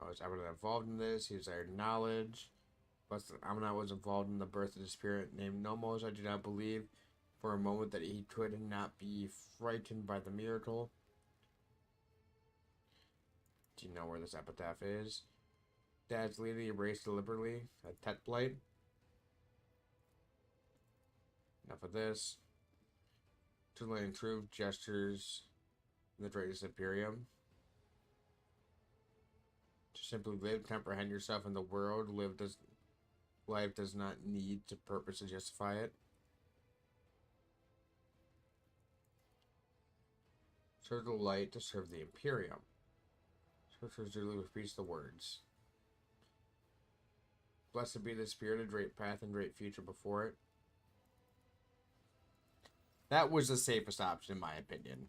I was ever involved in this. He desired knowledge. But Amonat was involved in the birth of the spirit named Nomos. I do not believe for a moment that he could not be frightened by the miracle. Do you know where this epitaph is? Dad's literally erased deliberately. A tech blight. Enough of this. Truly truth, gestures, the greatest Imperium. To simply live, comprehend yourself in the world. Life does not need to purpose to justify it. Serve the light to serve the Imperium. Scriptures duly repeats the words. Blessed be the spirit, a great path and great future before it. That was the safest option, in my opinion.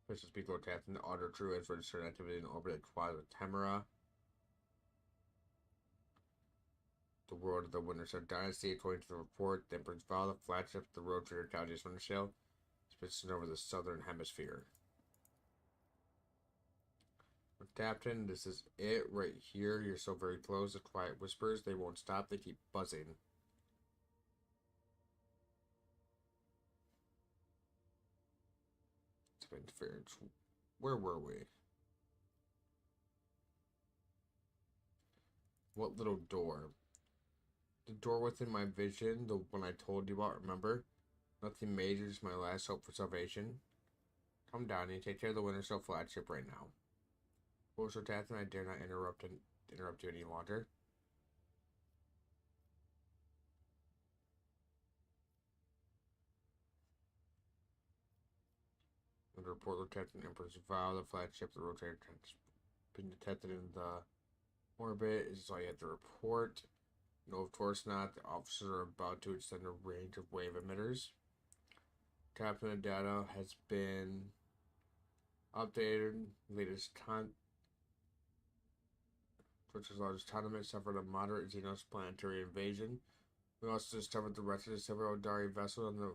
This is Speed Lord Captain. The Auto True has registered activity in orbit at Quad Tamara. The world of the Wintershell Dynasty, according to the report, the Emperor's Vow, the flagship, the road trader Claudius Wintershell, is positioned over the southern hemisphere. Captain, this is it right here. You're so very close. The quiet whispers, they won't stop. They keep buzzing. Interference. Where were we? What little door? The door within my vision, the one I told you about, remember? Nothing major, just my last hope for salvation. Come down and take care of the Wintershell flagship right now. Also, Captain, I dare not interrupt you any longer. Under report, Lieutenant Emperor's Vow, the flagship, the rotator has been detected in the orbit. Is this all you have to report? No, of course not. The officers are about to extend the range of wave emitters. Captain, the data has been updated. Latest Twitch's largest tournament suffered a moderate Xenos planetary invasion. We also discovered the rest of the several Dari vessels on the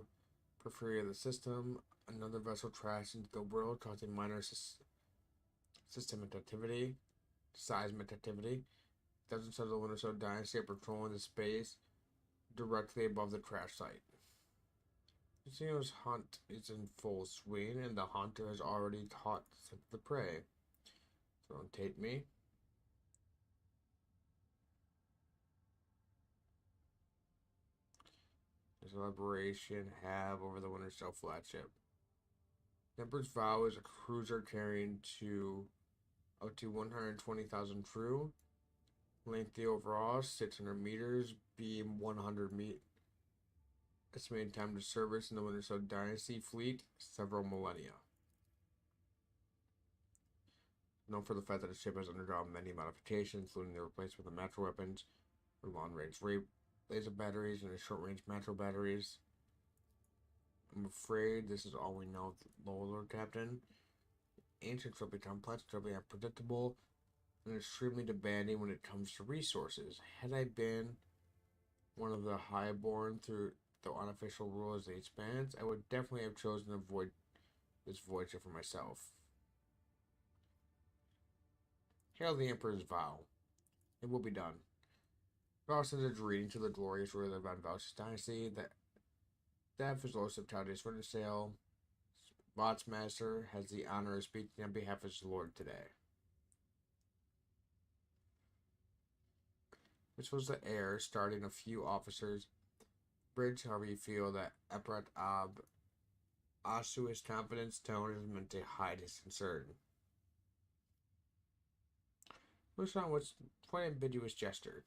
periphery of the system. Another vessel crashed into the world, causing minor seismic activity. Dozens of the Wintershell Dynasty are patrolling the space directly above the crash site. Xenos hunt is in full swing, and the hunter has already caught the prey. So don't take me. Does Liberation have over the Wintershell flagship? Emperor's Vow is a cruiser carrying up to 120,000 crew. Lengthy overall, 600 meters, beam 100 meters. Estimated time to service in the Wintershell Dynasty fleet, several millennia. Known for the fact that the ship has undergone many modifications, including the replacement of macro weapons for long-range laser batteries and short-range macro batteries. I'm afraid this is all we know of the Lord Captain. Ancients will be complex, will be unpredictable, and extremely demanding when it comes to resources. Had I been one of the highborn through the unofficial rules they expands, I would definitely have chosen to avoid this voyager for myself. Hail the Emperor's Vow. It will be done. God sends a greeting to the glorious ruler of Von Valch's dynasty. The staff is Lord of Claudius Wintershell. Watchmaster has the honor of speaking on behalf of his lord today. This was the heir, starting a few officers. Bridge, however you feel that Eprat Ab Asu's confidence tone is meant to hide his concern. Lucian was quite ambiguous gesture.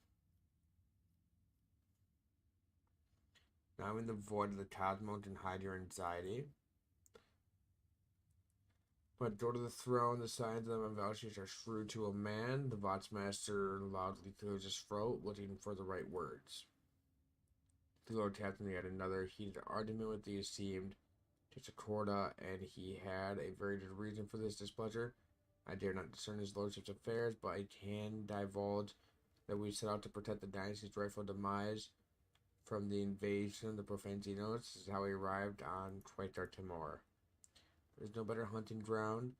Now in the void of the cosmos can hide your anxiety. But go to the throne, the signs of the Valkyries are shrewd to a man. The Watchmaster loudly clears his throat, looking for the right words. The Lord Captain had another heated argument with the esteemed Tissacorda, and he had a very good reason for this displeasure. I dare not discern his lordship's affairs, but I can divulge that we set out to protect the dynasty's rightful demise from the invasion of the profane Xenos. This is how we arrived on Quatar Timor. There's no better hunting ground.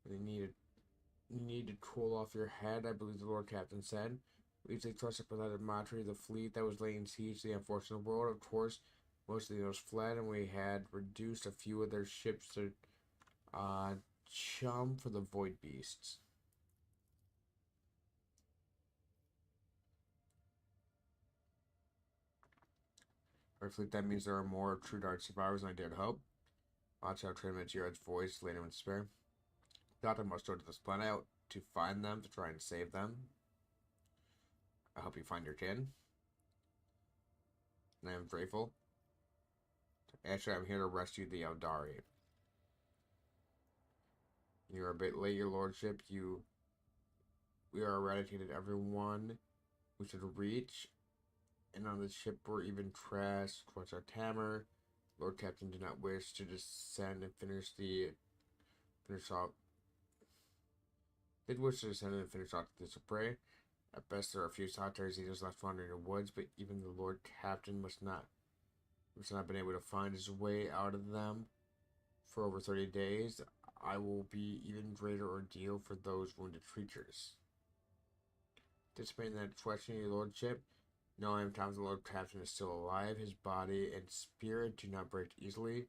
You need to cool off your head, I believe the Lord Captain said. We easily trusted Protected Matri, the fleet that was laying siege to the unfortunate world. Of course, most of those fled, and we had reduced a few of their ships to chum for the Void Beasts. Our fleet, that means there are more True Dark survivors than I dared hope. Watch out, transmits Yard's voice, later in despair. Thought I must go to this planet out to find them, to try and save them. I hope you find your kin. And I am grateful. Actually, I'm here to rescue the Eldari. You're a bit late, your lordship. We are eradicated everyone we should reach. And on the ship were even trash towards our Tamer. Lord Captain did not wish to descend and finish the finish off. They'd wish to descend and finish off this prey. At best, there are a few solitary leaders left wandering in the woods, but even the Lord Captain must not have been able to find his way out of them for over 30 days. I will be even greater ordeal for those wounded creatures. Anticipating that questioning your lordship, no, I am Thomas, the Lord Captain is still alive. His body and spirit do not break easily.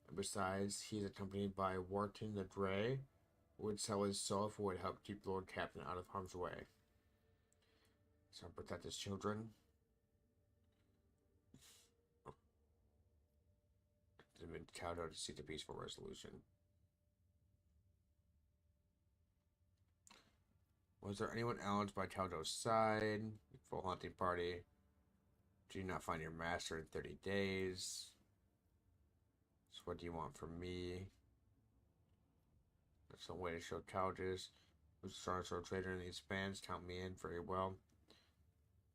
And besides, he is accompanied by Wharton the Grey, who would sell his soul if it would help keep Lord Captain out of harm's way. So protect his children. Chowder to seek a peaceful resolution. Was there anyone else by Chowdo's side? Full hunting party. Do you not find your master in 30 days? So what do you want from me? There's some way to show Chowders who's a strong sword trader in these spans. Count me in very well.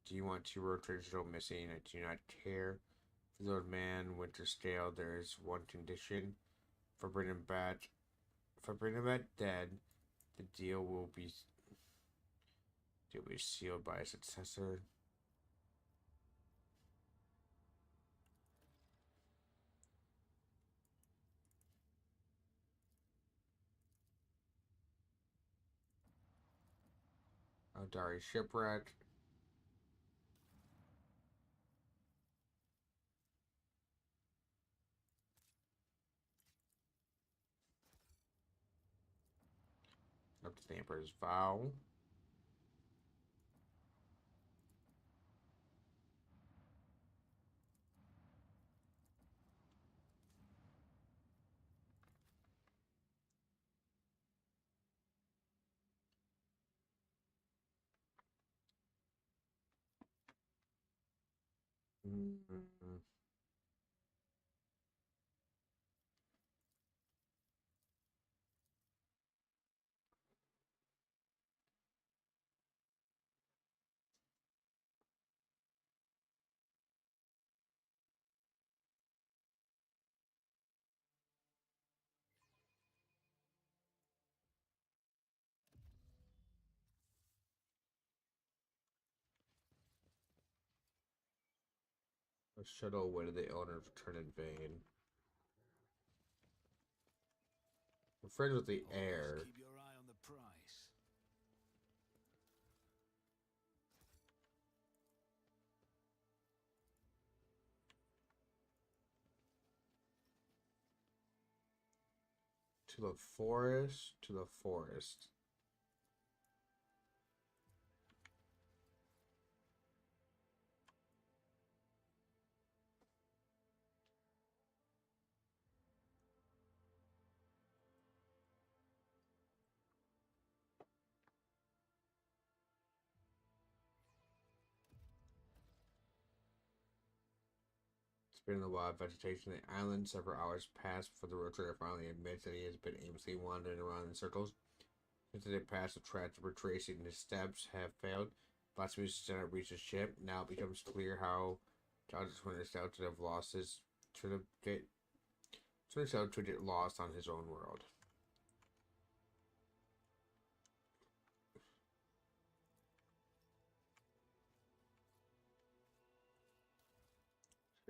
Do you want 2 road traders to go missing? I do not care. For the old man, Winterscale, there is one condition. For bringing him back dead, the deal will be sealed by a successor. Dari shipwreck. Up to the Emperor's Vow. Mm-hmm. A shuttle away to the owner return in vain. I'm friends with the heir. Keep your eye on the price. To the forest, to the forest. In the wild vegetation of the island, several hours pass before the road trader finally admits that he has been aimlessly wandering around in circles. Since they pass the track of retracing his steps have failed, Blasphemous did not reach the ship. Now it becomes clear how John's Winter Stout to have lost his to get lost on his own world.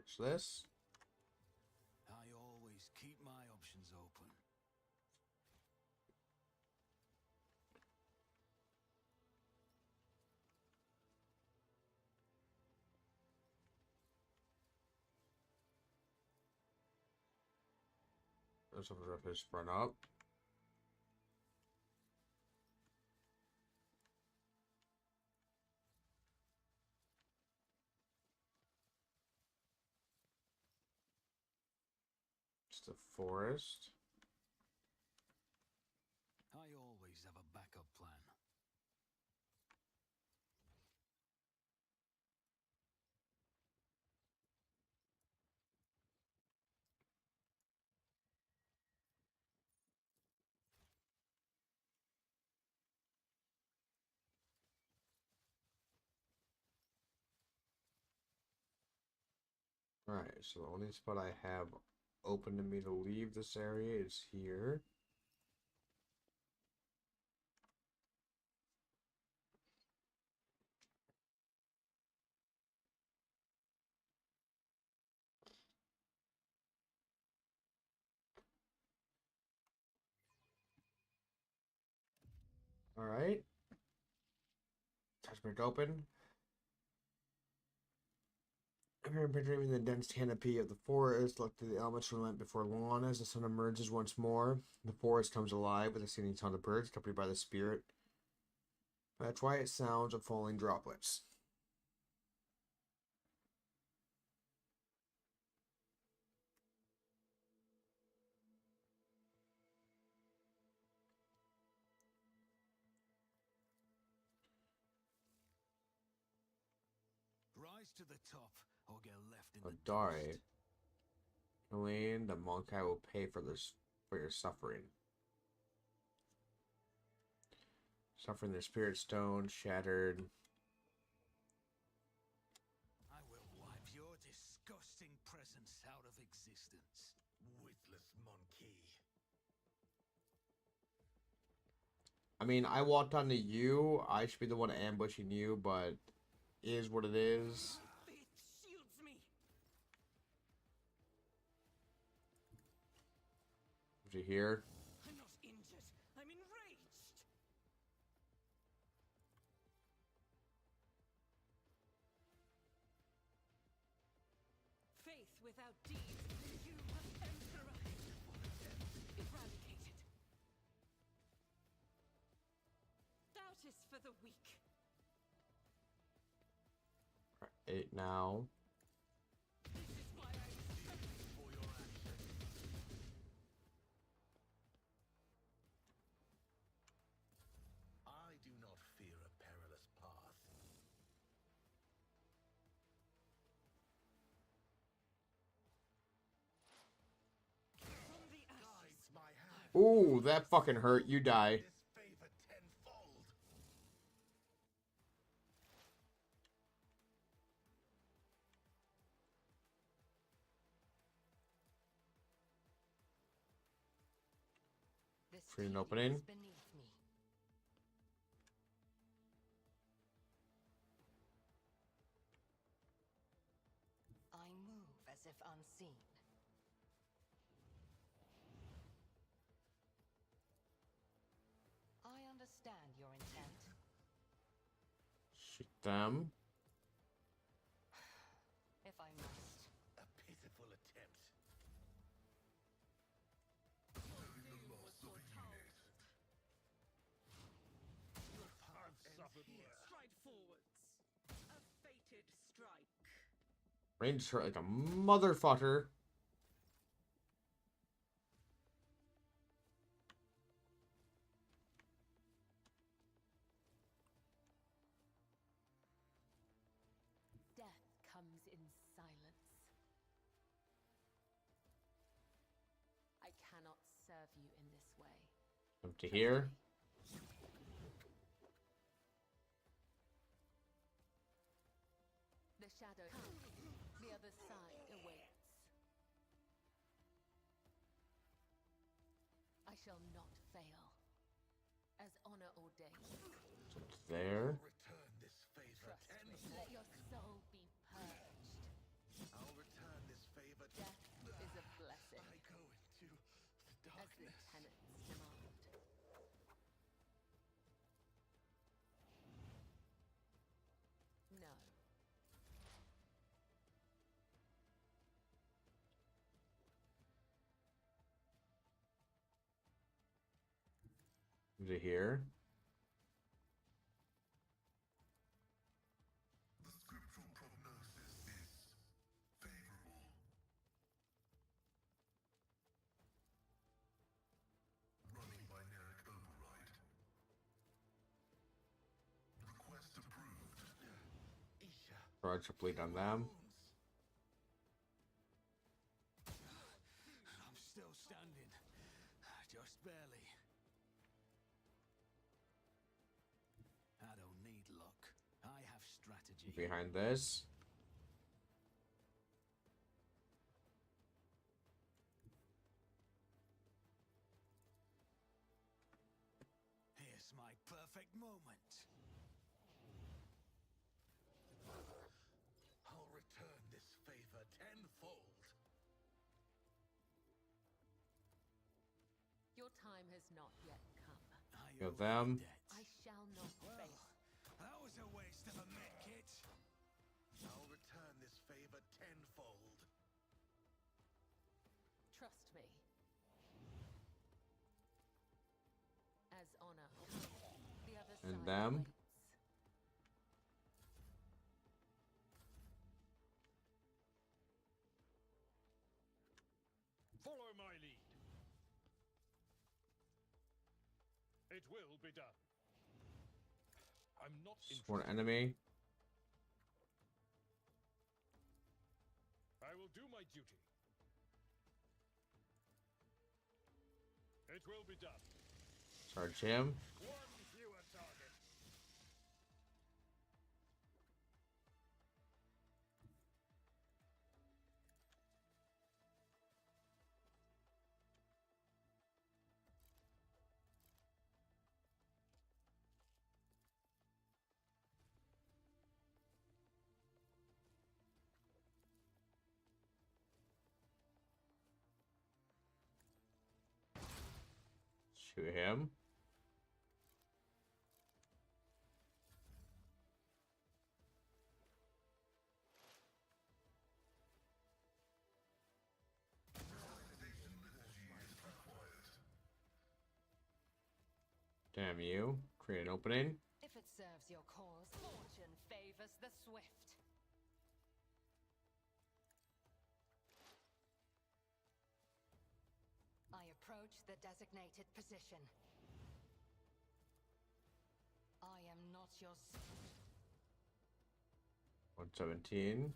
Switch this. I always keep my options open. There's some of his sprung up. It's the forest. I always have a backup plan. Alright, so the only spot I have open to me to leave this area is here. Alright. Touch break open. Appearing picturing in the dense canopy of the forest, look to the elements relent before long as the sun emerges once more. The forest comes alive with the singing sound of birds, accompanied by the spirit. By the quiet sounds of falling droplets. Rise to the top, or get left in the Adare. dust. Helene, the monk I will pay for this for your suffering. Suffering the spirit stone shattered. I will wipe your disgusting presence out of existence. Witless monkey. I mean, I walked onto you. I should be the one ambushing you, but is what it is. Faith shields me. Did you hear? I'm not injured. I'm enraged. Faith without deeds, you emperor. Eradicated. Doubt is for the weak. 8 now. This is why I For your actions. I do not fear a perilous path. from the ashes. Guides my hand. Ooh, that fucking hurt. You die. This favor tenfold. This Free an key opening. is beneath me. I move as if unseen. I understand your intent. Shoot them. If I must. A pitiful attempt. I've suffered worse. Stride forwards. A fated strike. Range hurt like a motherfucker. Death comes in silence. I cannot serve you in this way. Up to here. The shadow, the other side awaits. I shall not fail, as honor ordains. It's there. Return this favor Trust me. tenfold. Let your soul be purged. I'll return this favor. Death is a blessing, I go into the as the darkness. tenets demand. No. Is it here? The scriptural prognosis is favorable. Running by Narek override. Request approved. Isha. Or I should bleed on them. I'm still standing. Just barely. I don't need luck. I have strategy. Behind this. Here's my perfect moment. I'll return this favor tenfold. Your time has not yet come. I Kill owe my them. debt. I Trust me. As honor, the other And side them? awaits. Follow my lead. It will be done. I'm not Sworn interested. enemy. I will do my duty. It will be done. Charge him. One fewer target. Shoot him. Damn you. Create an opening. If it serves your cause, fortune favors the swift. I approach the designated position. I am not your... 117. Ends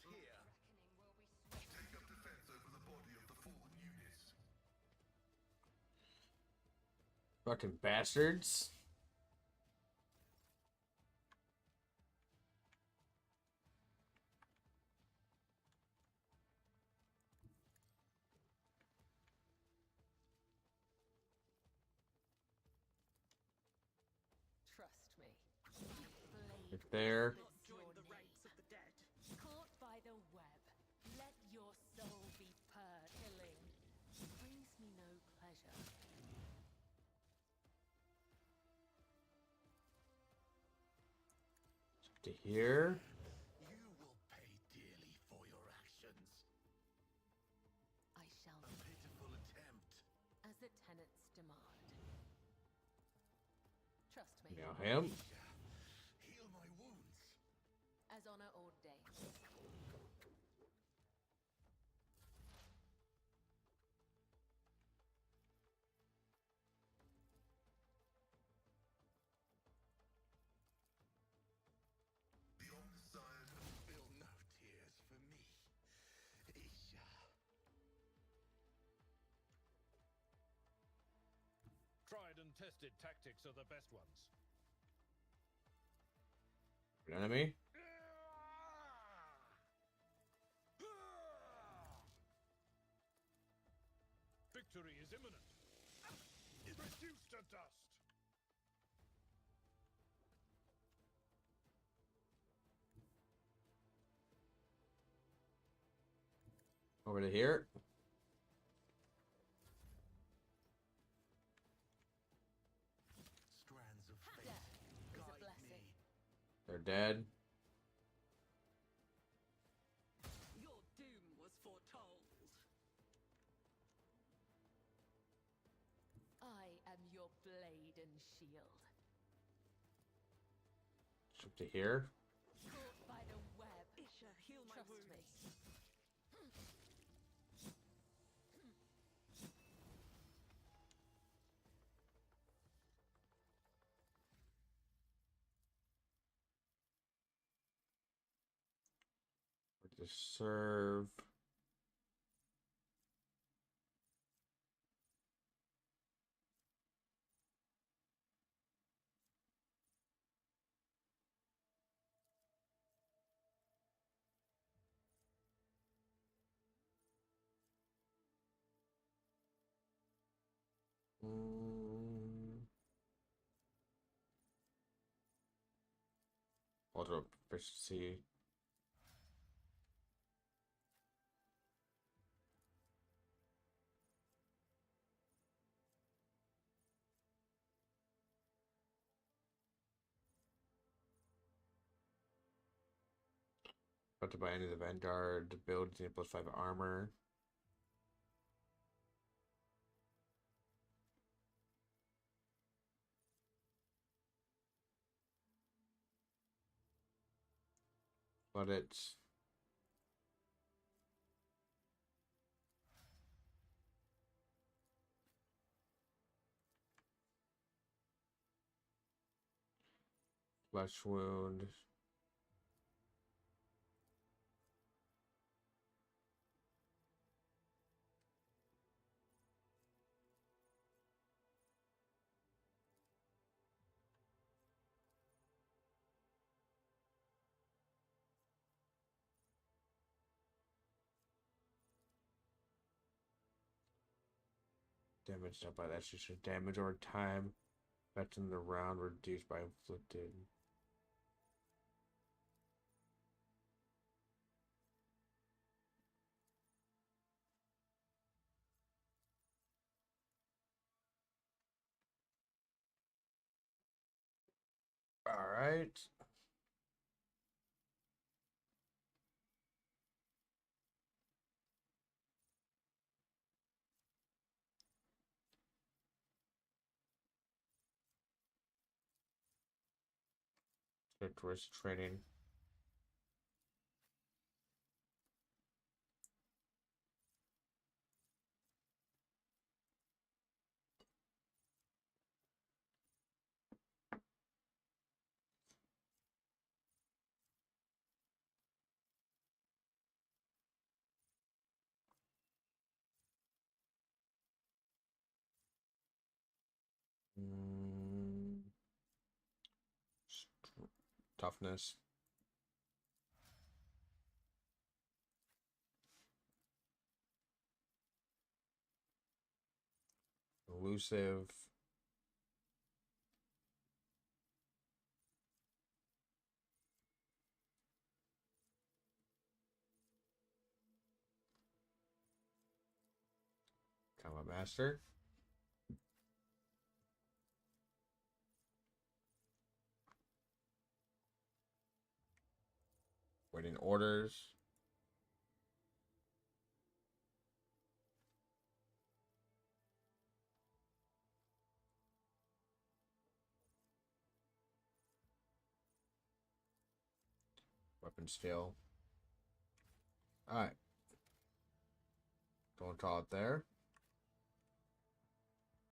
here. Take up defense over the body of the fallen units. Fucking bastards. Trust me. If they're Join the ranks of the dead. Caught by the web. Let your soul be purred. Killing brings me no pleasure. to here. You will pay dearly for your actions. I shall A pitiful attempt. as the tenets demand. Trust me. Now him. Heal my wounds. As honor ordains. Beyond the sign, spill no tears for me. Isha. Tried and tested tactics are the best ones. An enemy. Victory is imminent. Reduced to dust. Over to here. Strands of fate. Death is a Guide blessing. me. They're dead. Your doom was foretold. I am your blade and shield. Up to here. Caught by the web. Isha, heal my Trust wounds. me. To serve. Auto efficiency. About to buy any of the Vanguard build +5 armor. But it's flesh wound. Damage up by that just damage over time. That's in the round reduced by inflicted. Alright. Towards training. Toughness. Elusive. Combat Master. Waiting orders. Weapon skill. Alright. Don't call it there.